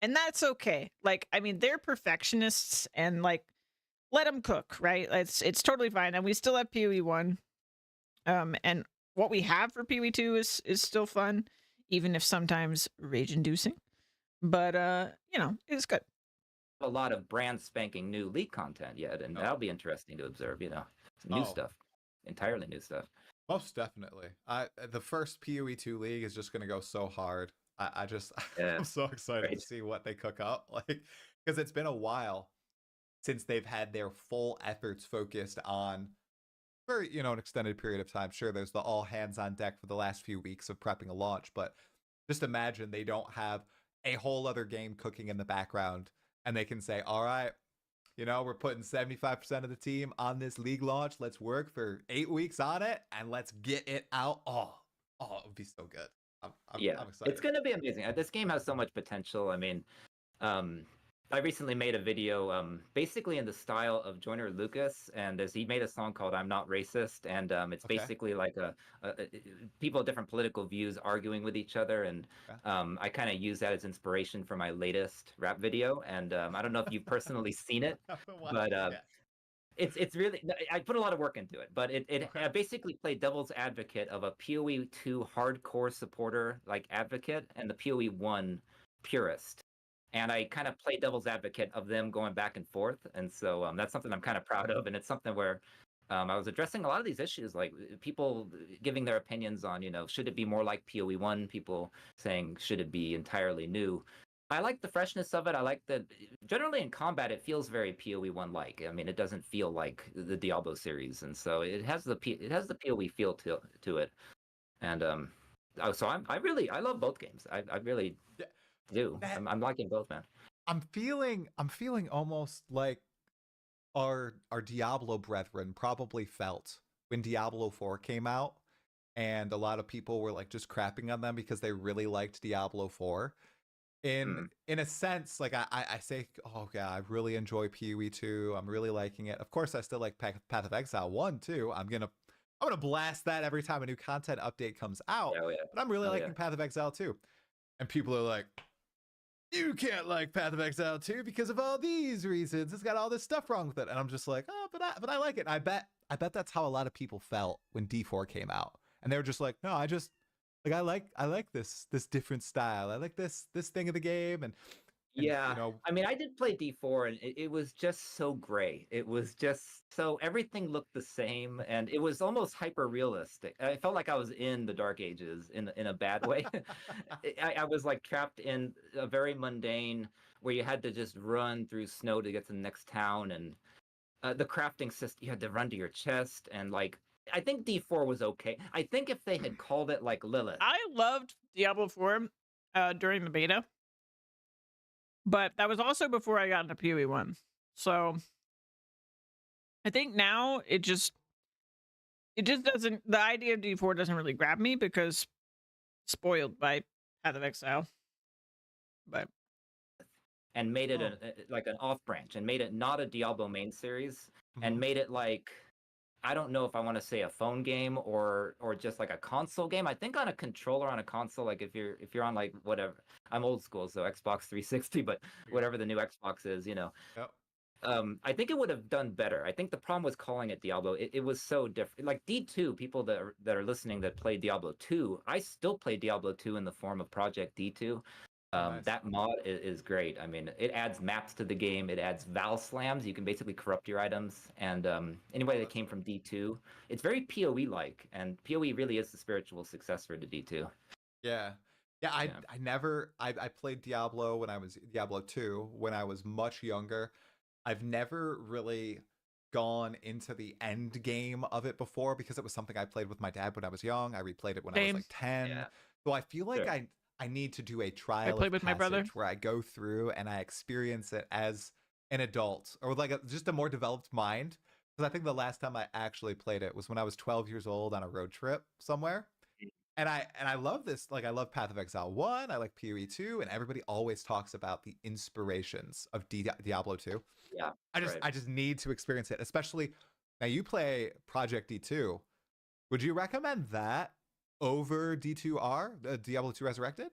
B: And that's okay. Like, I mean, they're perfectionists and like, let them cook, right? It's totally fine. And we still have PoE 1. And what we have for PoE 2 is still fun, even if sometimes rage inducing. But you know, it's good.
J: A lot of brand spanking new League content yet, and that'll be interesting to observe, you know. Some new stuff. Entirely new stuff.
K: Most definitely. The first PoE 2 League is just gonna go so hard. I just I'm so excited to see what they cook up. Like, because it's been a while since they've had their full efforts focused on, for, you know, an extended period of time. Sure, there's the all hands on deck for the last few weeks of prepping a launch, but just imagine they don't have a whole other game cooking in the background, and they can say, all right, you know, we're putting 75% of the team on this league launch. Let's work for 8 weeks on it, and let's get it out. Oh, it would be so good. I'm excited.
J: It's going to be amazing. This game has so much potential. I mean, I recently made a video basically in the style of Joyner Lucas, and he made a song called I'm Not Racist, and it's basically like people of different political views arguing with each other, and I kind of use that as inspiration for my latest rap video, and I don't know if you've personally seen it, but it's really, I put a lot of work into it, but I basically play devil's advocate of a PoE 2 hardcore supporter, like advocate, and the PoE 1 purist. And I kind of play devil's advocate of them going back and forth. And so that's something I'm kind of proud of. And it's something where I was addressing a lot of these issues, like people giving their opinions on, you know, should it be more like PoE 1? People saying, should it be entirely new? I like the freshness of it. I like that generally in combat, it feels very PoE 1 like. I mean, it doesn't feel like the Diablo series. And so it has the PoE feel to it. And so I love both games. I really do. I'm liking both, man.
K: I'm feeling almost like our Diablo brethren probably felt when Diablo 4 came out, and a lot of people were like just crapping on them because they really liked Diablo 4. In a sense, like I say, oh yeah, I really enjoy PoE 2. I'm really liking it. Of course, I still like Path of Exile 1 too. I'm gonna blast that every time a new content update comes out. But I'm really liking Path of Exile 2. And people are like, you can't like Path of Exile 2 because of all these reasons. It's got all this stuff wrong with it. And I'm just like, oh, but I like it. And I bet that's how a lot of people felt when D4 came out. And they were just like, no, I like this different style. I like this thing of the game. And
J: yeah,
K: you know,
J: I mean, I did play D4, and it was just so gray. It was just so everything looked the same, and it was almost hyper realistic. I felt like I was in the Dark Ages in a bad way. I was like trapped in a very mundane where you had to just run through snow to get to the next town, and the crafting system, you had to run to your chest, and like I think D4 was okay. I think if they had called it like Lilith,
B: I loved Diablo 4 during the beta. But that was also before I got into PoE 1. So I think now it just doesn't, the idea of D4 doesn't really grab me because spoiled by Path of Exile. But
J: and made it like an off branch, and made it not a Diablo main series, and made it like, I don't know if I want to say a phone game or just like a console game. I think on a controller on a console, like if you're on like whatever, I'm old school, so Xbox 360, but whatever the new Xbox is, you know. I think it would have done better. I think the problem was calling it Diablo. It was so different. Like D2, people that are listening that play Diablo 2, I still play Diablo 2 in the form of Project D2. That mod is great. I mean, it adds maps to the game. It adds Val slams. You can basically corrupt your items. And anybody that came from D2, it's very PoE-like. And PoE really is the spiritual successor to D2.
K: Yeah. I played Diablo when I was Diablo 2 when I was much younger. I've never really gone into the end game of it before because it was something I played with my dad when I was young. I replayed it when I was like 10. Yeah. So I feel like I need to do a trial
B: with my brother
K: where I go through and I experience it as an adult or with like just a more developed mind. Because I think the last time I actually played it was when I was 12 years old on a road trip somewhere. And I love this. Like I love Path of Exile 1. I like PoE 2, and everybody always talks about the inspirations of Diablo 2.
J: Yeah.
K: I just need to experience it, especially now you play Project D2. Would you recommend that over D2R, Diablo 2 Resurrected?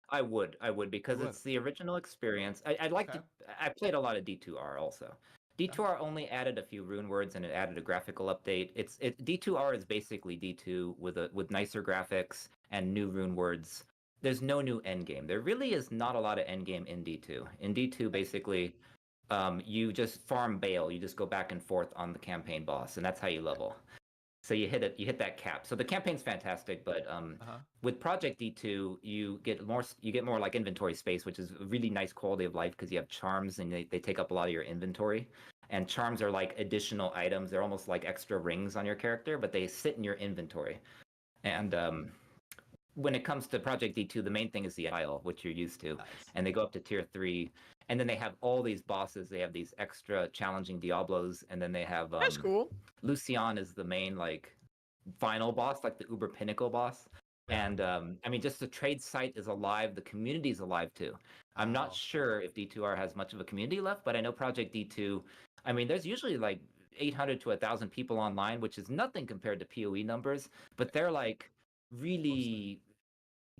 J: I would because
K: You would.
J: it's the original experience. I'd like to. I played a lot of D2R also. D2R only added a few rune words and it added a graphical update. D2R is basically D2 with nicer graphics and new rune words. There's no new endgame. There really is not a lot of endgame in D2. In D2, basically, you just farm Bale. You just go back and forth on the campaign boss, and that's how you level. So you hit that cap. So the campaign's fantastic, but with Project D2, you get more like inventory space, which is a really nice quality of life because you have charms and they take up a lot of your inventory. And charms are like additional items. They're almost like extra rings on your character, but they sit in your inventory. And when it comes to Project D2, the main thing is the Isle, which you're used to. Nice. And they go up to tier 3. And then they have all these bosses. They have these extra challenging Diablos, and then they have
B: that's cool.
J: Lucian is the main like final boss, like the uber pinnacle boss. Yeah. And I mean, just the trade site is alive. The community is alive too. I'm not sure if D2R has much of a community left, but I know Project D2. I mean, there's usually like 800 to 1,000 people online, which is nothing compared to PoE numbers. But they're like really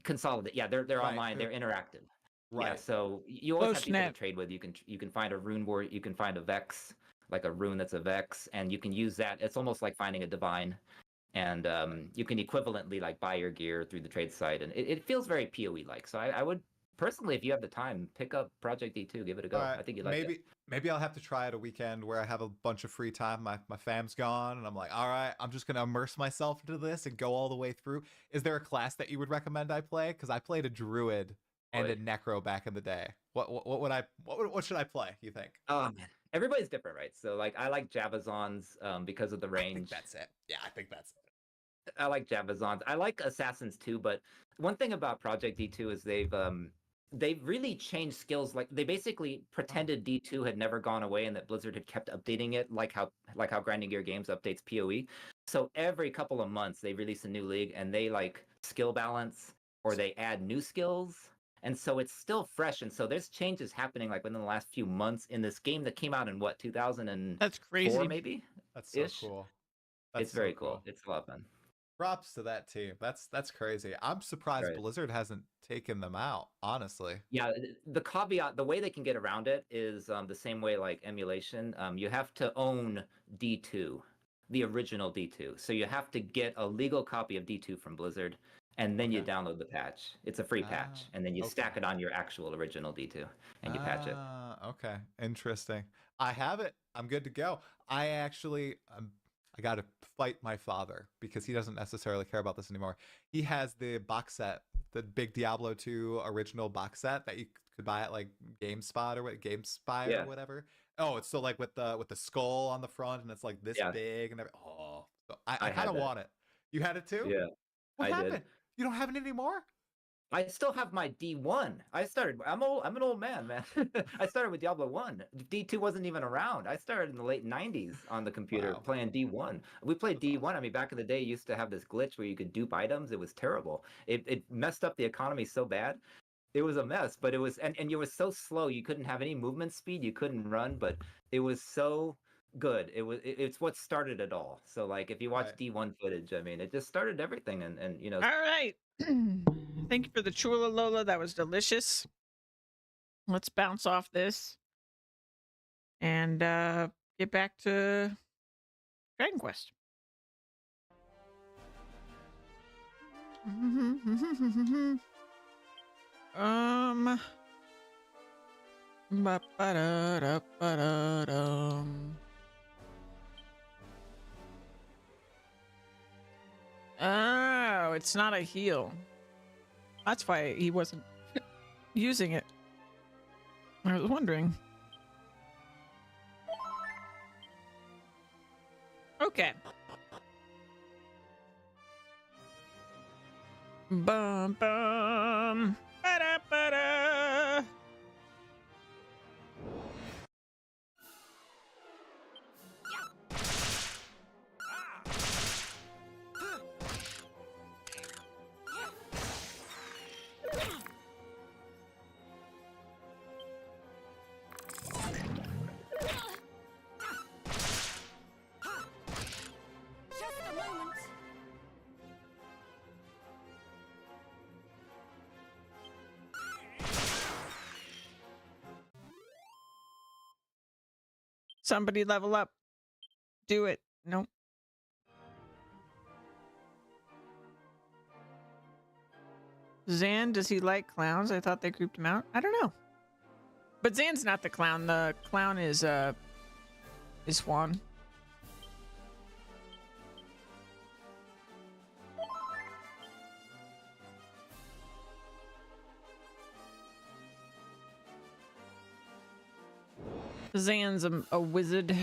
J: consolidated. Yeah, they're right. Online. They're interactive. Right. Yeah, so you always have people to trade with. You can find a rune word, you can find a Vex, like a rune that's a Vex, and you can use that. It's almost like finding a divine. And you can equivalently like buy your gear through the trade site, and it feels very PoE like. So I would personally, if you have the time, pick up Project D2, give it a go. Right. I think you'd like it.
K: Maybe I'll have to try it a weekend where I have a bunch of free time. My fam's gone, and I'm like, all right, I'm just gonna immerse myself into this and go all the way through. Is there a class that you would recommend I play? Because I played a druid and a necro back in the day. What should I play, you think?
J: Oh man, everybody's different, right? So like I like Javazons because of the range. I think
K: that's it. Yeah, I think that's it.
J: I like Javazons. I like Assassins too, but one thing about Project D2 is they've really changed skills. Like they basically pretended D2 had never gone away and that Blizzard had kept updating it, like how Grinding Gear Games updates PoE. So every couple of months they release a new league and they like skill balance or they add new skills. And so it's still fresh. And so there's changes happening like within the last few months in this game that came out in what, 2004
B: That's crazy.
J: Maybe?
K: That's so cool.
J: It's very cool. It's a lot of fun.
K: Props to that team. That's crazy. I'm surprised Blizzard hasn't taken them out, honestly.
J: Yeah, the caveat, the way they can get around it is the same way like emulation. You have to own D2, the original D2. So you have to get a legal copy of D2 from Blizzard, and then you download the patch. It's a free patch, and then you stack it on your actual original D2, and you patch it.
K: Okay, interesting. I have it. I'm good to go. I actually... I got to fight my father because he doesn't necessarily care about this anymore. He has the box set, the big Diablo 2 original box set that you could buy at like GameSpot or GameSpy or whatever. Oh, it's still like with the skull on the front and it's like this big and everything. Oh, so I kind of want it. You had it too?
J: Yeah.
K: What happened? You don't have it anymore?
J: I still have my D1. I'm an old man. I started with Diablo 1. D2 wasn't even around. I started in the late 90s on the computer playing D1. We played D1. I mean, back in the day, you used to have this glitch where you could dupe items. It was terrible. It messed up the economy so bad. It was a mess, but it was, and it was so slow. You couldn't have any movement speed. You couldn't run, but it was so good. It's what started it all. So like, if you watch D1 footage, I mean, it just started everything. And you know.
B: All right. Thank you for the Chula Lola. That was delicious. Let's bounce off this and get back to Dragon Quest. Oh, it's not a heal. That's why he wasn't using it. I was wondering. Okay. Bum bum. Ba-da, ba-da. Somebody level up. Do it. Nope. Zan, does he like clowns? I thought they grouped him out. I don't know. But Zan's not the clown. The clown is Juan. Zan's a wizard.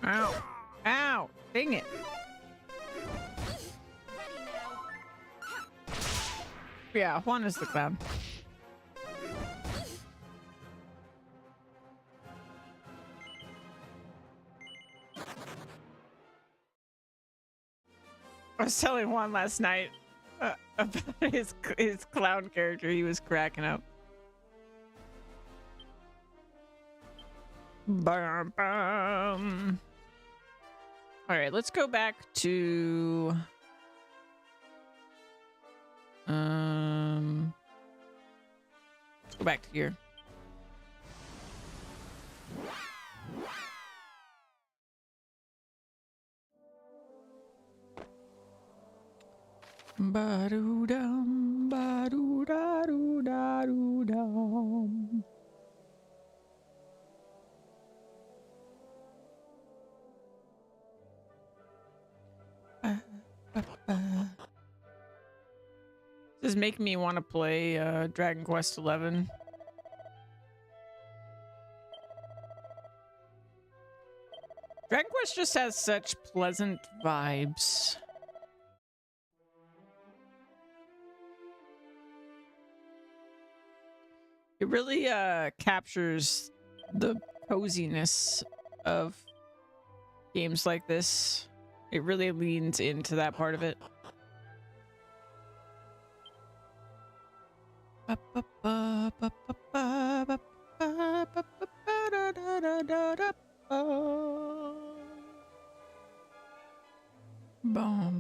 B: Ow. Ow. Dang it. Yeah, Juan is the clown. I was telling Juan last night about his clown character. He was cracking up. Bum, bum. All right, let's go back to let's go back to here. Ba-doo-dum, ba-doo-da-doo-da-doo-dum. This is making me want to play Dragon Quest XI. Dragon Quest just has such pleasant vibes. It really captures the coziness of games like this. It really leans into that part of it. Bum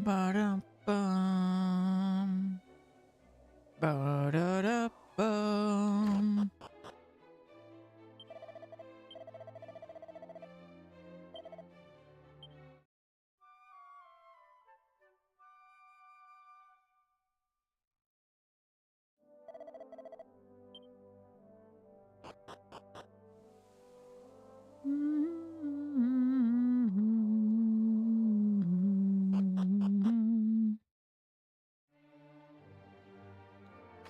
B: ba dum bum. Ba da da bum.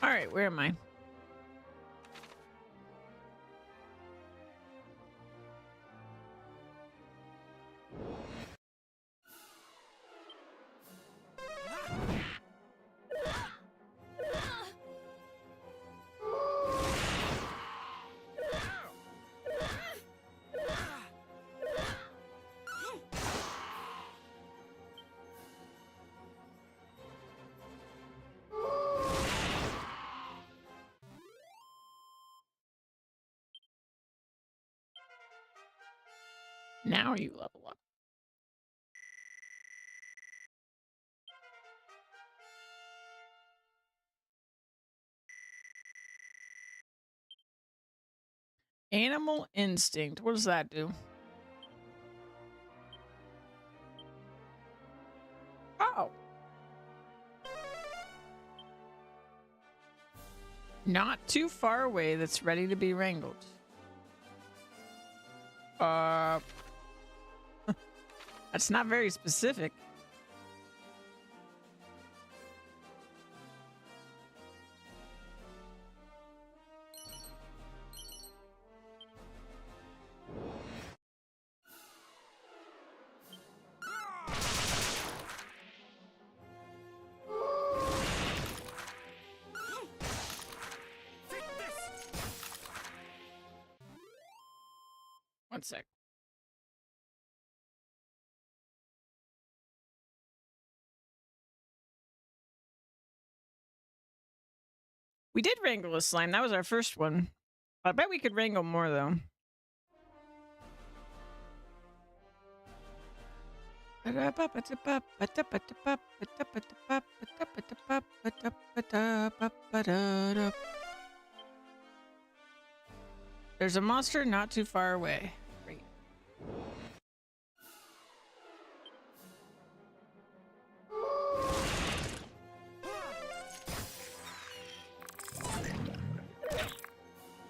B: All right, where am I? Now you level up. Animal instinct. What does that do? Oh. Not too far away that's ready to be wrangled. That's not very specific. One sec. We did wrangle a slime. That was our first one. I bet we could wrangle more, though. There's a monster not too far away. Great.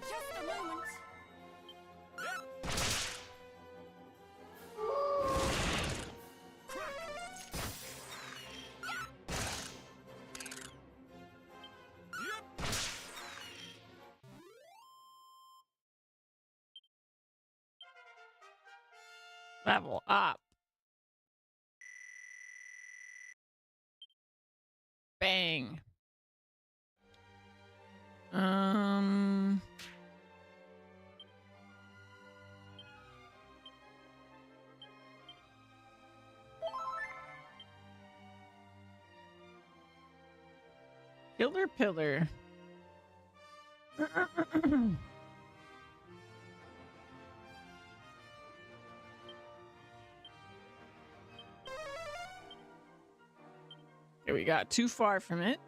A: Just a moment.
B: Level up. Bang. Killer pillar. Here we got too far from it.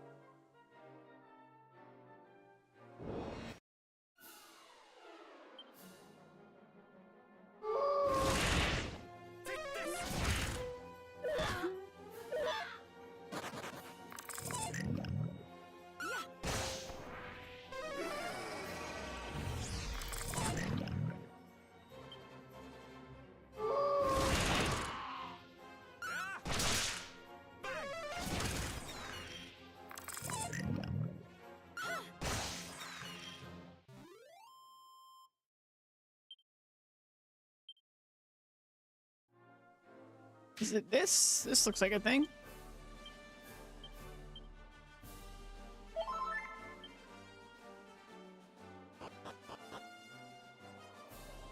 B: Is it this? This looks like a thing.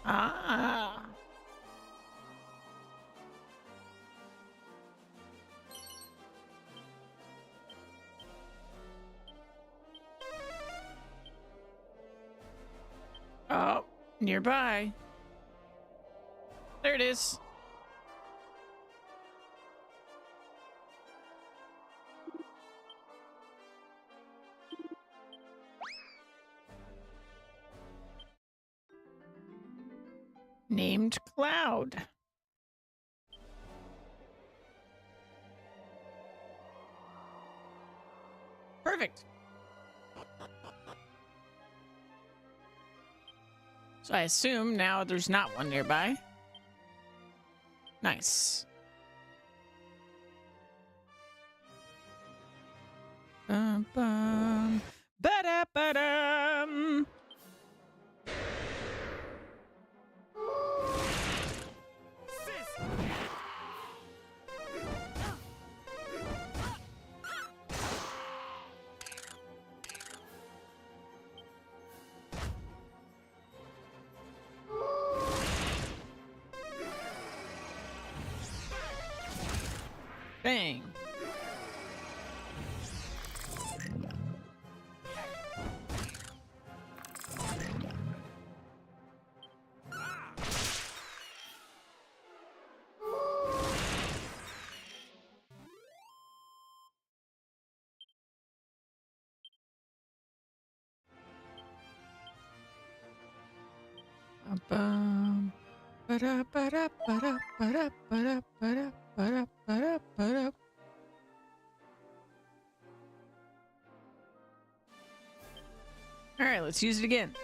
B: Ah. Oh, nearby. There it is. Named Cloud. Perfect. So I assume now there's not one nearby. Nice. Bum bum. Ba-da-ba-dum. Bang. Bum. Ba-da-ba-da-ba-da-ba-da-ba-da-ba-da-ba-da-ba-da. All right, let's use it again.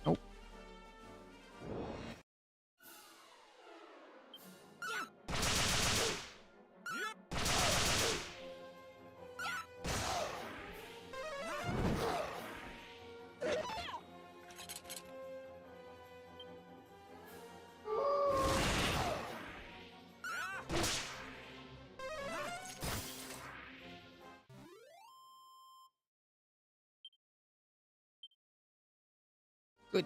B: Nope. Good.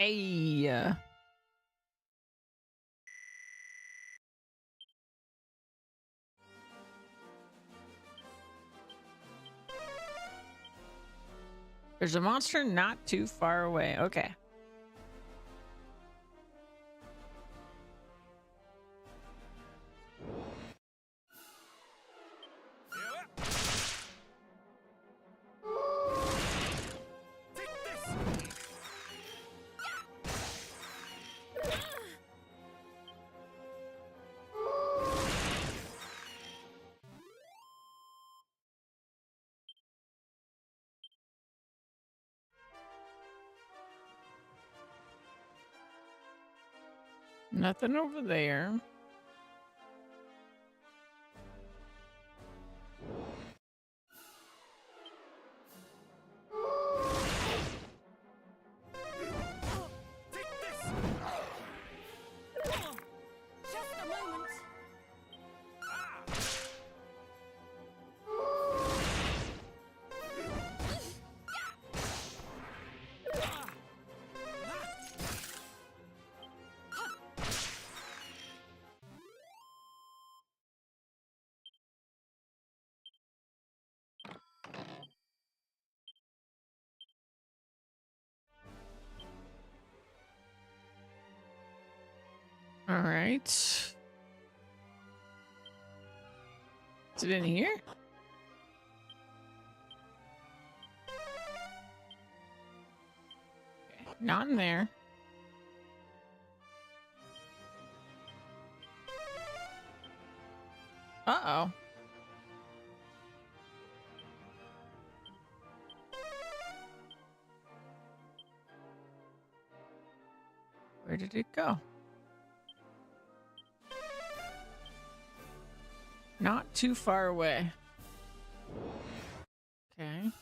B: Hey. There's a monster not too far away. Okay. Nothing over there.
A: Just a moment.
B: All right. Is it in here? Okay, not in there. Uh-oh. Where did it go? Not too far away. Okay.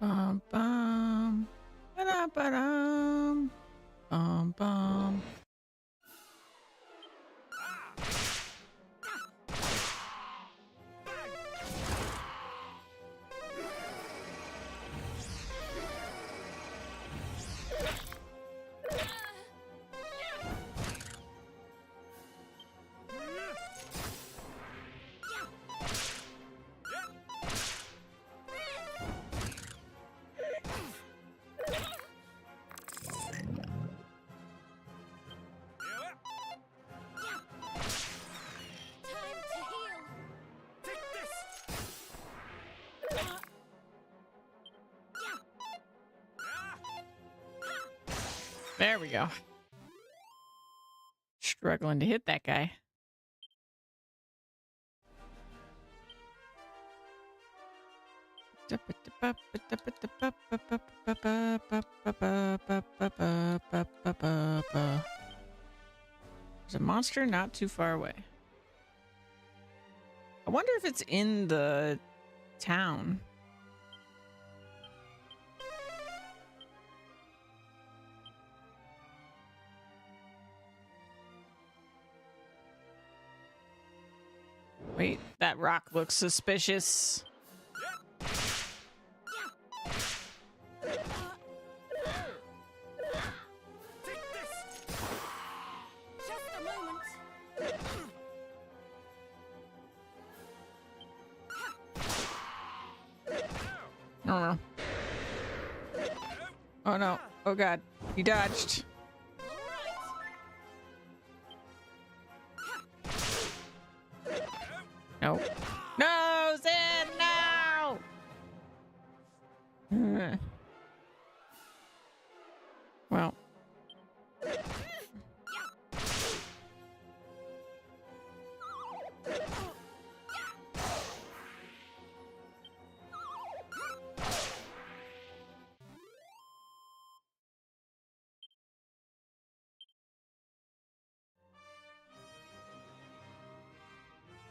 B: Bum bum. Ba-da-ba-dum. Bum bum. There we go. Struggling to hit that guy. There's a monster not too far away. I wonder if it's in the town. Wait, that rock looks suspicious.
A: Just a moment.
B: Oh no. Oh no. Oh god. He dodged. Nope. No, Zin, no! Well.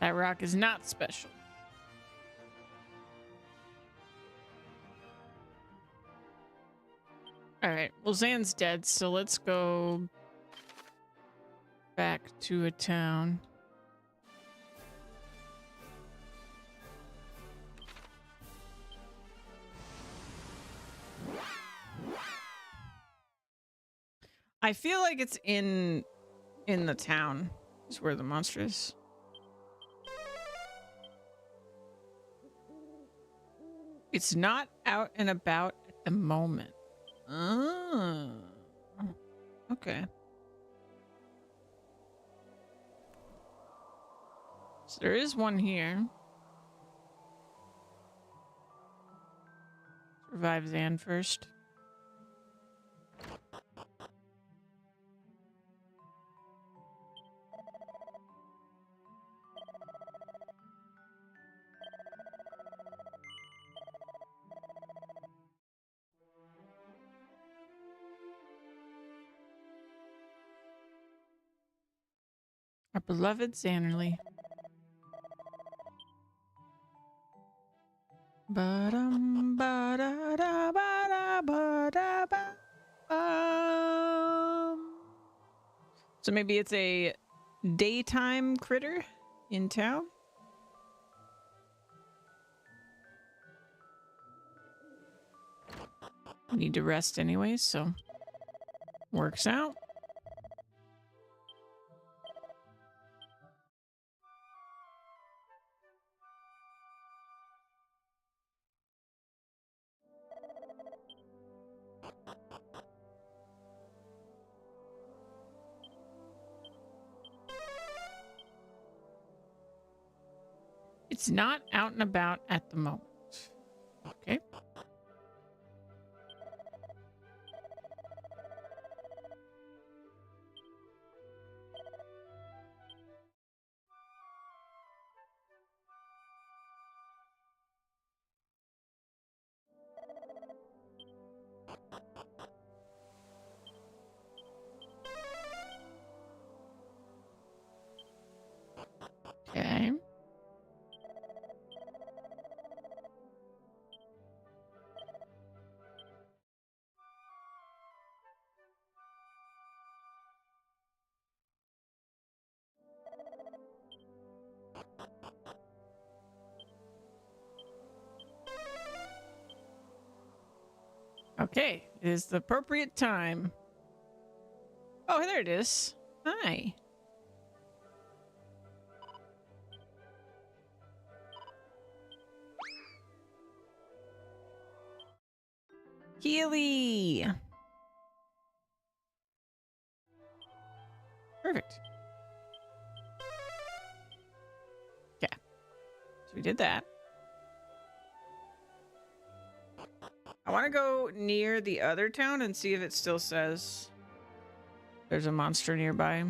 B: That rock is not special. Alright, well, Zan's dead, so let's go back to a town. I feel like it's in the town is where the monster is. It's not out and about at the moment. Oh. Okay. So there is one here. Revive Zan first. Our beloved Xannerly. Ba-dum, ba-da-da, ba-da, ba-da, ba. So maybe it's a daytime critter in town? We need to rest anyways, so works out. It's not out and about at the moment. Okay. Okay. Okay, it is the appropriate time. Oh, there it is. Hi. Healy. Perfect. Okay. So we did that. I want to go near the other town and see if it still says there's a monster nearby.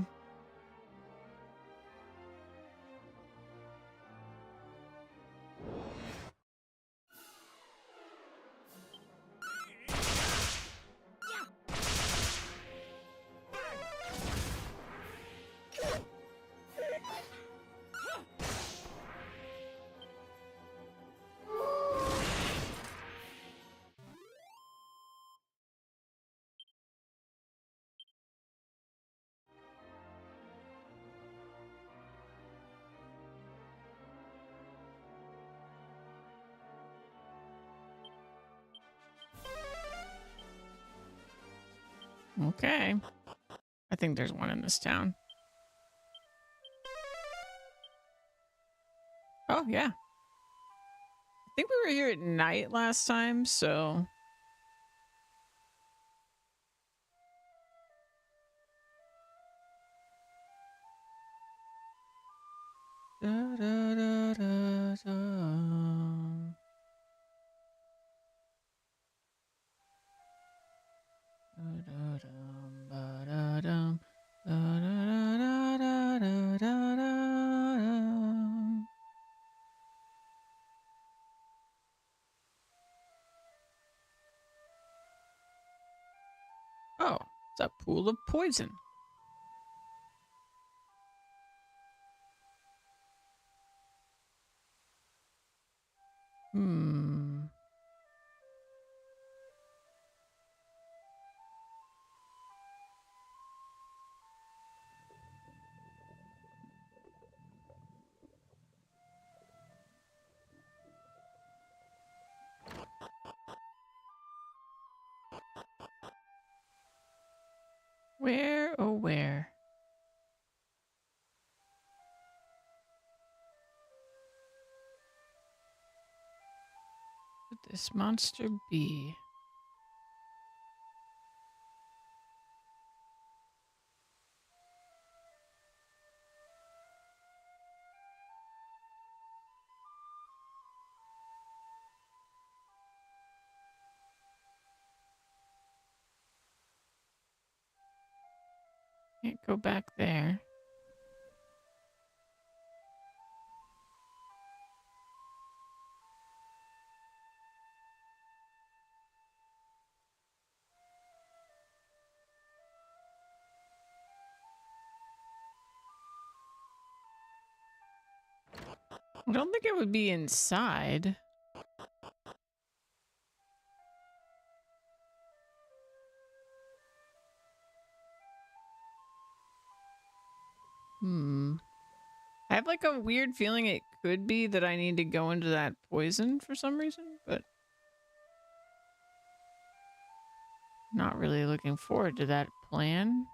B: Okay. I think there's one in this town. Oh, yeah. I think we were here at night last time, so... Da, da, da, da, da. Da-da-dum, ba-da-dum, da-da-da-da-da-da-da-dum. Oh, it's a pool of poison. this monster be? Can't go back there. I don't think it would be inside. I have like a weird feeling it could be that I need to go into that poison for some reason, but not really looking forward to that plan.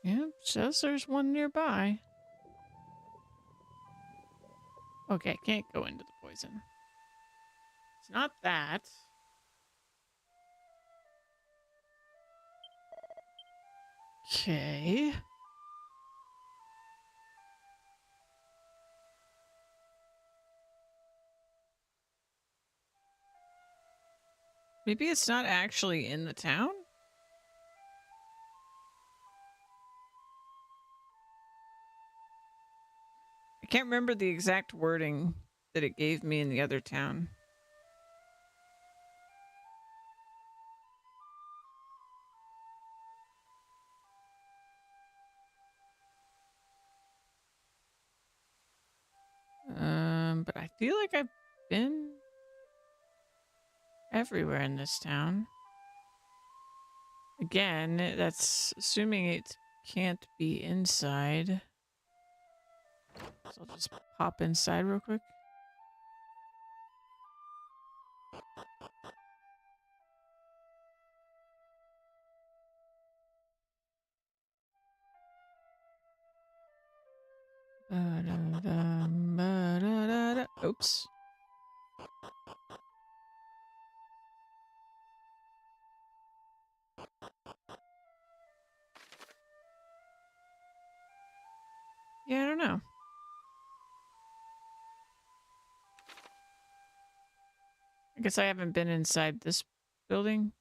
B: Yep, says there's one nearby. Okay, can't go into the poison. It's not that. Okay. Maybe it's not actually in the town? I can't remember the exact wording that it gave me in the other town. But I feel like I've been everywhere in this town. Again, that's assuming it can't be inside. So I'll just pop inside real quick. Oops. Yeah, I don't know. I guess I haven't been inside this building.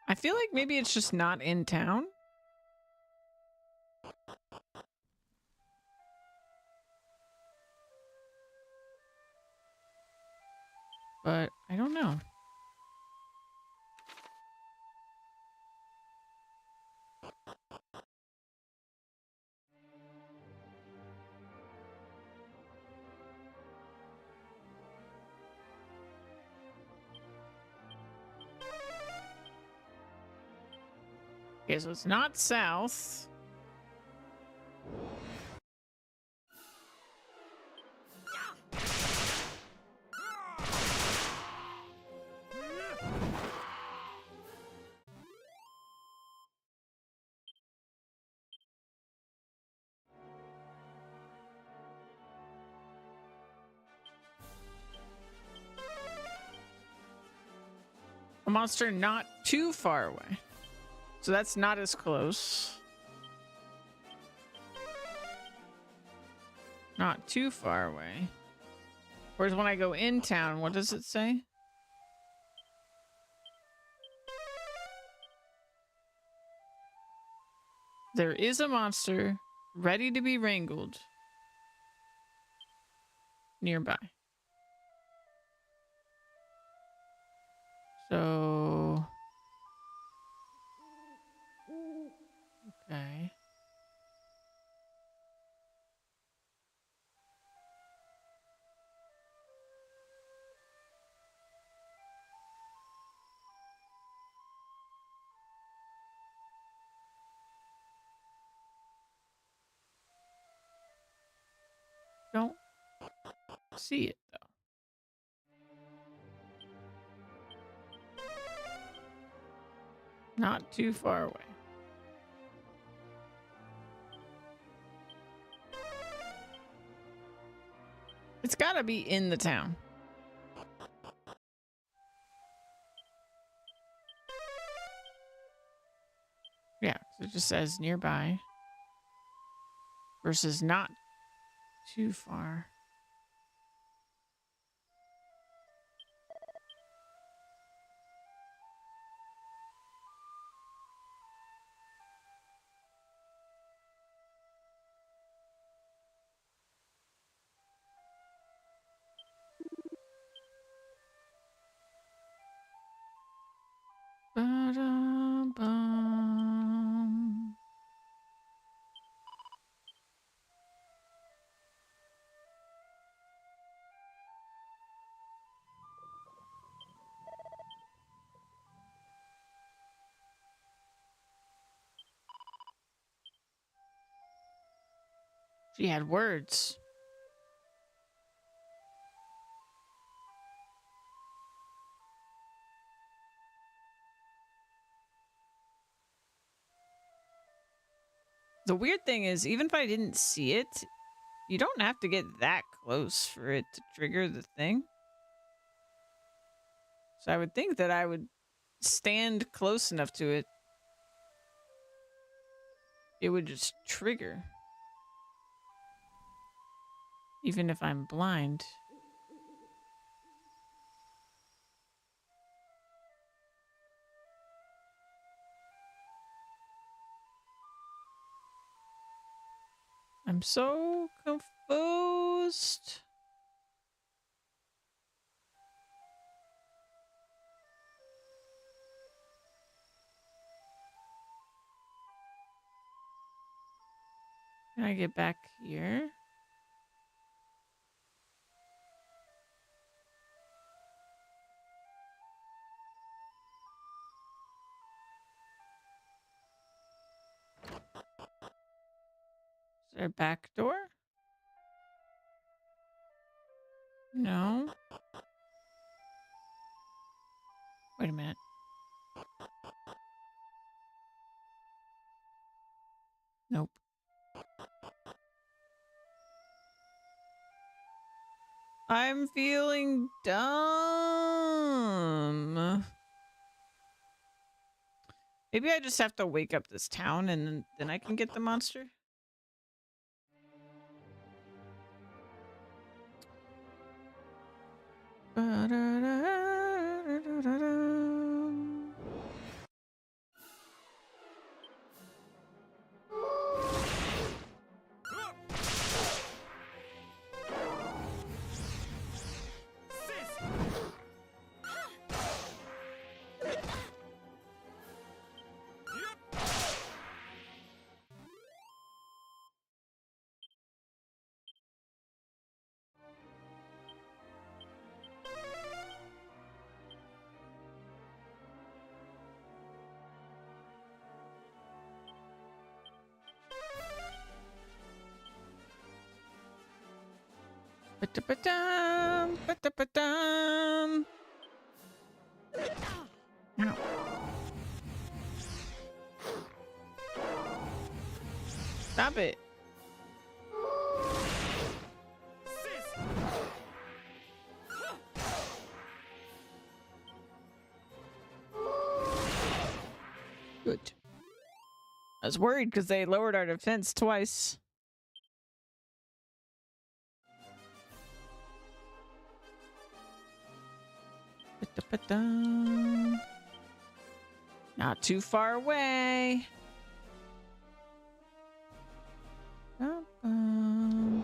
B: I feel like maybe it's just not in town. But I don't know. Okay, so it's not south. A monster not too far away. So that's not as close. Not too far away. Whereas when I go in town, what does it say? There is a monster ready to be wrangled nearby. So... Okay. see it though. Not too far away. It's gotta be in the town. Yeah, so it just says nearby versus not too far. Ba-dum-bum. She had words. The weird thing is, even if I didn't see it, you don't have to get that close for it to trigger the thing. So I would think that I would stand close enough to it. It would just trigger. Even if I'm blind. I'm so confused. Can I get back here? Is there a back door? No. Wait a minute. Nope. I'm feeling dumb. Maybe I just have to wake up this town and then I can get the monster. Ba-da-ba-dum, ba-da-ba-dum. Ow. Stop it. Good. I was worried because they lowered our defense twice. Ba-da-ba-dum. Not too far away. Ba-dum.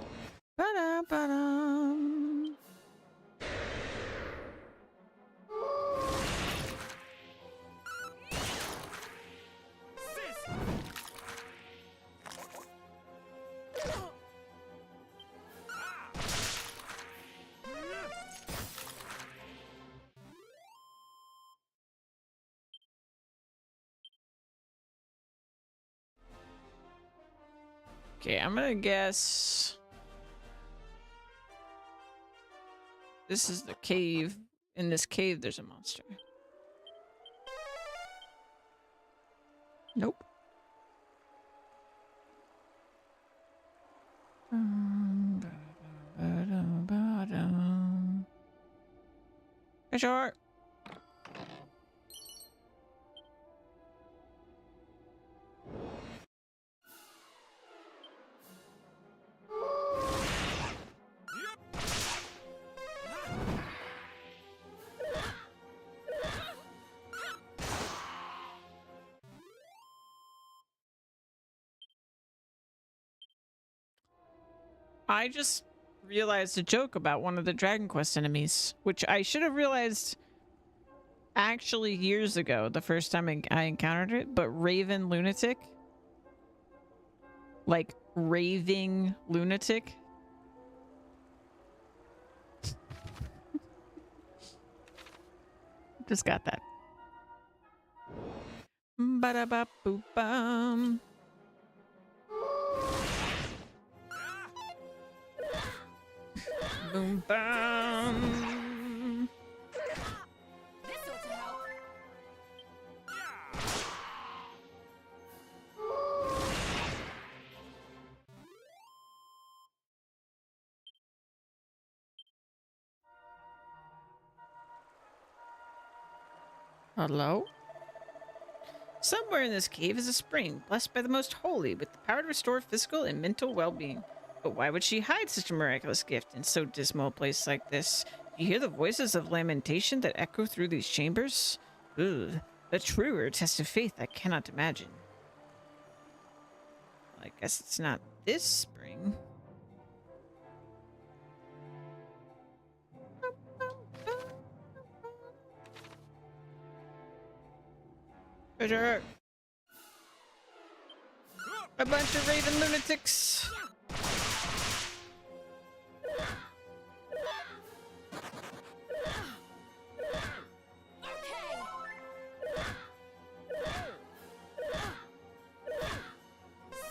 B: Ba-da-ba-dum. Okay, I'm gonna guess. This is the cave. In this cave, there's a monster. Nope. Hey, short. I just realized a joke about one of the Dragon Quest enemies, which I should have realized actually years ago, the first time I encountered it, but Raven Lunatic. Like, raving lunatic. Just got that. Ba-da-ba-boop-bum. Boom bum.
A: This ought to help.
B: Hello? Somewhere in this cave is a spring, blessed by the most holy, with the power to restore physical and mental well-being. But why would she hide such a miraculous gift in so dismal a place like this? Do you hear the voices of lamentation that echo through these chambers? Ugh, a truer test of faith I cannot imagine. Well, I guess it's not this spring. Treasure! A bunch of raven lunatics!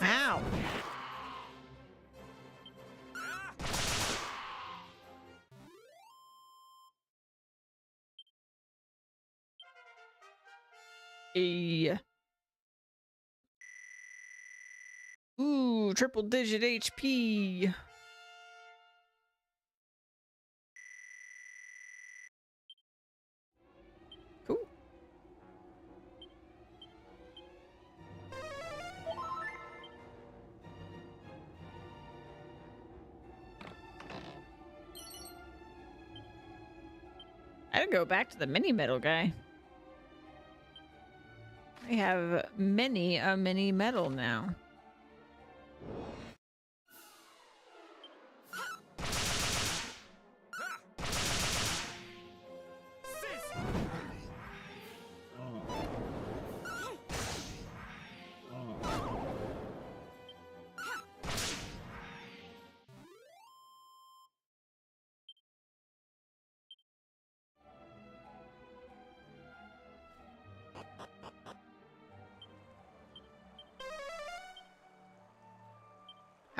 B: Ow! Ooh, triple digit HP. Cool. I'd go back to the mini metal guy. I have many a mini metal now.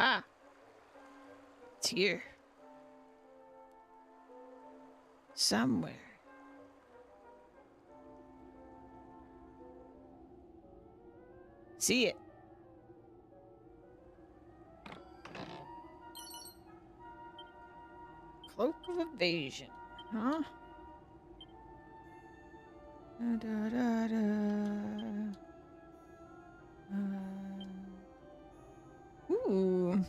B: Ah, it's here. Somewhere. See it. Cloak of Evasion, huh? Da, da, da, da. Ooh.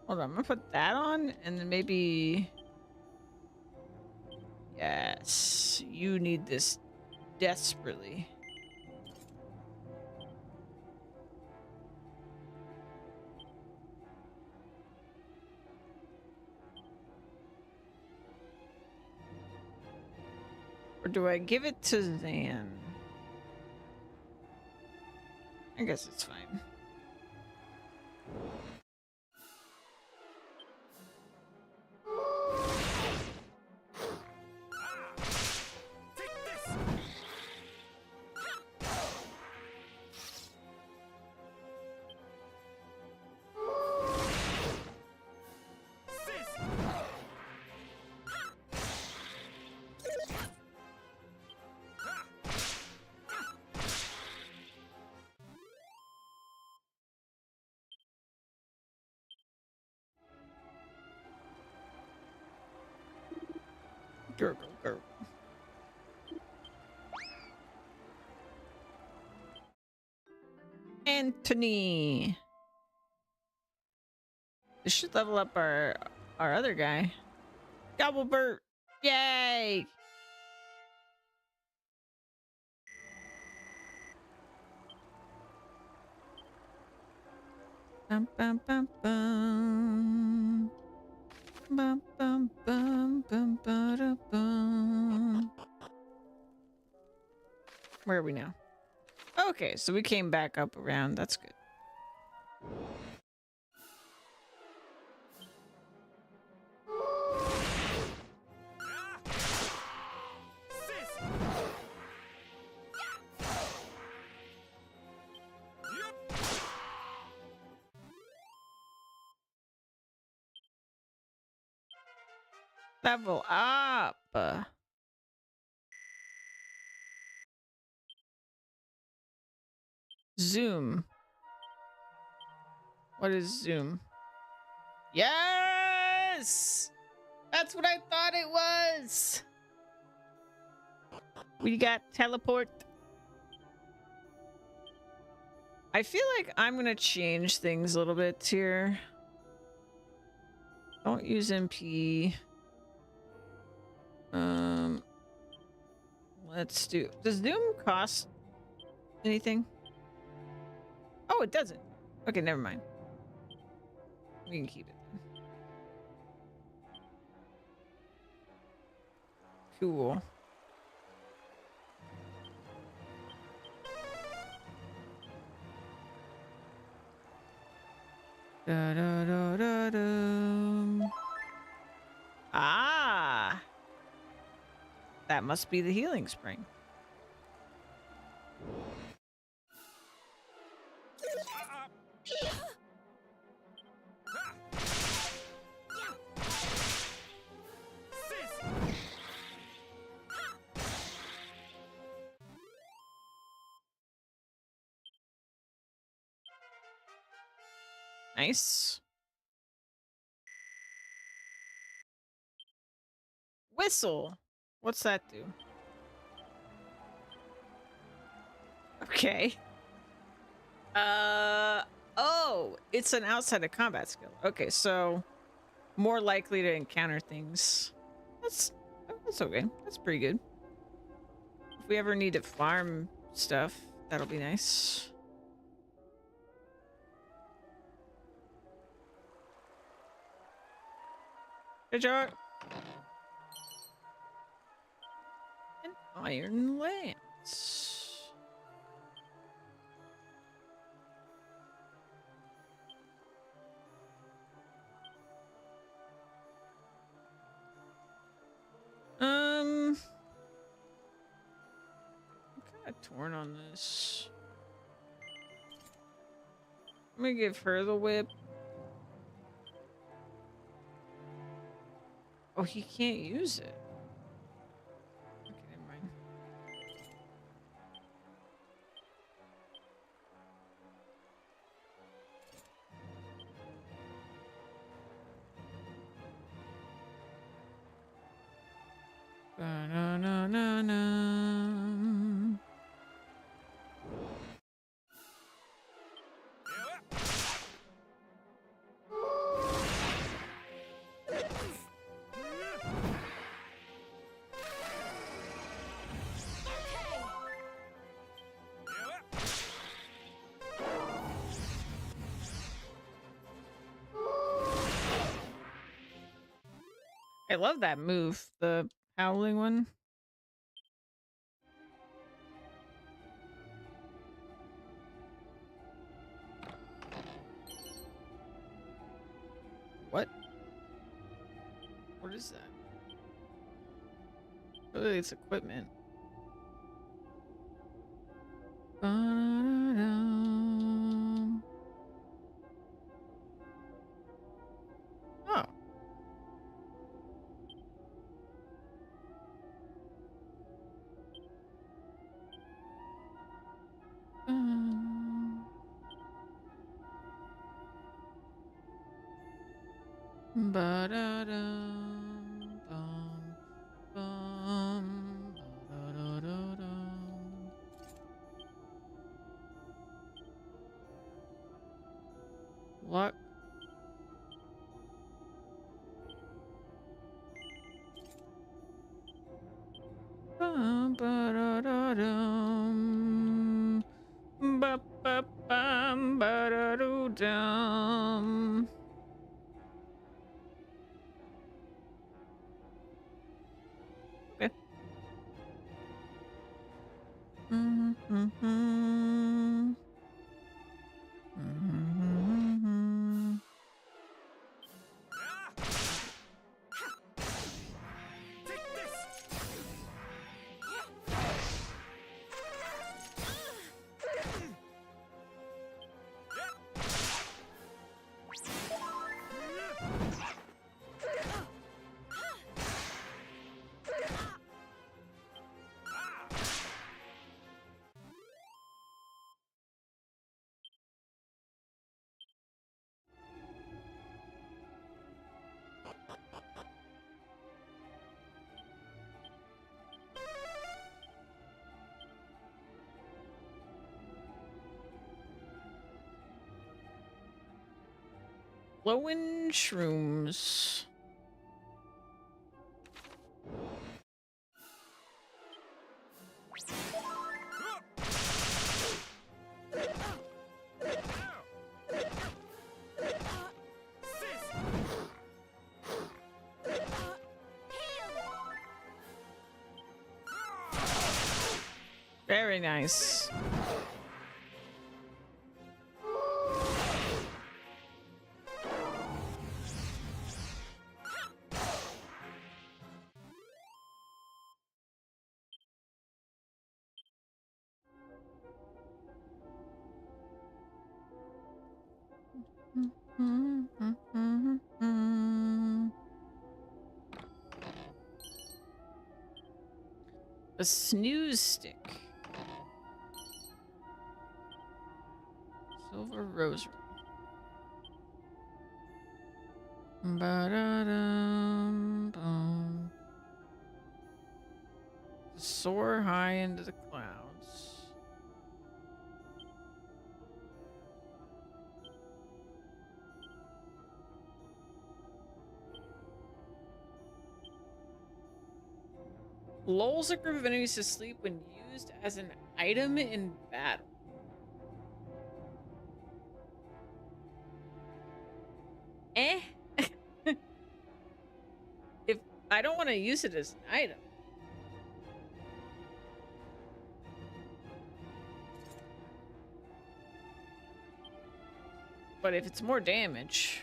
B: Hold on, I'm gonna put that on and then maybe... Yes, you need this desperately. Or do I give it to Zan? I guess it's fine. Gurgle, gurgle. Anthony. This should level up our other guy. Gobblebert. Yay! Bum, bum, bum, bum. Bum, bum, bum, bum, ba, bum. Where are we now? Okay, so we came back up around. That's good. Level up. Zoom. What is zoom? Yes! That's what I thought it was. We got teleport. I feel like I'm gonna change things a little bit here. Don't use MP. Let's do. Does Zoom cost anything? Oh, it doesn't. Okay, never mind. We can keep it then. Cool. Da, da, da, da, da. Ah! That must be the healing spring. Nice. Whistle. What's that do? Okay. Oh, it's an outside of combat skill. Okay, so more likely to encounter things. That's okay. That's pretty good. If we ever need to farm stuff, that'll be nice. Good job. An iron lance. I'm kind of torn on this. I'm gonna give her the whip. Oh, he can't use it. Okay, never mind. Ba-na-na-na-na. I love that move, the howling one. What? What is that? Really, it's equipment. Ba-da-da-dum. Oh. Ba-da-dum, bum, bum. Bum, ba-da-da-dum. Ba-ba-bum, ba-da-doo-dum. Okay. Mm-hmm. Mm-hmm. Glowing shrooms. Very nice. A snooze stick. Silver rosary. Ba-da-dum-bum. Soar high into the clouds. Lulls a group of enemies to sleep when used as an item in battle. Eh? If I don't want to use it as an item. But if it's more damage.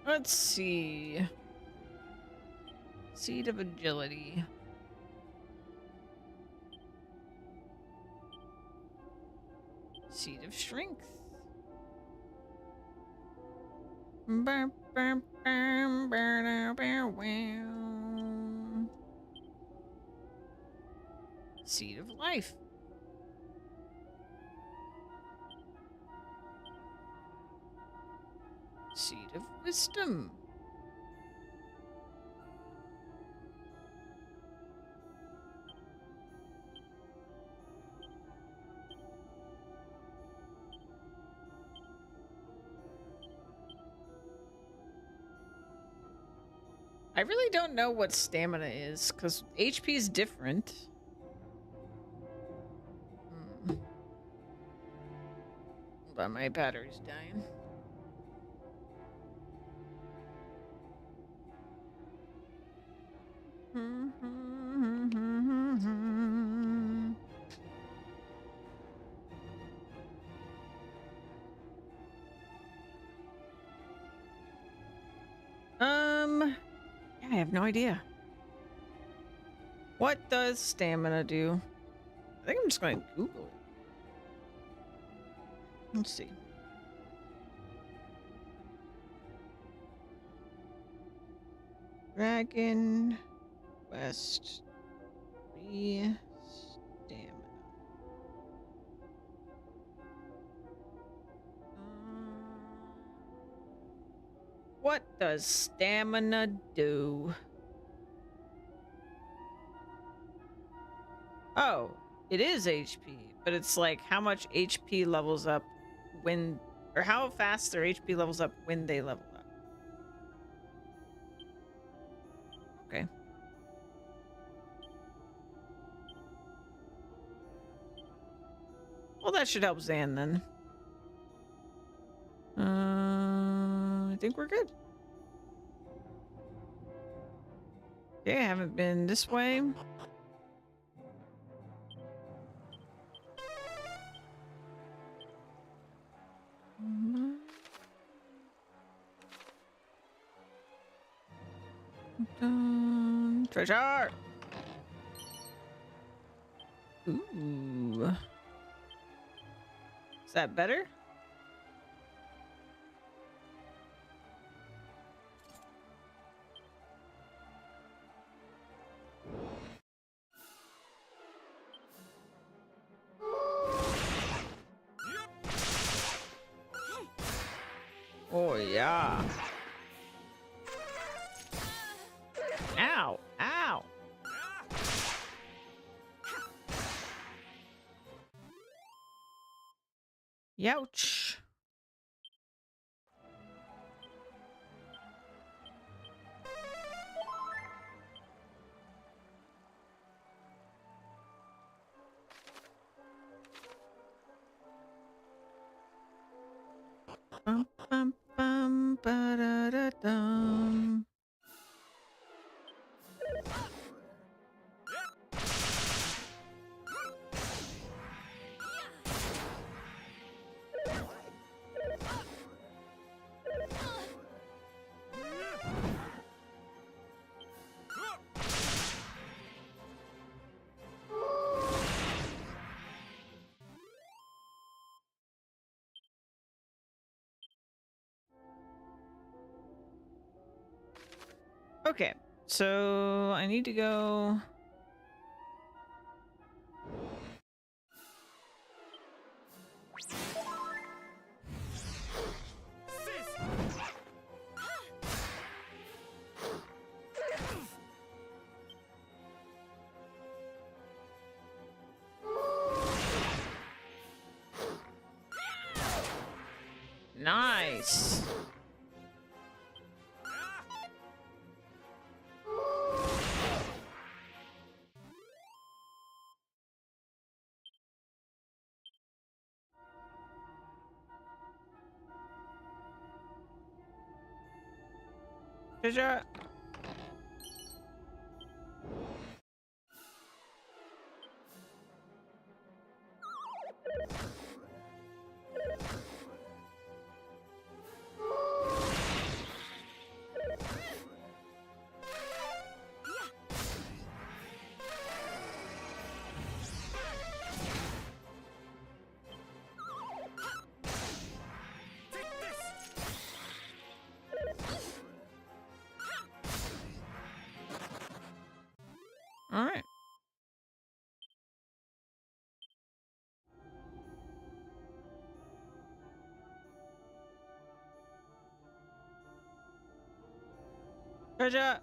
B: Let's see. Seed of agility. Seed of strength. Seed of life. Seed of wisdom. I really don't know what stamina is, because HP is different. Hold on, my battery's dying. Yeah, I have no idea. What does stamina do? I think I'm just going to Google it. Let's see. Dragon West. 3 stamina. What does stamina do? Oh, it is HP, but it's like how much HP levels up when, or how fast their HP levels up when they level up. Okay. Well, that should help Zan then. I think we're good. Okay, I haven't been this way. Treasure! Ooh. Is that better? Oh, yeah. Ow! Ow! Youch. Bum, bum, bum, ba-da-da-dum. Okay, so I need to go. Nice. Treasure. All right. Treasure.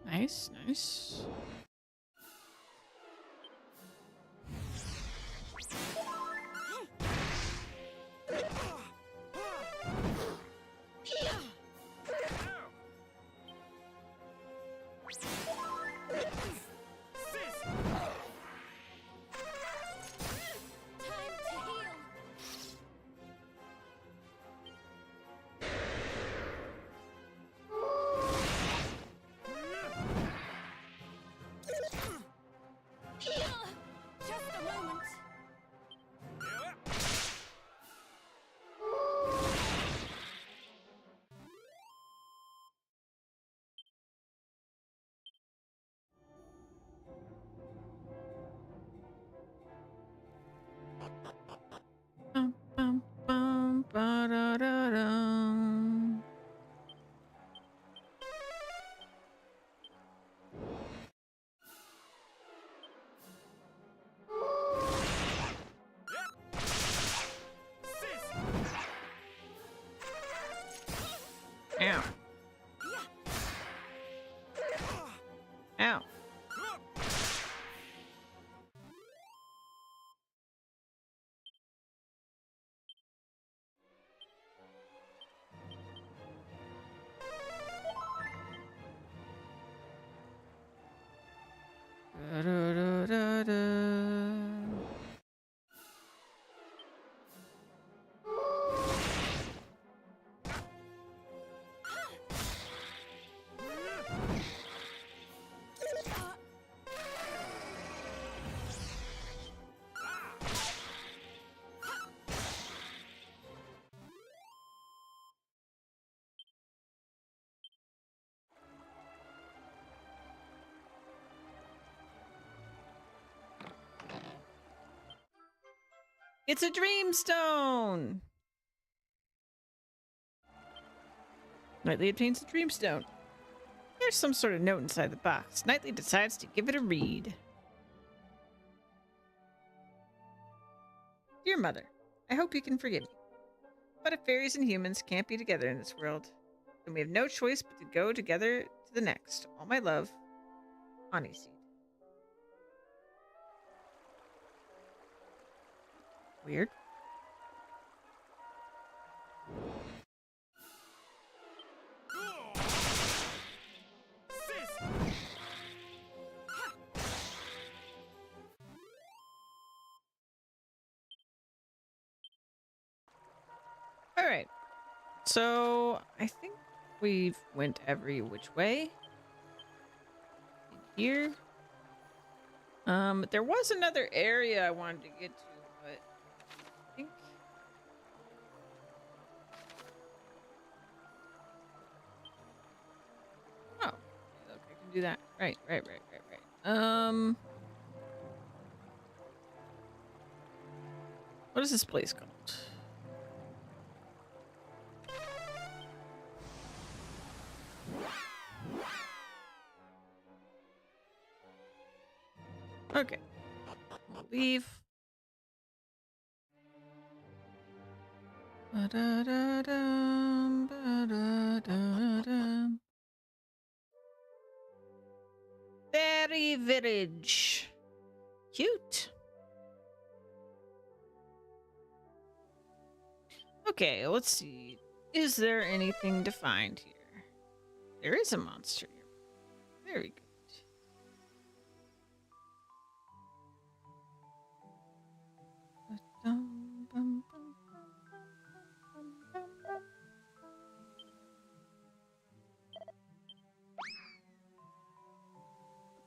B: Nice, nice. Ow. Ow. Da-da-da-da-da. It's a dreamstone! Knightley obtains a dreamstone. There's some sort of note inside the box. Knightley decides to give it a read. Dear Mother, I hope you can forgive me. But if fairies and humans can't be together in this world, then we have no choice but to go together to the next. All my love, Honeyseed. Weird. All right. So I think we've went every which way. In here. There was another area I wanted to get to, but I think oh, look, I can do that. Right. What is this place called? Okay. Leave. Ba-da-da-dum, ba-da-da-dum. Fairy Village. Cute. Okay, let's see. Is there anything to find here? There is a monster here. Very good.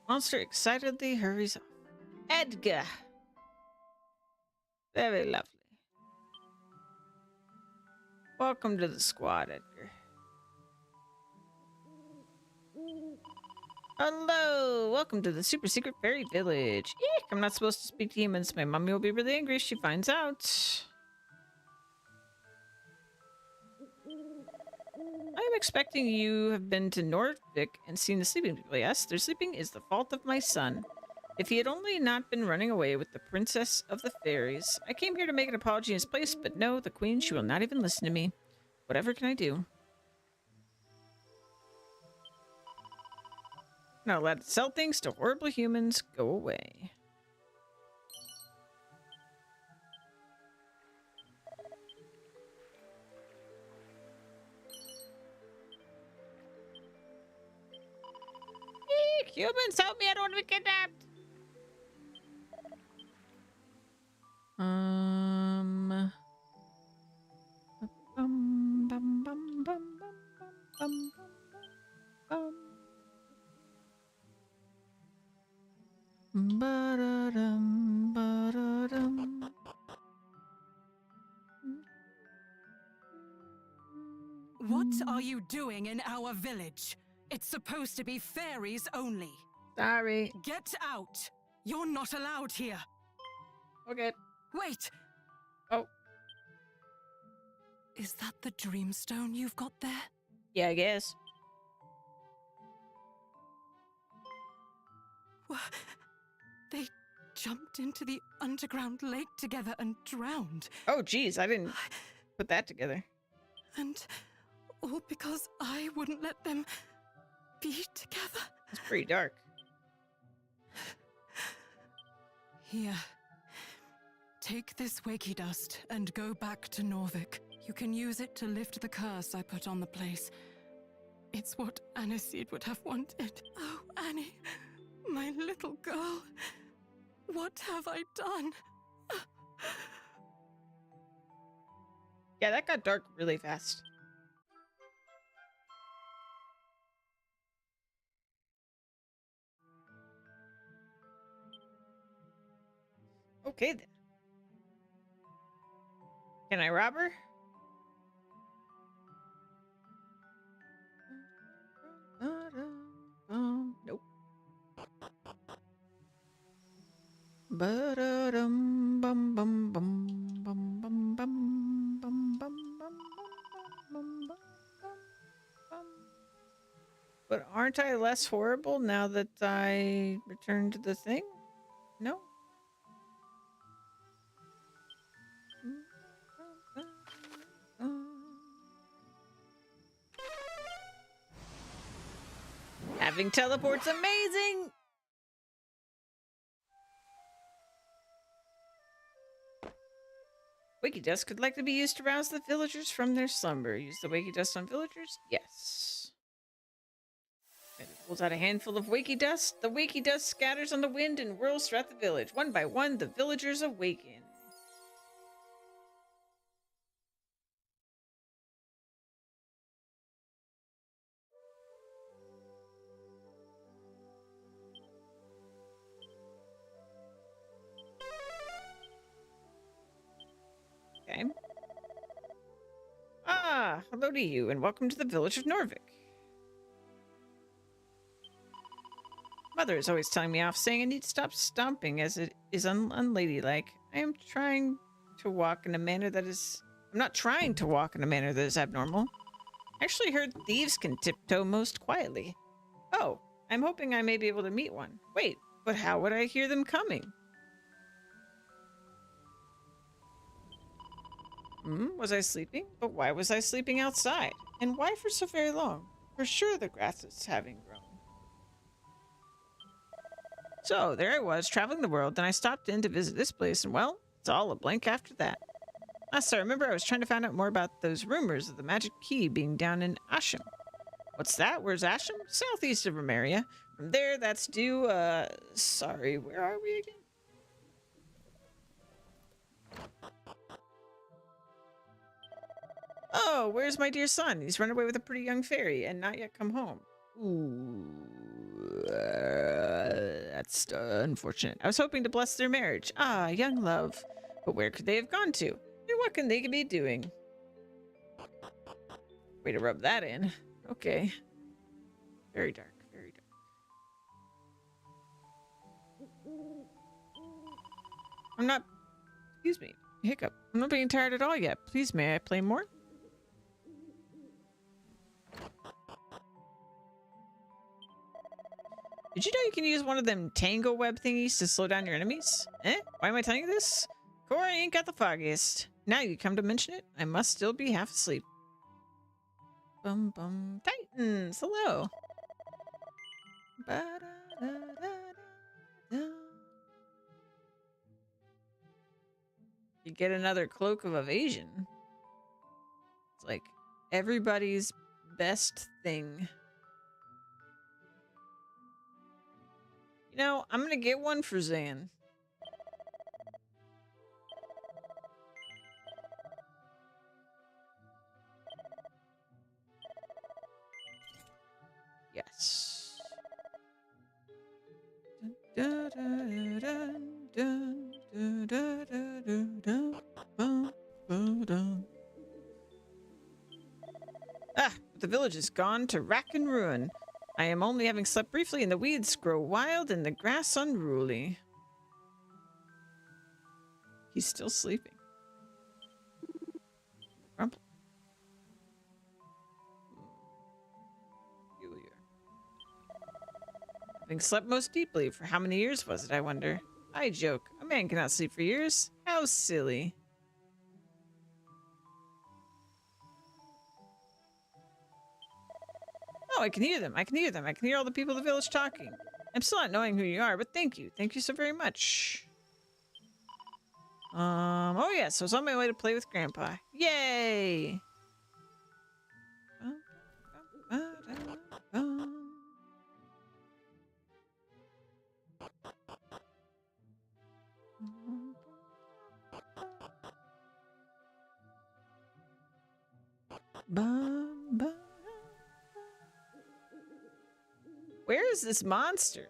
B: Monster excitedly hurries off. Edgar! Very lovely. Welcome to the squad, Edgar. Hello! Welcome to the super secret fairy village. Eek! I'm not supposed to speak to humans. My mommy will be really angry if she finds out. I am expecting you have been to Norvik and seen the sleeping people. Yes, their sleeping is the fault of my son. If he had only not been running away with the princess of the fairies. I came here to make an apology in his place, but no, the queen, she will not even listen to me. Whatever can I do? Not allowed to sell things to horrible humans. Go away. Eek, humans, help me! I don't want to be kidnapped. Bum, bum, bum, bum, bum, bum, bum. Ba-da-dum, ba-da-dum.
L: What are you doing in our village? It's supposed to be fairies only.
B: Sorry.
L: Get out! You're not allowed here.
B: Okay.
L: Wait!
B: Oh.
L: Is that the dreamstone you've got there?
B: Yeah, I guess.
L: They jumped into the underground lake together and drowned.
B: Oh, geez, I didn't put that together.
L: And All because I wouldn't let them be together.
B: It's pretty dark.
L: Here. Take this wakey dust and go back to Norvik. You can use it to lift the curse I put on the place. It's what Aniseed would have wanted. Oh, Annie, my little girl. What have I done?
B: Yeah, that got dark really fast. Okay then. Can I rob her? Nope. Ba-da-dum, bum, bum, bum, bum, bum, bum, bum, bum, bum, bum, bum, bum. But aren't I less horrible now that I returned to the thing? No? Having teleport's amazing! Wakey dust could likely be used to rouse the villagers from their slumber. Use the wakey dust on villagers? Yes. And it pulls out a handful of wakey dust. The wakey dust scatters on the wind and whirls throughout the village. One by one, the villagers awaken. Okay. Ah, hello to you, and welcome to the village of Norvik. Mother is always telling me off, saying I need to stop stomping, as it is unladylike. I am trying to walk in a manner that is... I'm not trying to walk in a manner that is abnormal. I actually heard thieves can tiptoe most quietly. Oh, I'm hoping I may be able to meet one. Wait, but how would I hear them coming? Was I sleeping? But why was I sleeping outside? And why for so very long? For sure the grass is having grown. So, there I was, traveling the world, then I stopped in to visit this place, and well, it's all a blank after that. Last I remember, I was trying to find out more about those rumors of the magic key being down in Asham. What's that? Where's Asham? Southeast of Remeria. From there, that's due, sorry, where are we again? Oh, where's my dear son? He's run away with a pretty young fairy and not yet come home. Ooh, that's unfortunate. I was hoping to bless their marriage. Ah, young love. But where could they have gone to? And what can they be doing? Way to rub that in. Okay. Very dark, very dark. I'm not... Excuse me. Hiccup. I'm not being tired at all yet. Please, may I play more? Did you know you can use one of them tango web thingies to slow down your enemies? Eh? Why am I telling you this? Cora ain't got the foggiest. Now you come to mention it, I must still be half asleep. Bum bum. Titans, hello. Ba-da-da-da-da-da. You get another cloak of evasion. It's like everybody's best thing. You know, I'm gonna get one for Zan. Yes. Dun, dun, dun, dun, dun, dun, dun, dun, dun, bum, bum, dun. Ah, the village is gone to rack and ruin. I am only having slept briefly, and the weeds grow wild and the grass unruly. He's still sleeping. Grumble. Peculiar. Having slept most deeply, for how many years was it, I wonder? I joke. A man cannot sleep for years. How silly. Oh, I can hear them. I can hear them. I can hear all the people of the village talking. I'm still not knowing who you are, but thank you. Thank you so very much. Oh yeah, so it's on my way to play with Grandpa. Yay! Where is this monster?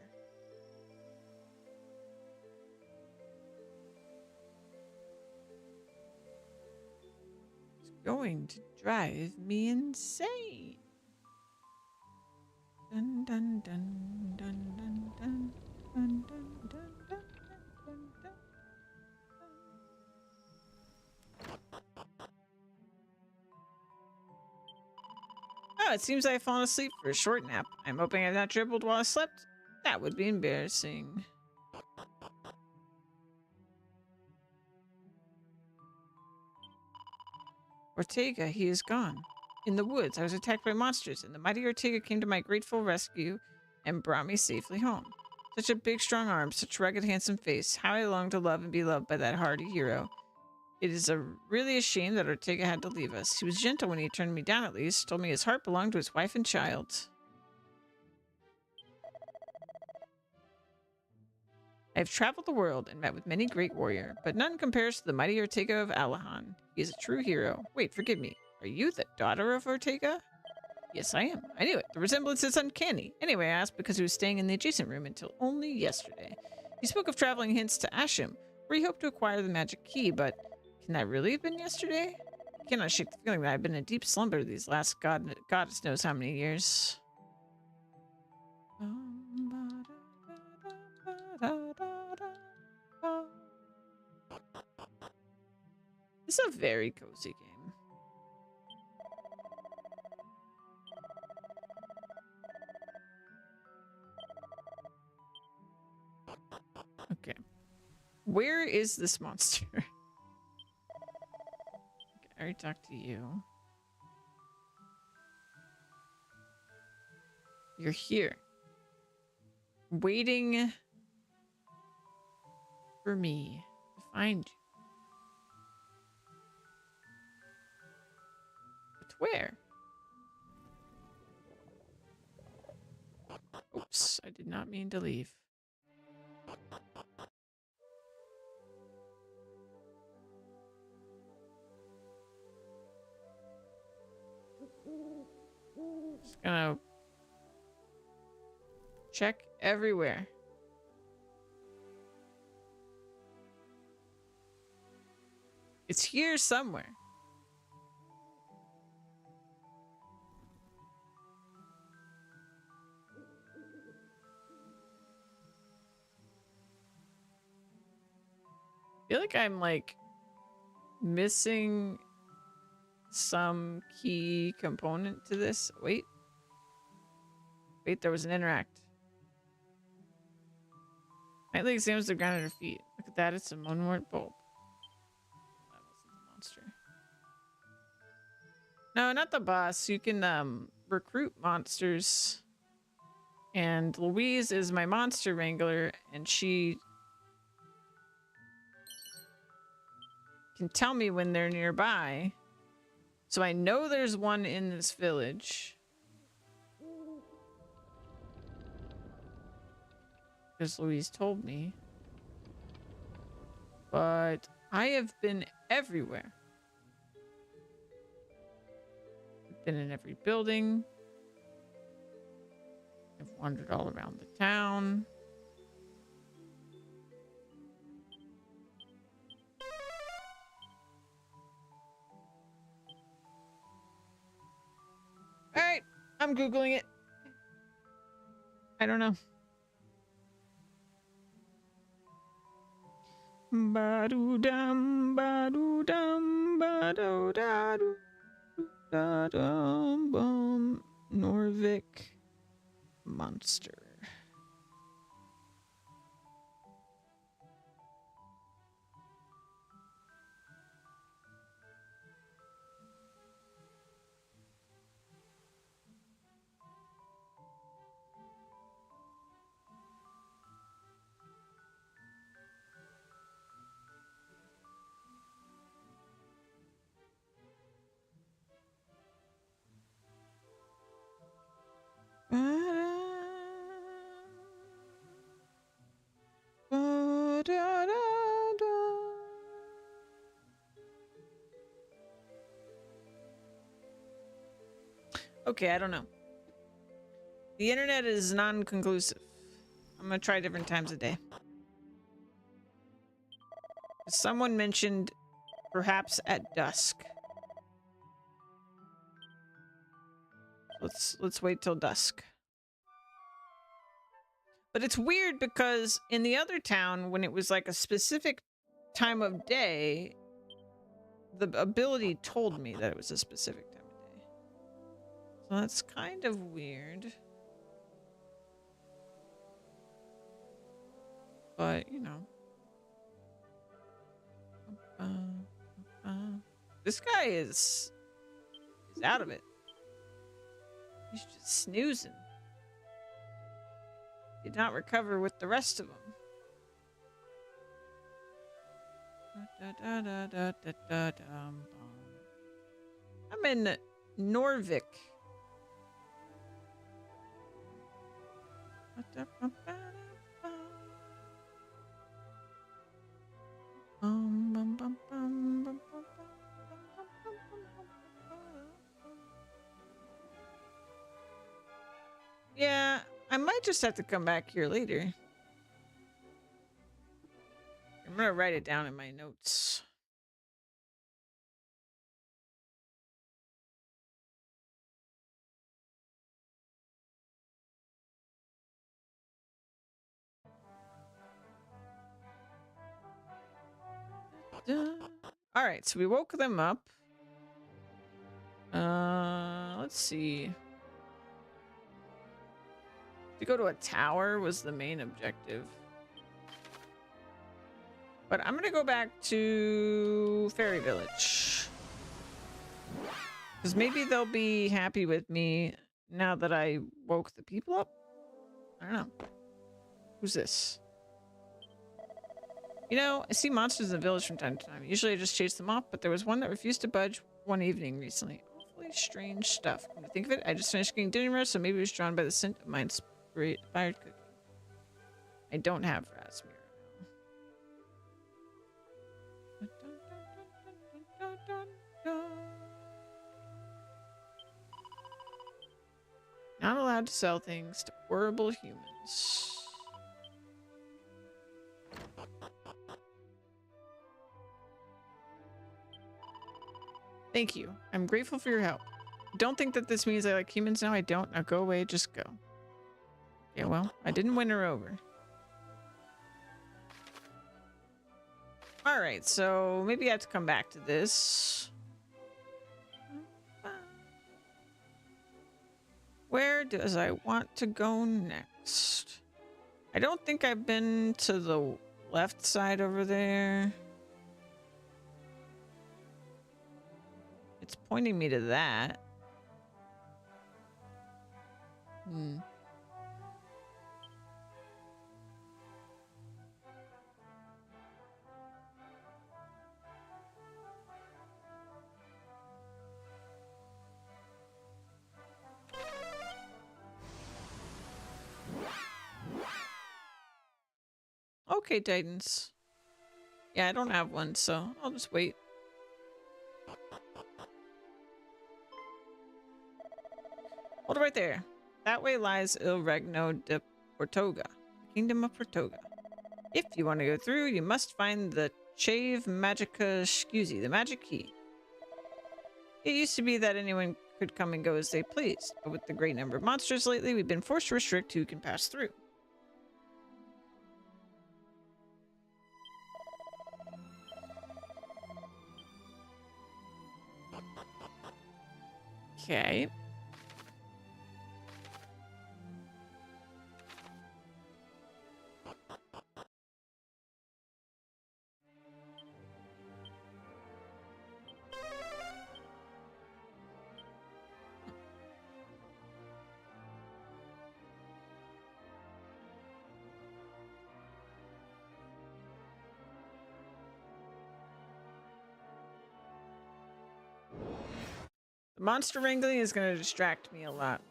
B: It's going to drive me insane. Dun dun dun dun dun dun dun dun dun dun dun dun. Oh, it seems I've fallen asleep for a short nap. I'm hoping I've not dribbled while I slept. That would be embarrassing. Ortega, he is gone. In the woods, I was attacked by monsters, and the mighty Ortega came to my grateful rescue and brought me safely home. Such a big, strong arm, such rugged, handsome face. How I long to love and be loved by that hardy hero. It is really a shame that Ortega had to leave us. He was gentle when he turned me down, at least. Told me his heart belonged to his wife and child. I have traveled the world and met with many great warriors, but none compares to the mighty Ortega of Alahan. He is a true hero. Wait, forgive me. Are you the daughter of Ortega? Yes, I am. I knew it. The resemblance is uncanny. Anyway, I asked because he was staying in the adjacent room until only yesterday. He spoke of traveling hints to Asham, where he hoped to acquire the magic key, but can that really have been yesterday? I cannot shake the feeling that I've been in a deep slumber these last goddess knows how many years. This is a very cozy game. Okay. Where is this monster? Okay, I already talked to you. You're here. Waiting for me to find you. But where? Oops, I did not mean to leave. Just gonna check everywhere. It's here somewhere. I feel like I'm like missing some key component to this. Wait, there was an interact. Nightly examines the ground at her feet. Look at that, it's a moonwort bulb. That wasn't the monster. No, not the boss. You can recruit monsters. And Louise is my monster wrangler, and she can tell me when they're nearby. So I know there's one in this village. Because Louise told me. But I have been everywhere. I've been in every building. I've wandered all around the town. Alright, I'm Googling it. I don't know. Ba-do-dum, ba-do-dum, ba-do-da-do, da-dum, bum. Norvik monster. da, da. Okay, I don't know. The internet is non-conclusive. I'm gonna try different times a day. Someone mentioned perhaps at dusk. Let's wait till dusk. But it's weird because in the other town, when it was like a specific time of day, the ability told me that it was a specific time of day. So that's kind of weird. But, you know. This guy is out of it. He's just snoozing. Did not recover with the rest of them. I'm in Norvik. Yeah, I might just have to come back here later. I'm gonna write it down in my notes. All right, so we woke them up. Let's see. To go to a tower was the main objective. But I'm gonna go back to Fairy Village. Because maybe they'll be happy with me now that I woke the people up. I don't know. Who's this? You know, I see monsters in the village from time to time. Usually I just chase them off, but there was one that refused to budge one evening recently. Awfully strange stuff. Come to think of it, I just finished getting dinner, so maybe it was drawn by the scent of my inspired cooking. I don't have raspberry now. Not allowed to sell things to horrible humans. Thank you. I'm grateful for your help. Don't think that this means I like humans now. I don't. Now go away. Just go. Yeah, well, I didn't win her over. Alright, so maybe I have to come back to this. Where does I want to go next? I don't think I've been to the left side over there. It's pointing me to that. Okay, Titans. Yeah, I don't have one, so I'll just wait. Hold it right there. That way lies Il Regno de Portoga, the Kingdom of Portoga. If you want to go through, you must find the Chave Magica Scusi, the magic key. It used to be that anyone could come and go as they pleased, but with the great number of monsters lately, we've been forced to restrict who can pass through. Okay. The monster wrangling is going to distract me a lot.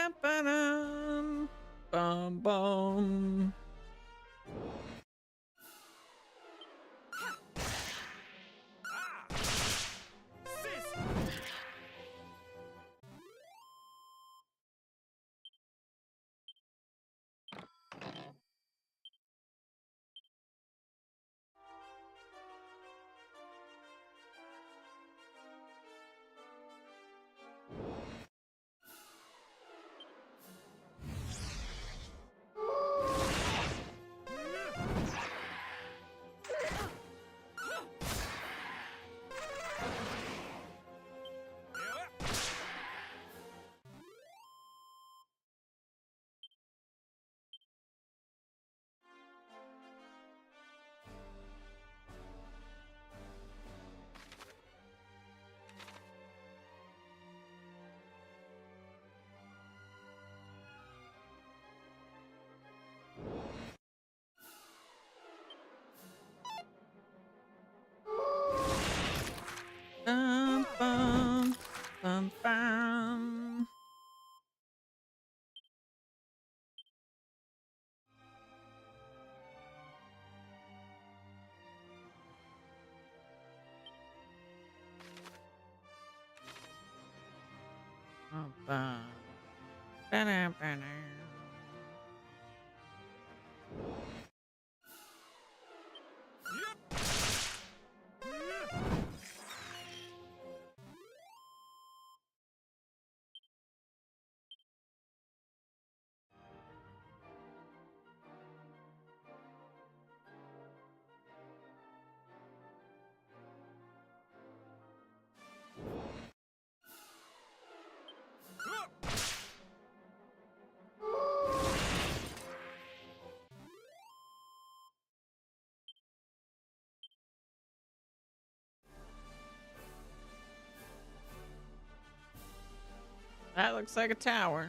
B: Ba-da-ba-dum. Bum bum. Bum bum bum bum. Bum bum. Ba-da-ba-dum. That looks like a tower.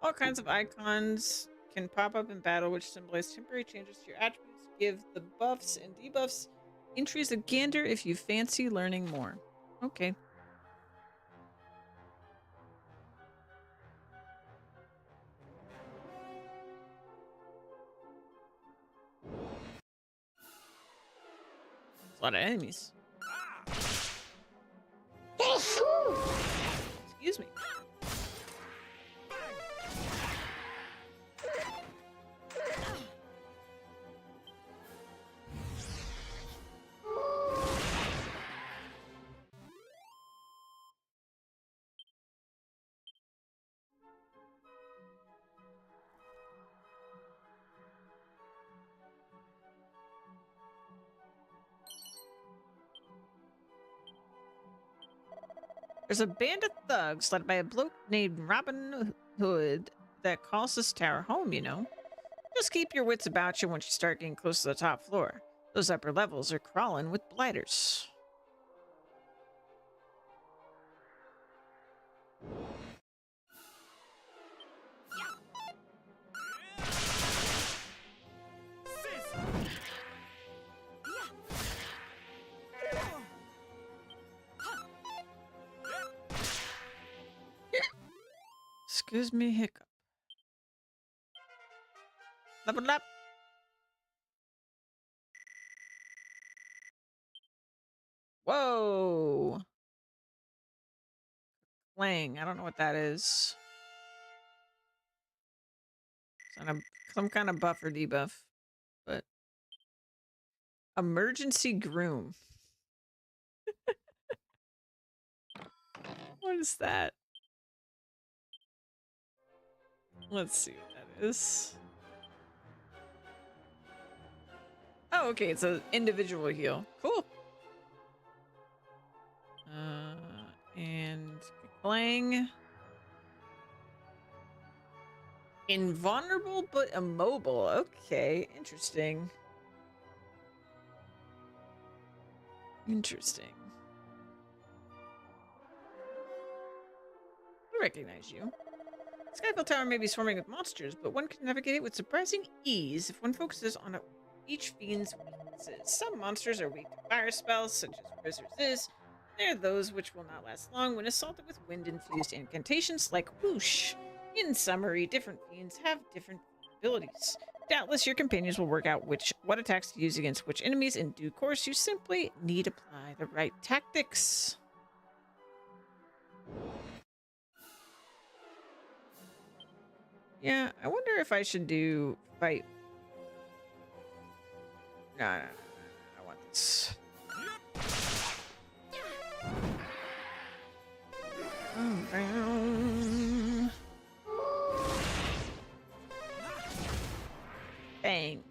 B: All kinds of icons can pop up in battle, which symbolize temporary changes to your attributes. Give the buffs and debuffs entries a gander if you fancy learning more. Okay. A lot of enemies. Excuse me. There's a band of thugs led by a bloke named Robin Hood that calls this tower home, you know. Just keep your wits about you once you start getting close to the top floor. Those upper levels are crawling with blighters. Excuse me, hiccup. Level up. Whoa. Clang. I don't know what that is. Some kind of buff or debuff. But emergency groom. What is that? Let's see what that is. Oh, okay. It's an individual heal. Cool. And clang. Invulnerable but immobile. Okay, interesting. Interesting. I recognize you. Skyfall Tower may be swarming with monsters, but one can navigate it with surprising ease if one focuses on each fiend's weaknesses. Some monsters are weak to fire spells, such as Wizard's is. There are those which will not last long when assaulted with wind-infused incantations like Whoosh. In summary, different fiends have different abilities. Doubtless your companions will work out what attacks to use against which enemies in due course. You simply need to apply the right tactics. Yeah, I wonder if I should do fight. No, I want this. Bang.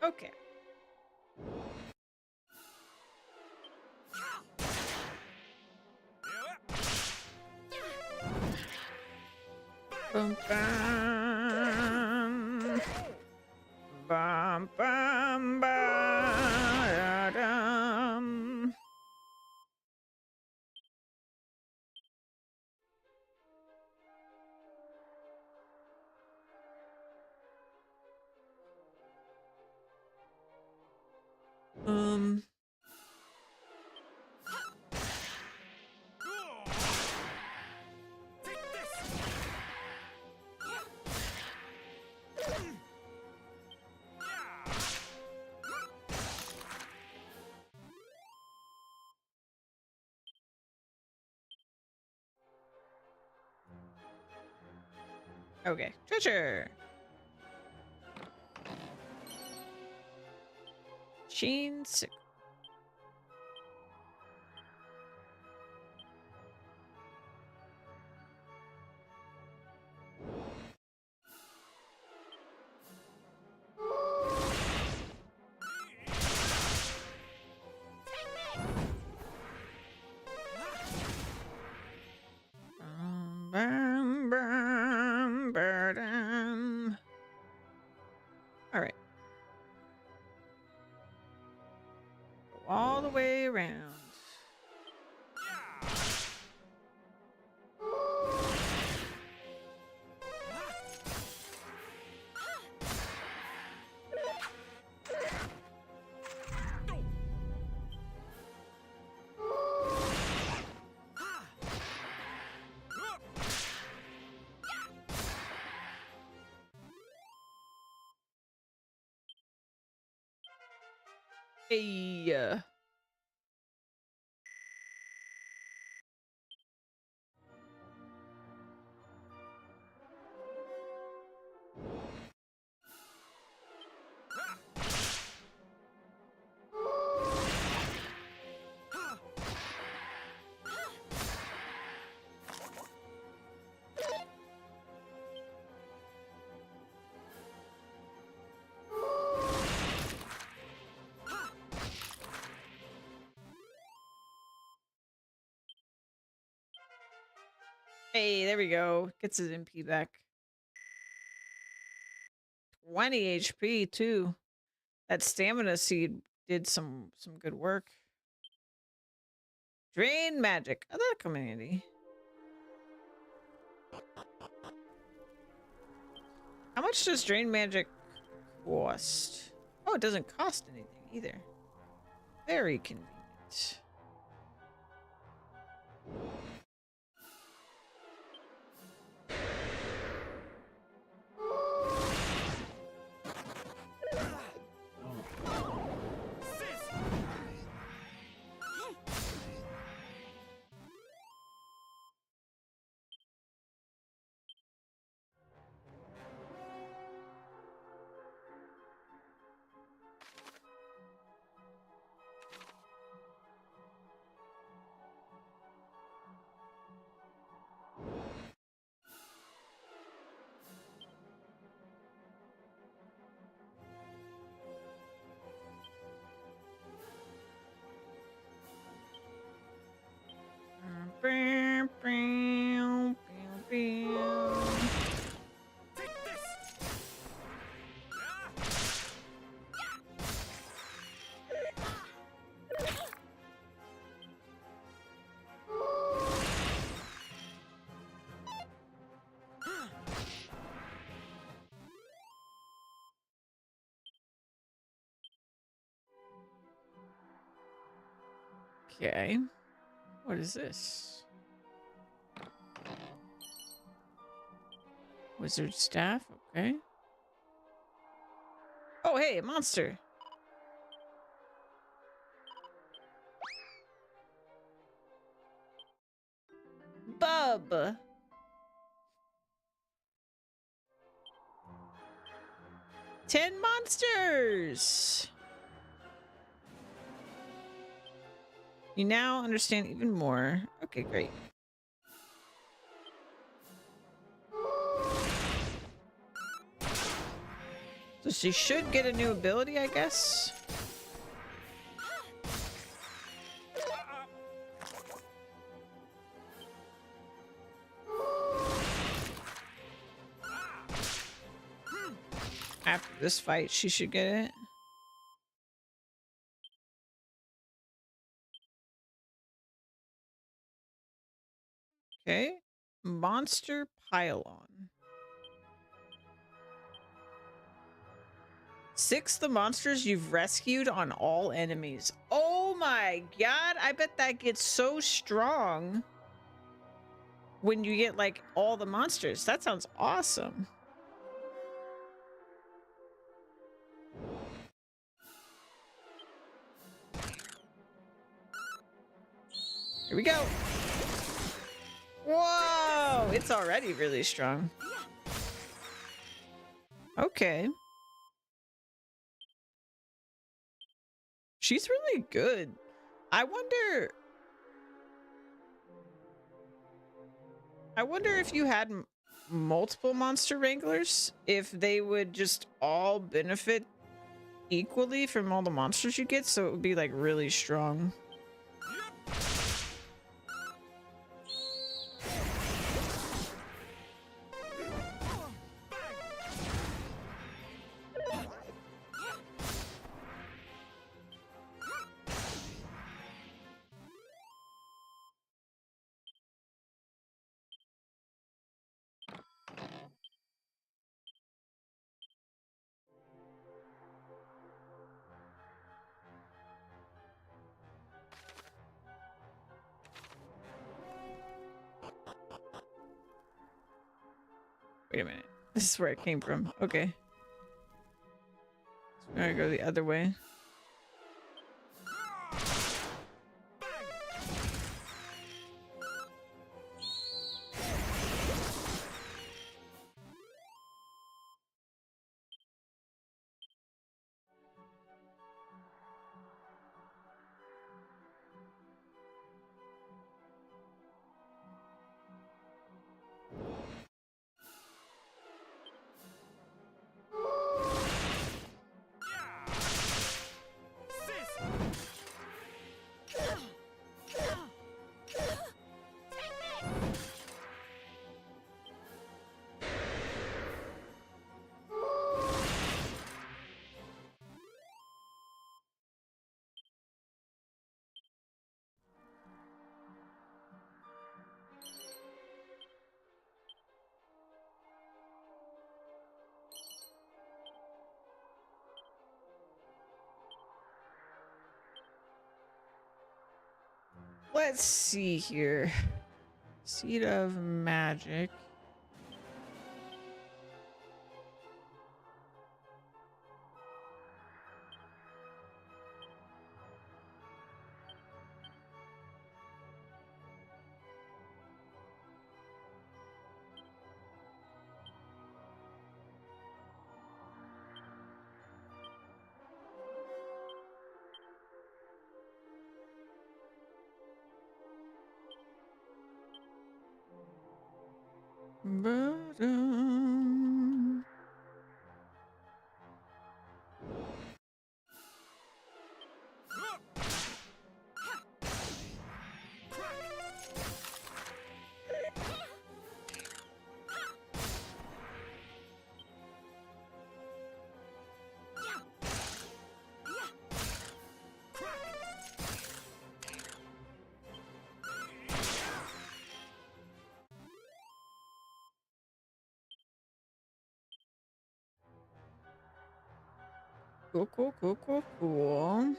B: Okay. Bum, bum. Bum, bum, ba-dum. Okay, treasure. Sheen sick. Bum, bum, ba-dum. All right. Go all the way around. Hey. Hey, there we go. Gets his MP back. 20 HP too. That stamina seed did some good work. Drain magic. Oh, that'll come in handy. How much does drain magic cost? Oh, it doesn't cost anything either. Very convenient. Okay. What is this? Wizard staff, okay. Oh, hey, a monster. Bub. Ten monsters. You now understand even more. Okay, great. So she should get a new ability, I guess. After this fight, she should get it. Okay. Monster Pylon. 6 the monsters you've rescued on all enemies. Oh my god, I bet that gets so strong when you get like all the monsters. That sounds awesome. Here we go. Whoa, it's already really strong. Okay. She's really good. I wonder if you had multiple monster wranglers, if they would just all benefit equally from all the monsters you get, so it would be like really strong. Wait a minute. This is where it came from. Okay. So we're gonna go the other way. Let's see here. Seed of magic. Ba-dum. Cool, cool, cool, cool, cool.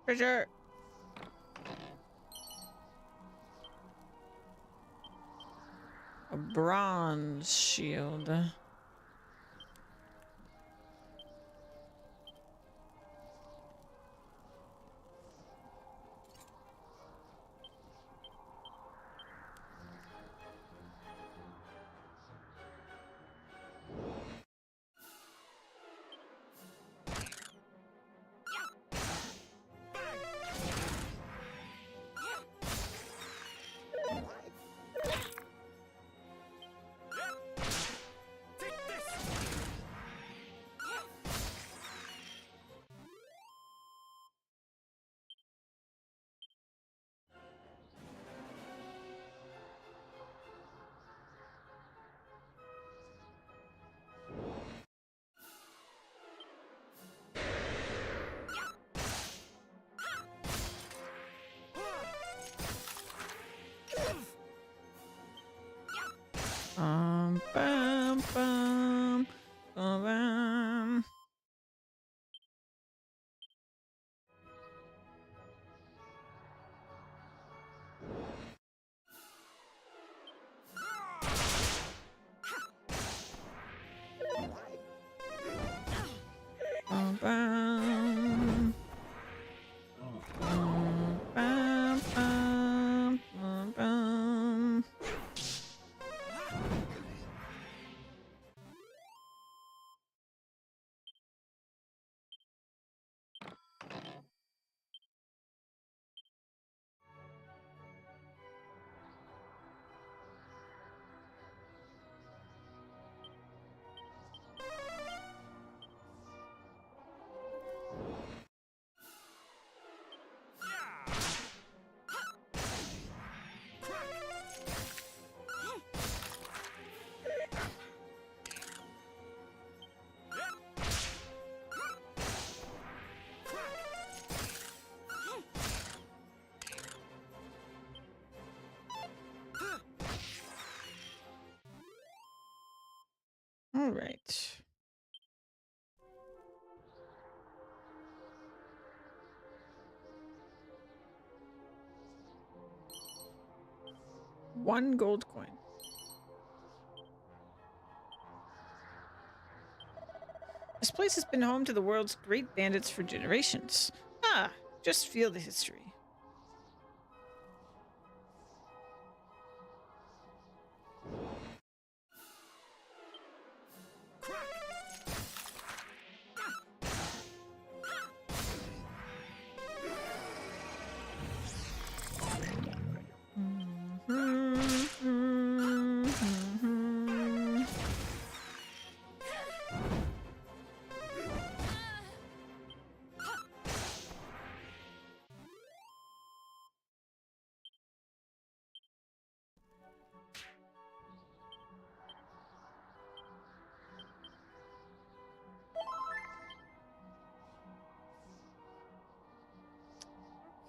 B: Treasure. A bronze shield. Bam, bam, bam. Bam, bam. Bam, bam, bam, bam. All right. One gold coin. This place has been home to the world's great bandits for generations. Ah, just feel the history.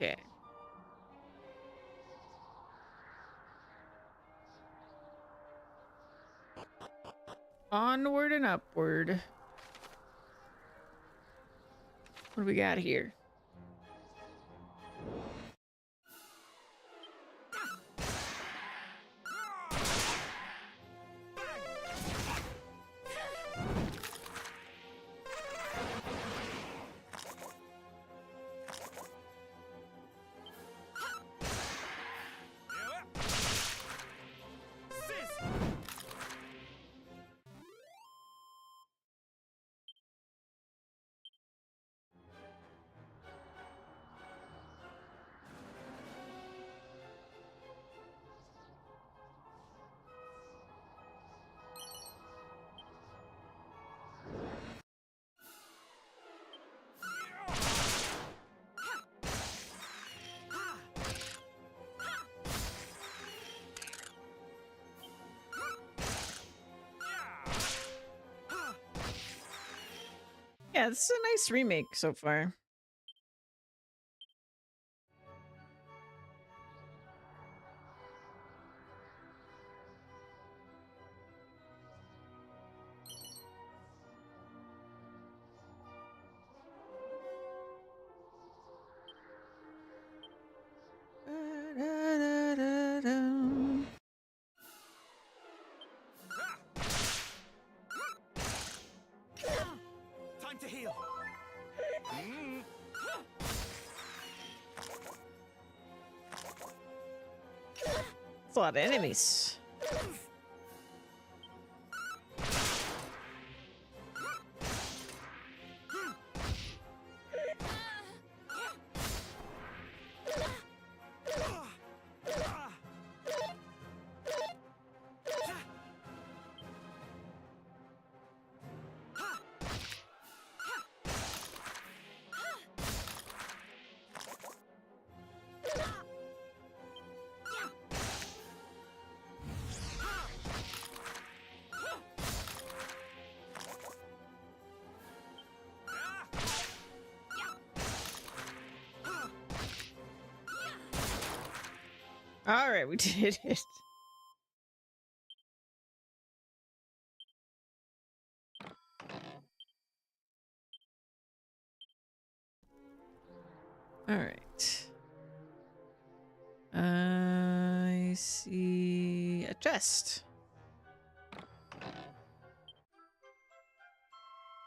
B: Okay. Onward and upward. What do we got here? Yeah, this is a nice remake so far.
C: Time to heal.
B: It's a lot of enemies. All right, we did it. All right. I see a chest.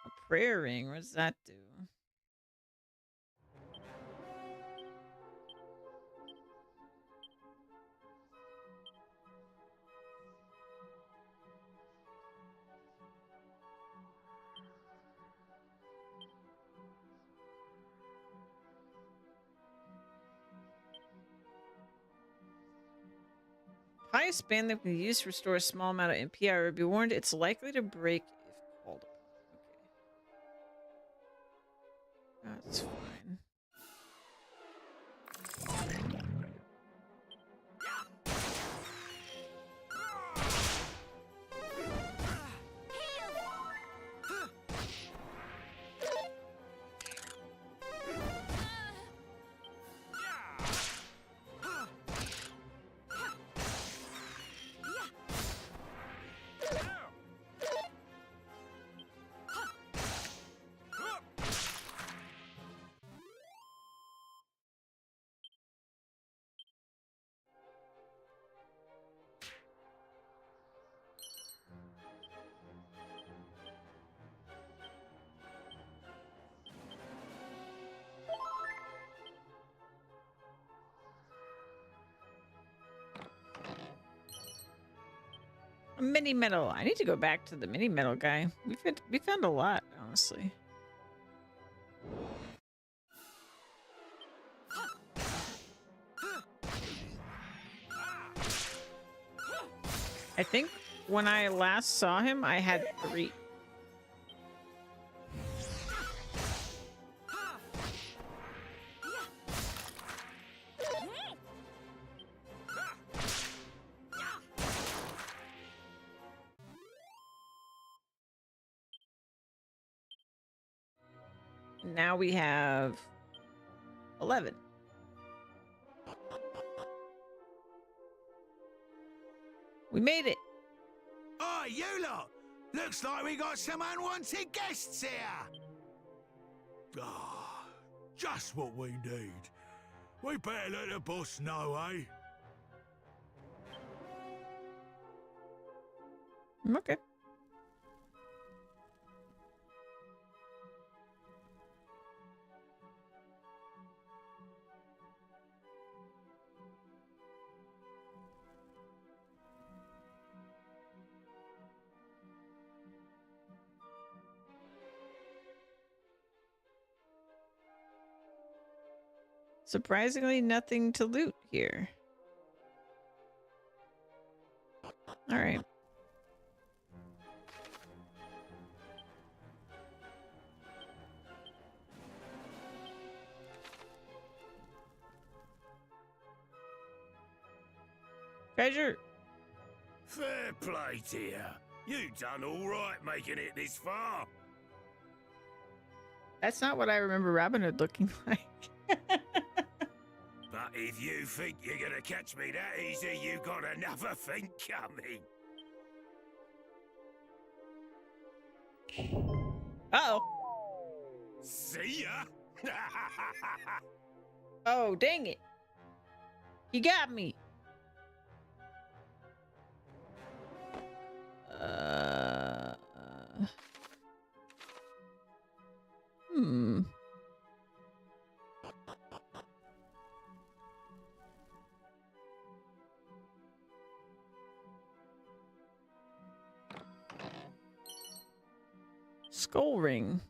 B: A prayer ring. What does that do? Pious band that can be used to restore a small amount of MP. I would be warned it's likely to break if called upon. Okay. That's fine. A mini metal. I need to go back to the mini metal guy. We found a lot, honestly. I think when I last saw him, I had 3. Now we have 11. We made it.
C: Oi, you lot! Looks like we got some unwanted guests here! Ah, just what we need. We better let the boss know, eh?
B: Okay. Surprisingly, nothing to loot here. All right. Treasure.
C: Fair play to you. You done all right making it this far.
B: That's not what I remember Robin Hood looking like.
C: But if you think you're gonna catch me that easy, you got another thing coming.
B: Uh-oh.
C: See ya?
B: Oh, dang it. You got me. Hmm. Skull ring.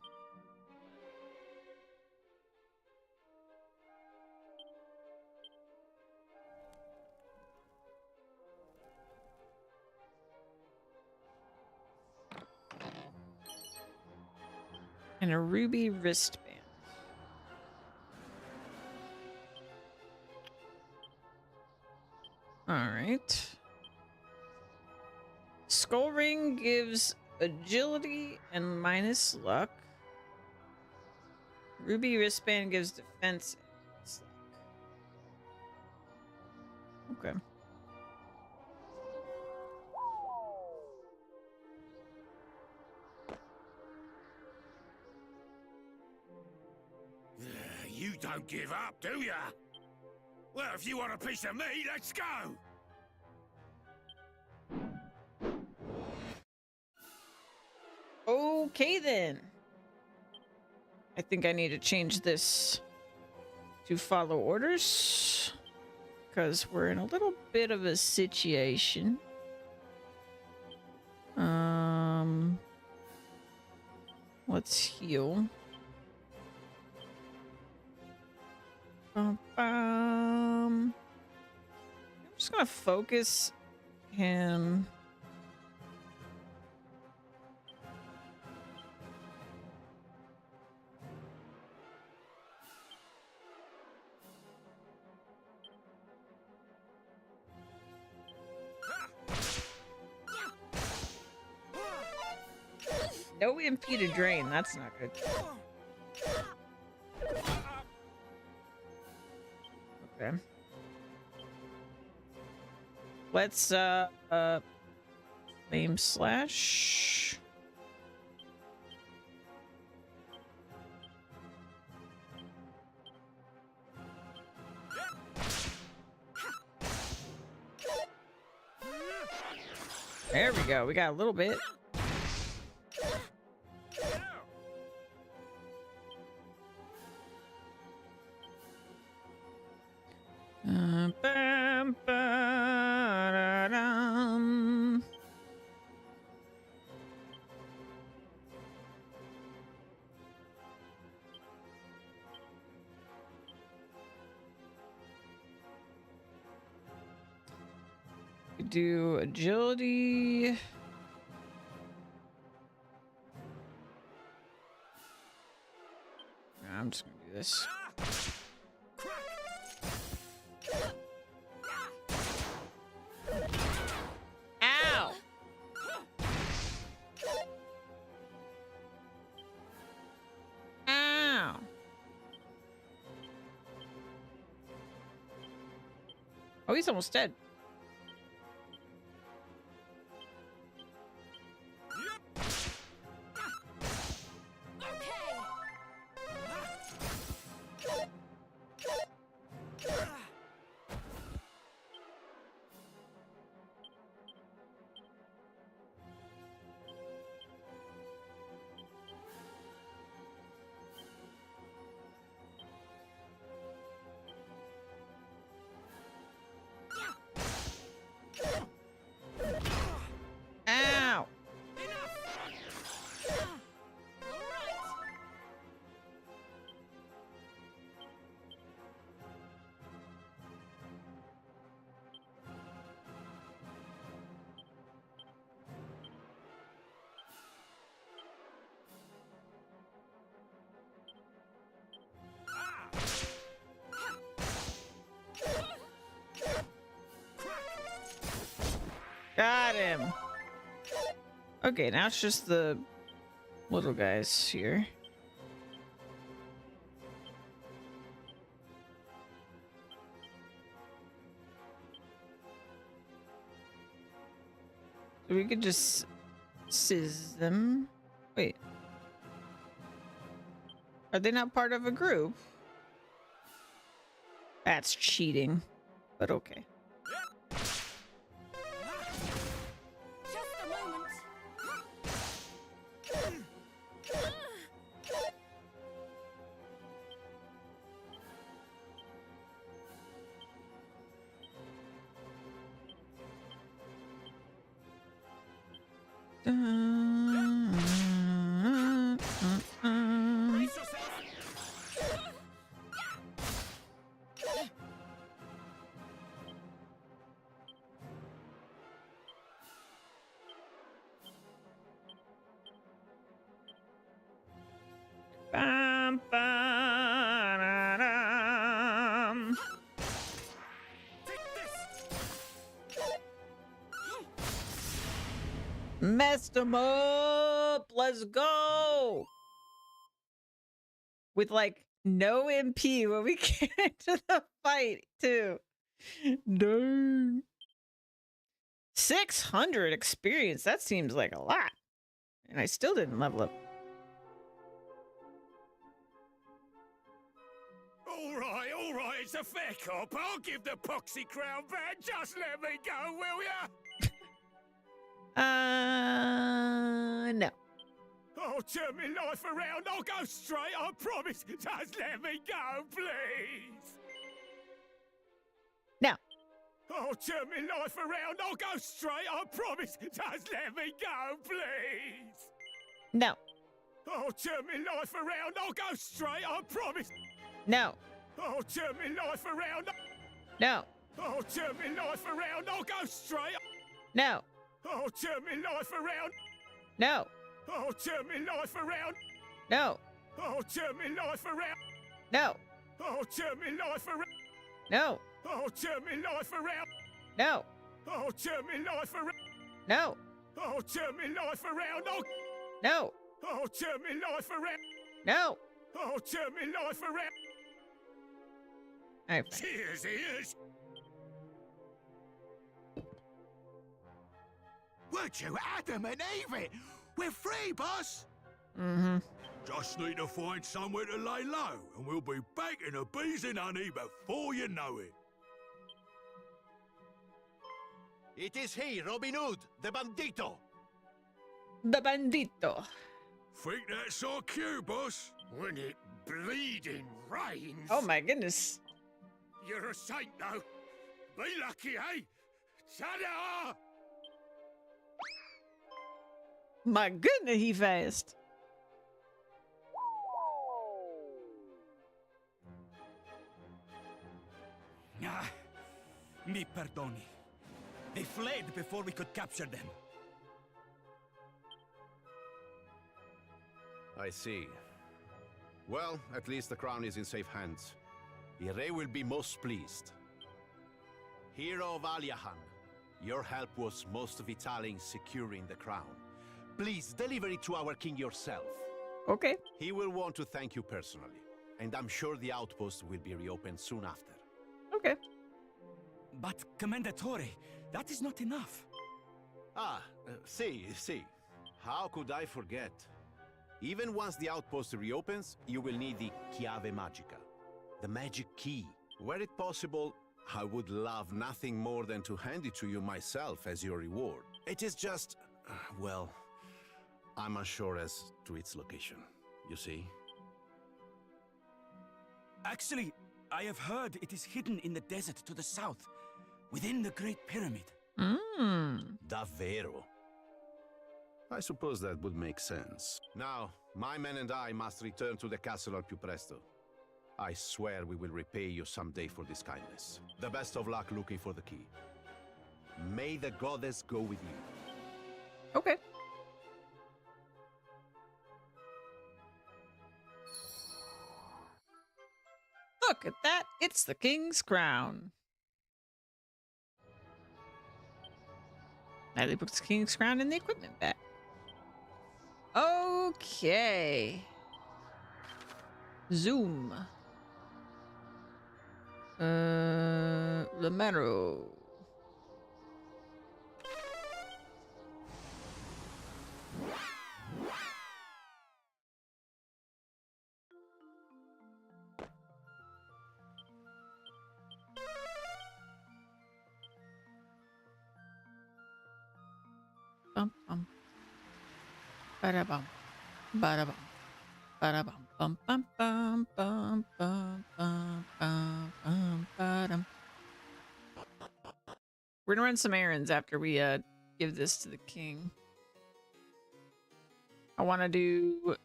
B: And a ruby wristband. All right. Skull ring gives agility and minus luck. Ruby wristband gives defense and minus luck. Okay.
C: You don't give up, do ya? Well, if you want a piece of me, let's go!
B: Okay then. I think I need to change this to follow orders because we're in a little bit of a situation. Let's heal. I'm just gonna focus him. No impeded drain. That's not good. Okay. Let's flame slash. There we go. We got a little bit. Bam, ba-da-dum. Do agility. I'm just gonna do this. Ow! Ow! Oh, he's almost dead. Got him. Okay, now it's just the little guys here. So we could just sizz them. Wait. Are they not part of a group? That's cheating, but okay.
L: Just a moment.
B: Bum, ba-da-dum. Messed them up. Let's go. With like no MP when we get into the fight too. Dang. 600 experience. That seems like a lot. And I still didn't level up.
C: All right, it's a fair cop. I'll give the poxy crown back. Just let me go, will ya?
B: No.
C: I'll turn my life around. I'll go straight, I promise. Just let me go, please.
B: No.
C: I'll turn my life around. I'll go straight, I promise. Just let me go, please.
B: No.
C: I'll turn my life around. I'll go straight, I promise.
B: No.
C: I'll turn my life around.
B: No.
C: I'll turn my life around. I'll go straight.
B: No.
C: I'll turn my life around.
B: No.
C: I'll turn my life around.
B: No.
C: I'll turn my life around.
B: No.
C: I'll turn my life around.
B: No.
C: I'll turn my life around.
B: No.
C: I'll turn my life around.
B: No.
C: I'll turn my life around.
B: No.
C: I'll turn my life around.
B: No.
C: I'll turn my life around.
B: All right, fine.
C: Cheers, ears.
M: Would you Adam and Eve it? We're free, boss.
B: Mm-hmm.
C: Just need to find somewhere to lay low, and we'll be back in the bees and honey before you know it.
F: It is he, Robin Hood, the bandito.
B: The bandito.
C: Think that's our cue, boss? When it bleeding rains.
B: Oh my goodness.
C: You're a saint, though. Be lucky, eh? Ta-da!
B: My goodness, he fast.
M: Ah, mi perdoni. They fled before we could capture them.
D: I see. Well, at least the crown is in safe hands. Ire will be most pleased. Hero of Aliahan, your help was most vital in securing the crown. Please deliver it to our king yourself.
B: Okay.
D: He will want to thank you personally, and I'm sure the outpost will be reopened soon after.
B: Okay.
M: But, Commendatore, that is not enough.
D: See. How could I forget? Even once the outpost reopens, you will need the Chiave Magica, the magic key. Were it possible, I would love nothing more than to hand it to you myself as your reward. It is just, well, I'm unsure as to its location, you see?
M: Actually, I have heard it is hidden in the desert to the south, within the Great Pyramid.
D: Davvero? I suppose that would make sense. Now, my men and I must return to the castle al più presto. I swear we will repay you someday for this kindness. The best of luck looking for the key. May the goddess go with you.
B: Okay. Look at that. It's the king's crown. Nightly puts the King's Crown and the equipment back. Okay. Zoom. Lamero. Bum bum. Bada bum. Bada bum. Bada bum bum bum bum bum bum bum bum bum bum. We're gonna run some errands after we give this to the king. I want to do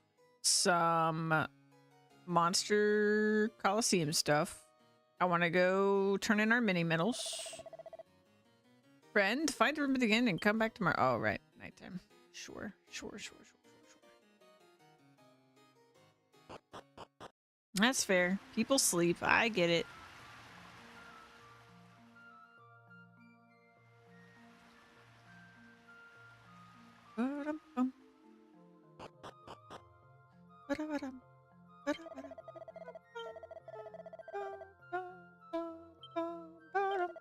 B: some Monster Coliseum stuff. I want to go turn in our mini medals. Friend, find the room again and come back tomorrow. Oh, right. Nighttime. Sure. That's fair. People sleep. I get it. Ba-dum-bum. Ba-da-ba-dum. Ba-da-ba-dum. Ba-dum.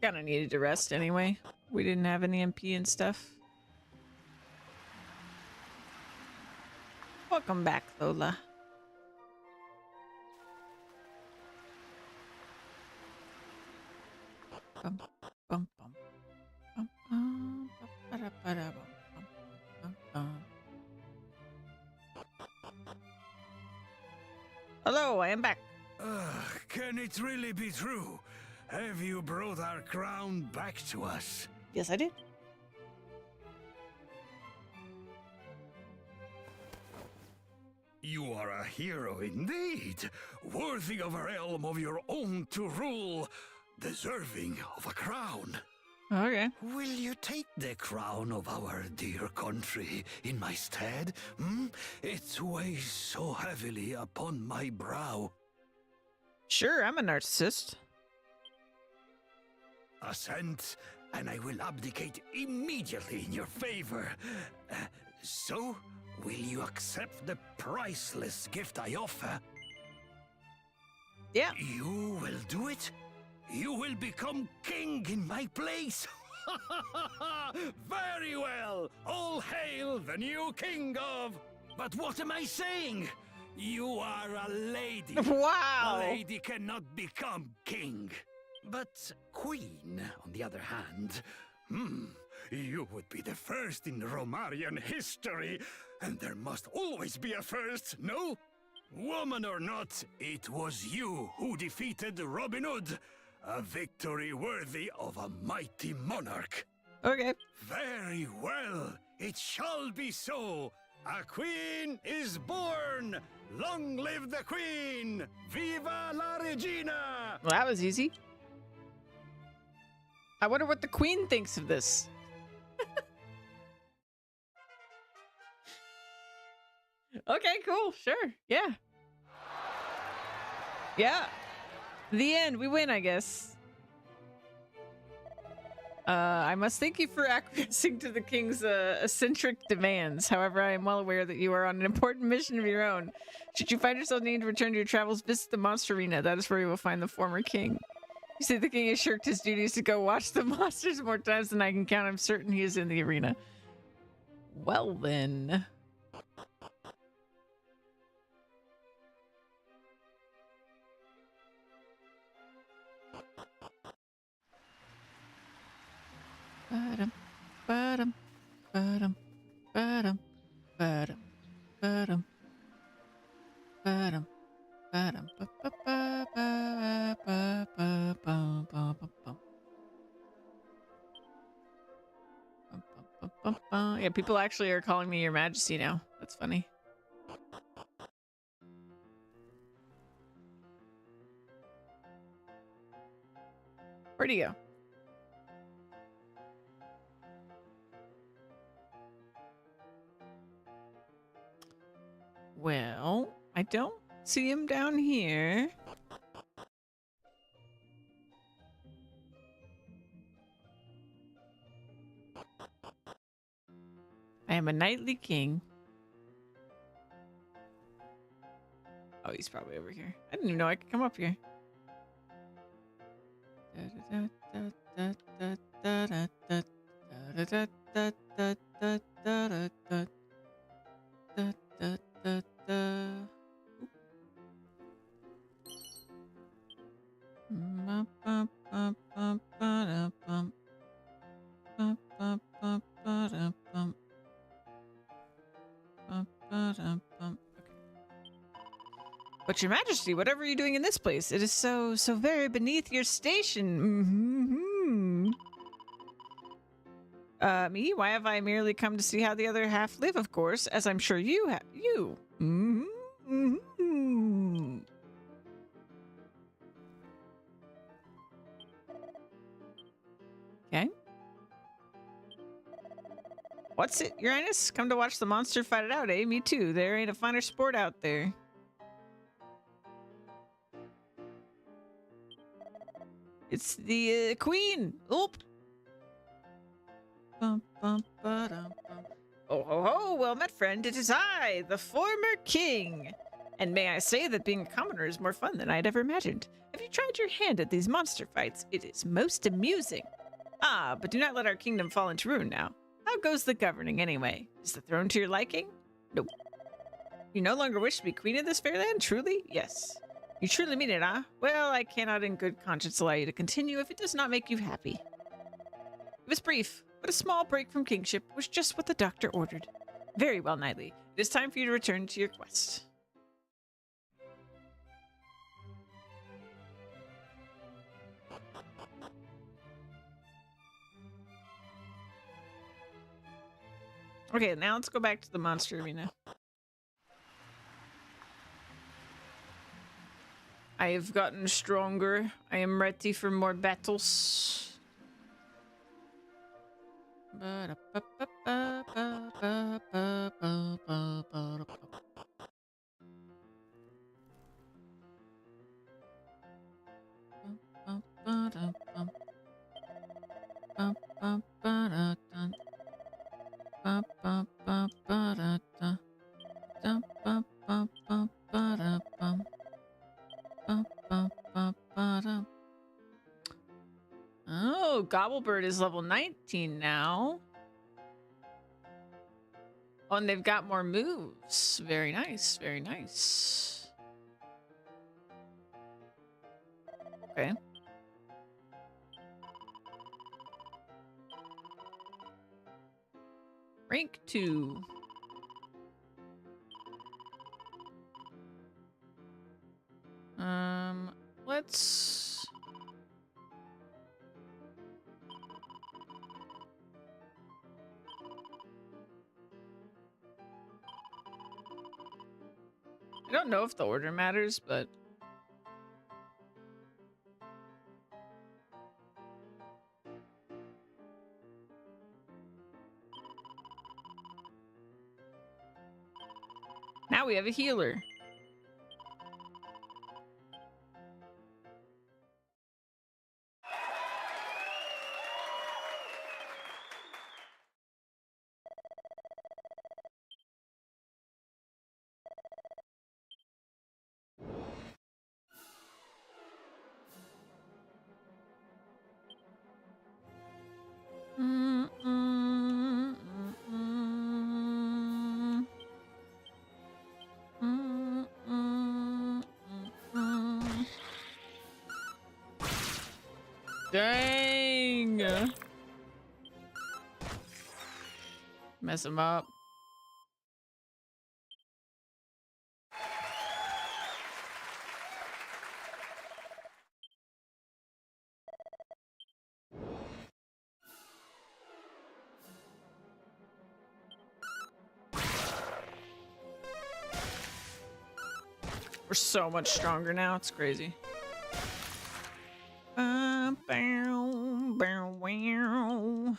B: Kinda needed to rest anyway. We didn't have any MP and stuff. Welcome back, Lola. Bum, bum, bum. Bum, bum, ba-da, ba-da, bum, bum, bum. Hello, I am back.
C: Can it really be true? Have you brought our crown back to us?
B: Yes, I did.
C: You are a hero indeed, worthy of a realm of your own to rule, deserving of a crown.
B: Okay.
C: Will you take the crown of our dear country in my stead? It weighs so heavily upon my brow.
B: Sure, I'm a narcissist.
C: Assent, and I will abdicate immediately in your favor. So, will you accept the priceless gift I offer?
B: Yeah.
C: You will do it? You will become king in my place? Very well! All hail the new king of... But what am I saying? You are a lady.
B: Wow!
C: A lady cannot become king. But queen, on the other hand, you would be the first in Romarian history, and there must always be a first, no? Woman or not, it was you who defeated Robin Hood, a victory worthy of a mighty monarch.
B: Okay.
C: Very well, it shall be so. A queen is born. Long live the queen! Viva la regina!
B: Well, that was easy. I wonder what the queen thinks of this. Okay, cool. Sure. Yeah. Yeah. The end. We win, I guess. I must thank you for acquiescing to the king's eccentric demands. However, I am well aware that you are on an important mission of your own. Should you find yourself needing to return to your travels, visit the monster arena. That is where you will find the former king. You say the king has shirked his duties to go watch the monsters more times than I can count. I'm certain he is in the arena. Well then. Ba-dum, ba-dum, ba-dum, ba-dum, ba-dum, ba-dum, ba-dum, ba-dum, ba-ba-ba-ba-ba-ba-ba-ba-ba. Yeah, people actually are calling me Your Majesty now. That's funny. Where'd he go? Well, I don't see him down here. I am a knightly king. Oh, he's probably over here. I didn't even know I could come up here. But your majesty, whatever are you doing in this place? It is so very beneath your station. Me? Why have I merely come to see how the other half live, of course, as I'm sure you have. You. Okay. What's it, Your Highness? Come to watch the monster fight it out, eh? Me too. There ain't a finer sport out there. It's the queen. Oop. Bum, bum, ba-dum, bum. Oh ho ho, well met friend. It is I, the former king. And may I say that being a commoner is more fun than I'd ever imagined. Have you tried your hand at these monster fights? It is most amusing. Ah, but do not let our kingdom fall into ruin now. How goes the governing anyway? Is the throne to your liking? Nope. You no longer wish to be queen of this fair land, truly? Yes. You truly mean it, huh? Well, I cannot in good conscience allow you to continue if it does not make you happy. It was brief, but a small break from kingship was just what the doctor ordered. Very well, Knightly. It is time for you to return to your quest. Okay, now let's go back to the monster arena. I have gotten stronger. I am ready for more battles. Oh, Gobblebird is level 19 now. Oh, and they've got more moves. Very nice, very nice. Okay. Rank 2. Let's... I don't know if the order matters, but... Now we have a healer. Dang! Mess him up. We're so much stronger now, it's crazy. Bow, bow, wow.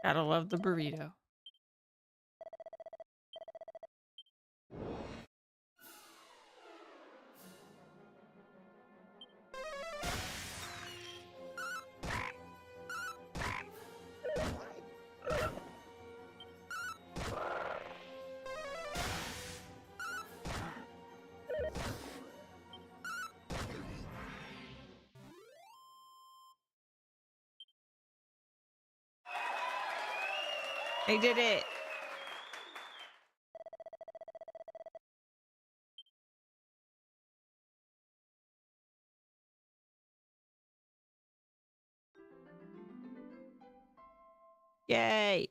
B: Gotta love the burrito. They did it. Yay.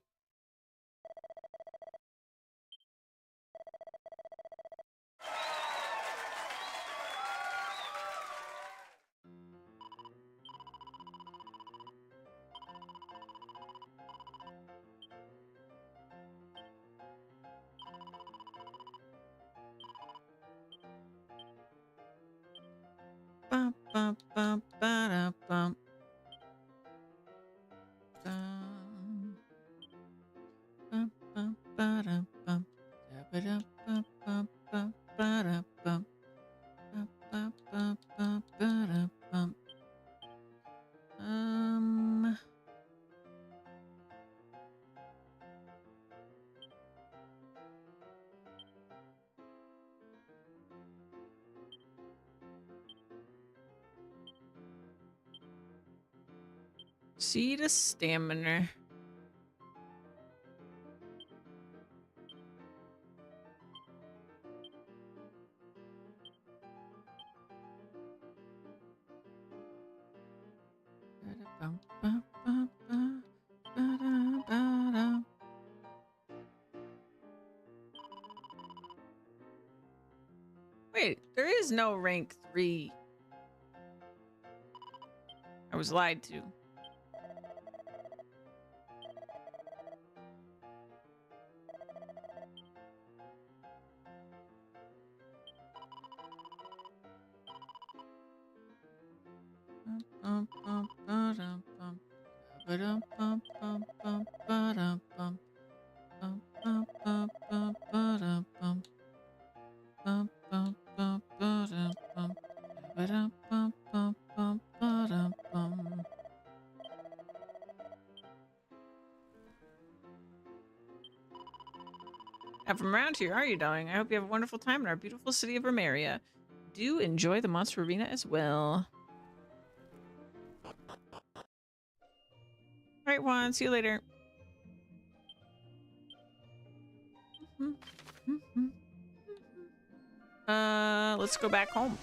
B: Bum, bum, bum, ba-da, bum. Bum, bum, bum, ba-da, bum. Da-ba-da, bum, bum, bum, ba-da, bum. Bum, bum, bum, bum, ba-da, bum. Seed of stamina. Bum, bum, bum, bum, ba-da, ba-da. Wait, there is no rank 3. I was lied to. Bum, bum, ba-dum, bum. Ba-dum, bum, bum, bum, ba-dum, bum. Bum, bum, bum, bum, ba-dum, bum. Bum, bum, bum, ba-dum, bum. Ba-dum, bum, bum, bum, ba-dum, bum. Now from around here, are you, darling? I hope you have a wonderful time in our beautiful city of Remeria. Do enjoy the Monster Arena as well. Alright, Juan, see you later. Let's go back home.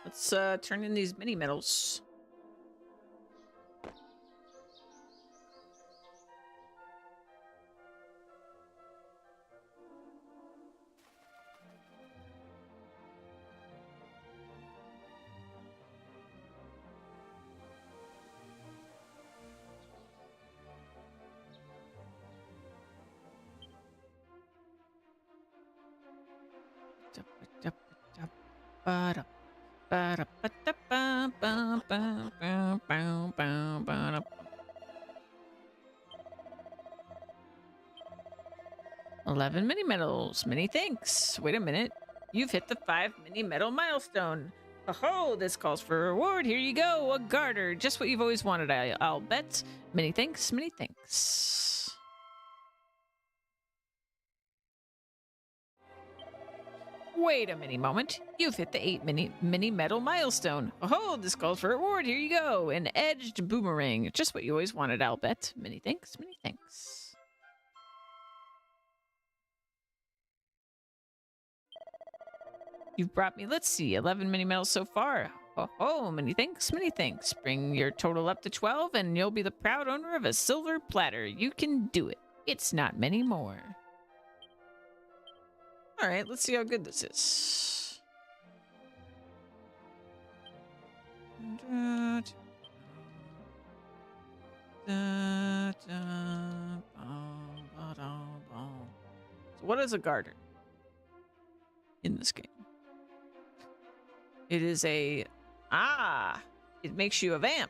B: Let's turn in these mini medals. $11 mini medals. Many thanks. Wait a minute. You've hit the 5 mini medal milestone. Oh, this calls for a reward. Here you go. A garter. Just what you've always wanted, I'll bet. Many thanks. Many thanks. Wait a mini moment. You've hit the 8 mini medal milestone. Oh, this calls for a reward. Here you go. An edged boomerang. Just what you always wanted, I'll bet. Many thanks. Many thanks. You've brought me, let's see, 11 mini medals so far. Oh, many thanks, many thanks. Bring your total up to 12 and you'll be the proud owner of a silver platter. You can do it. It's not many more. All right, let's see how good this is. So what is a garter in this game? It is a... it makes you a vamp.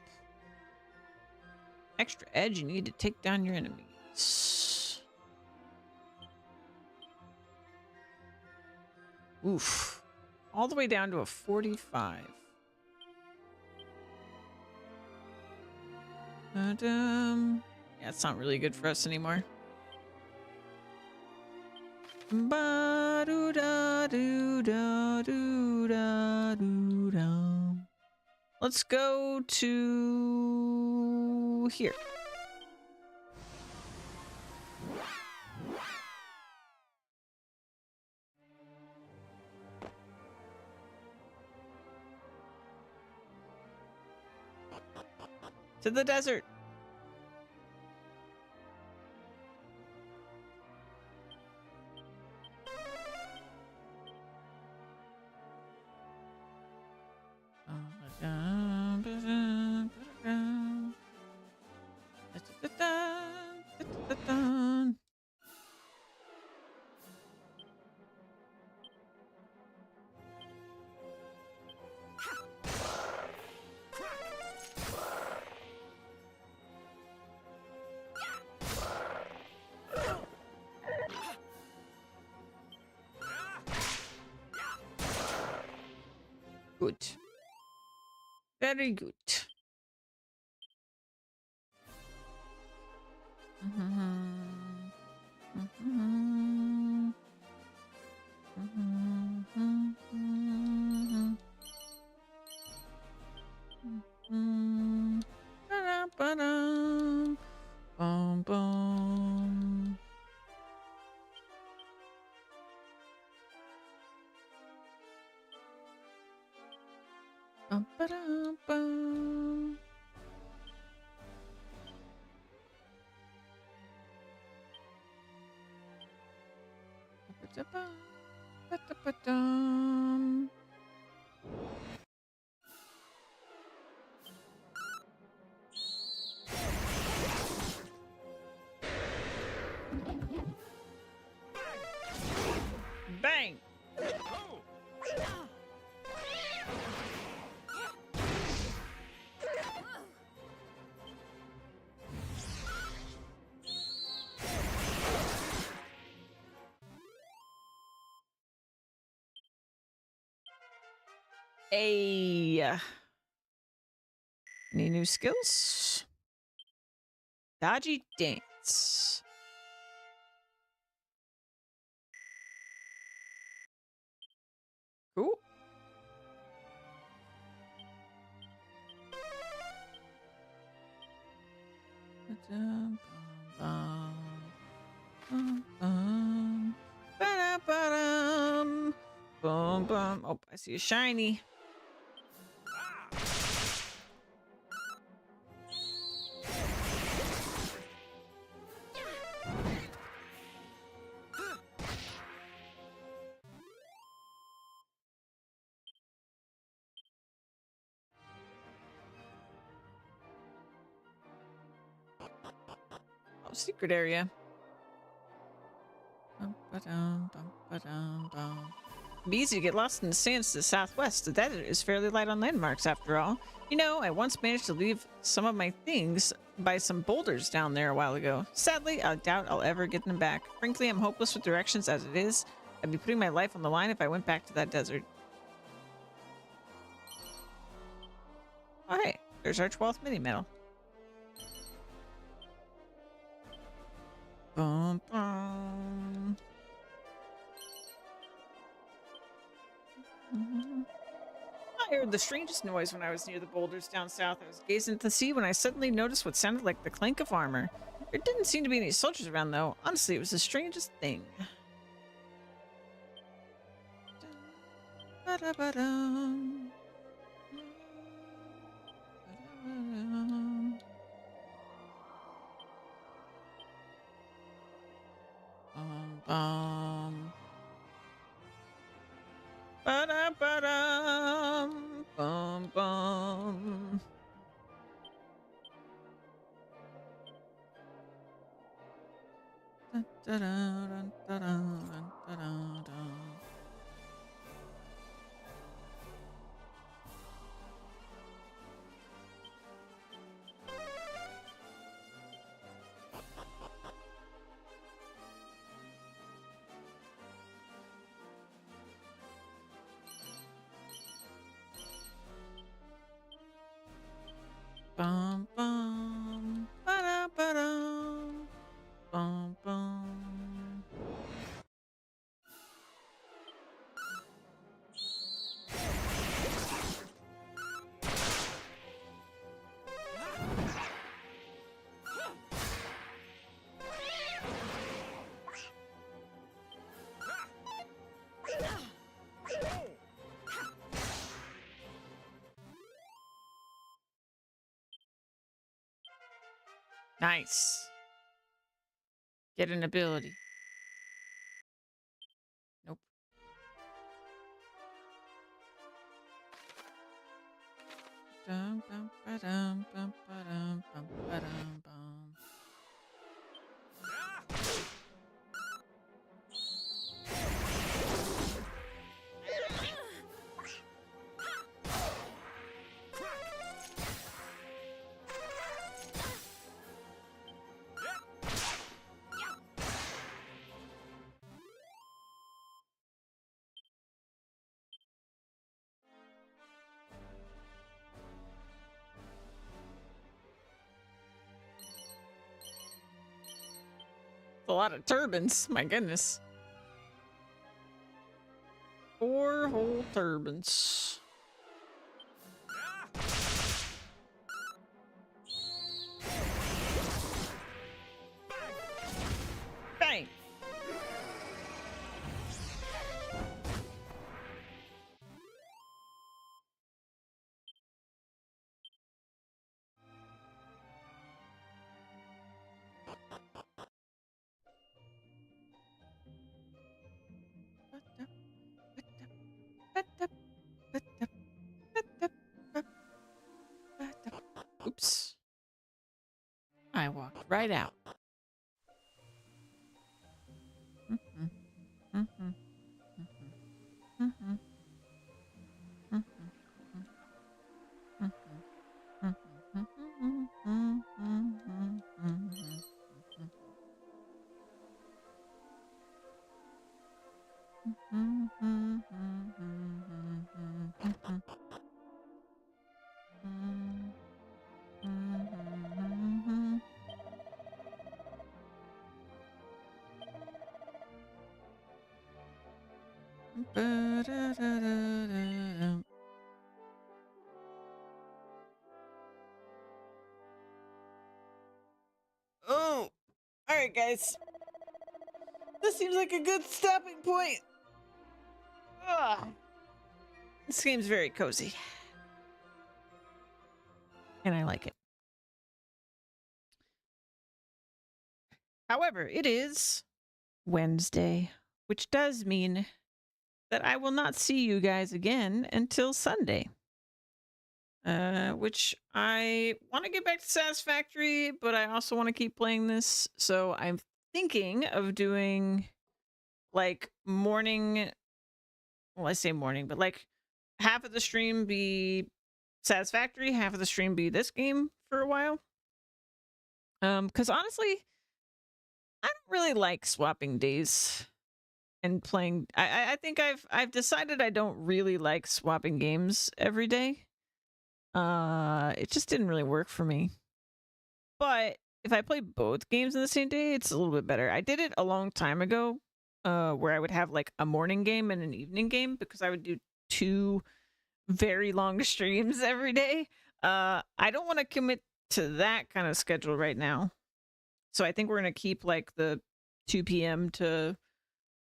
B: Extra edge you need to take down your enemies. Oof. All the way down to a 45. Yeah, it's not really good for us anymore. Ba-do-da-do-da-do-da-do-da. Let's go to here. To the desert. Good. Very good. Boom, boom. Bum, ba-dum, bum. Ba-da-ba, ba-da-ba-dum. Bang! Hey. Any new skills? Dodgy dance. Cool. Boom, boom. Oh, I see a shiny. Oh, secret area. It'd be easy to get lost in the sands to the southwest. The desert is fairly light on landmarks after all. You know, I once managed to leave some of my things by some boulders down there a while ago. Sadly, I doubt I'll ever get them back. Frankly, I'm hopeless with directions as it is. I'd be putting my life on the line if I went back to that desert. Oh, hey, there's our 12th mini medal. Bum, bum. I heard the strangest noise when I was near the boulders down south. I was gazing at the sea when I suddenly noticed what sounded like the clank of armor. There didn't seem to be any soldiers around, though. Honestly, it was the strangest thing. Ba-da-ba-dum. Ba-da-ba-dum. Bum. Ba-da-ba-dum. Bum, bum. Da-da-dun-da-dun-dun-da-dun. Nice. Get an ability. Nope. Dum, bum, ba-dum, bum, ba-dum, bum, ba-dum, bum. A lot of turbines. My goodness. 4 whole turbines. Bang! Oops. I walked right out. Oh, all right, guys. This seems like a good stopping point. Ugh. This game's very cozy, and I like it. However, it is Wednesday, which does mean that I will not see you guys again until Sunday. Which I want to get back to Satisfactory, but I also want to keep playing this. So I'm thinking of doing like morning. Well, I say morning, but like half of the stream be Satisfactory, half of the stream be this game for a while. Because honestly, I don't really like swapping days and playing. I think I've decided I don't really like swapping games every day. It just didn't really work for me. But if I play both games in the same day, it's a little bit better. I did it a long time ago, where I would have like a morning game and an evening game because I would do 2 very long streams every day. I don't want to commit to that kind of schedule right now. So I think we're going to keep like the 2 p.m. to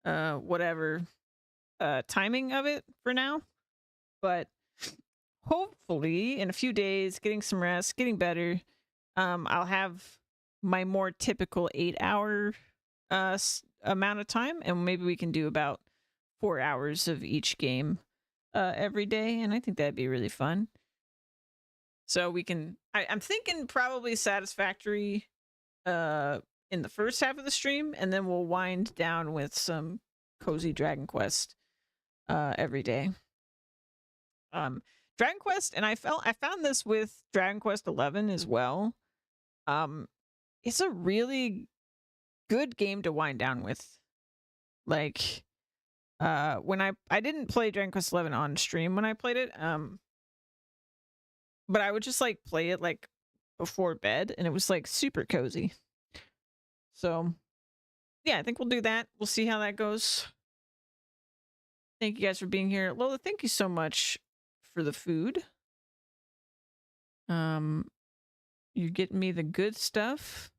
B: whatever timing of it for now. But hopefully in a few days, getting some rest, getting better, I'll have my more typical 8-hour amount of time, and maybe we can do about 4 hours of each game every day, and I think that'd be really fun. So we can, I'm thinking probably Satisfactory in the first half of the stream, and then we'll wind down with some cozy Dragon Quest every day. Dragon Quest, and I found this with Dragon Quest 11 as well. It's a really good game to wind down with. Like, when I didn't play Dragon Quest 11 on stream when I played it, but I would just like play it like before bed, and it was like super cozy. So, yeah, I think we'll do that. We'll see how that goes. Thank you guys for being here. Lola, thank you so much for the food. You're getting me the good stuff.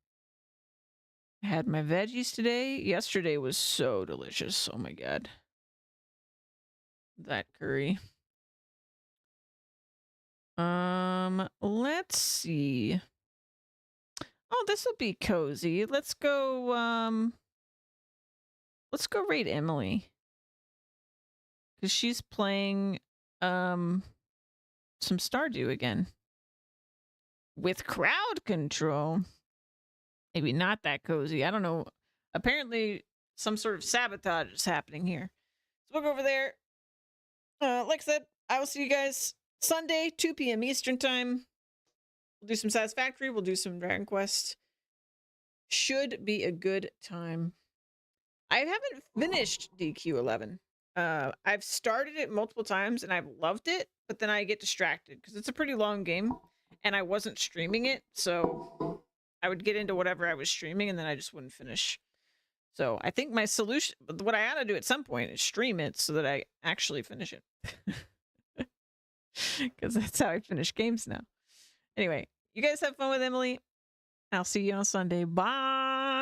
B: I had my veggies today. Yesterday was so delicious. Oh my god. That curry. Let's see. Oh, this will be cozy. Let's go raid Emily. Cuz she's playing some Stardew again. With crowd control. Maybe not that cozy. I don't know. Apparently some sort of sabotage is happening here. So we'll go over there. Like I said, I will see you guys Sunday, 2 p.m. Eastern time. We'll do some Satisfactory. We'll do some Dragon Quest. Should be a good time. I haven't finished DQ11. I've started it multiple times and I've loved it, but then I get distracted because it's a pretty long game and I wasn't streaming it. So I would get into whatever I was streaming and then I just wouldn't finish. So I think my solution, what I ought to do at some point is stream it so that I actually finish it. Because that's how I finish games now. Anyway, you guys have fun with Emily. I'll see you on Sunday. Bye.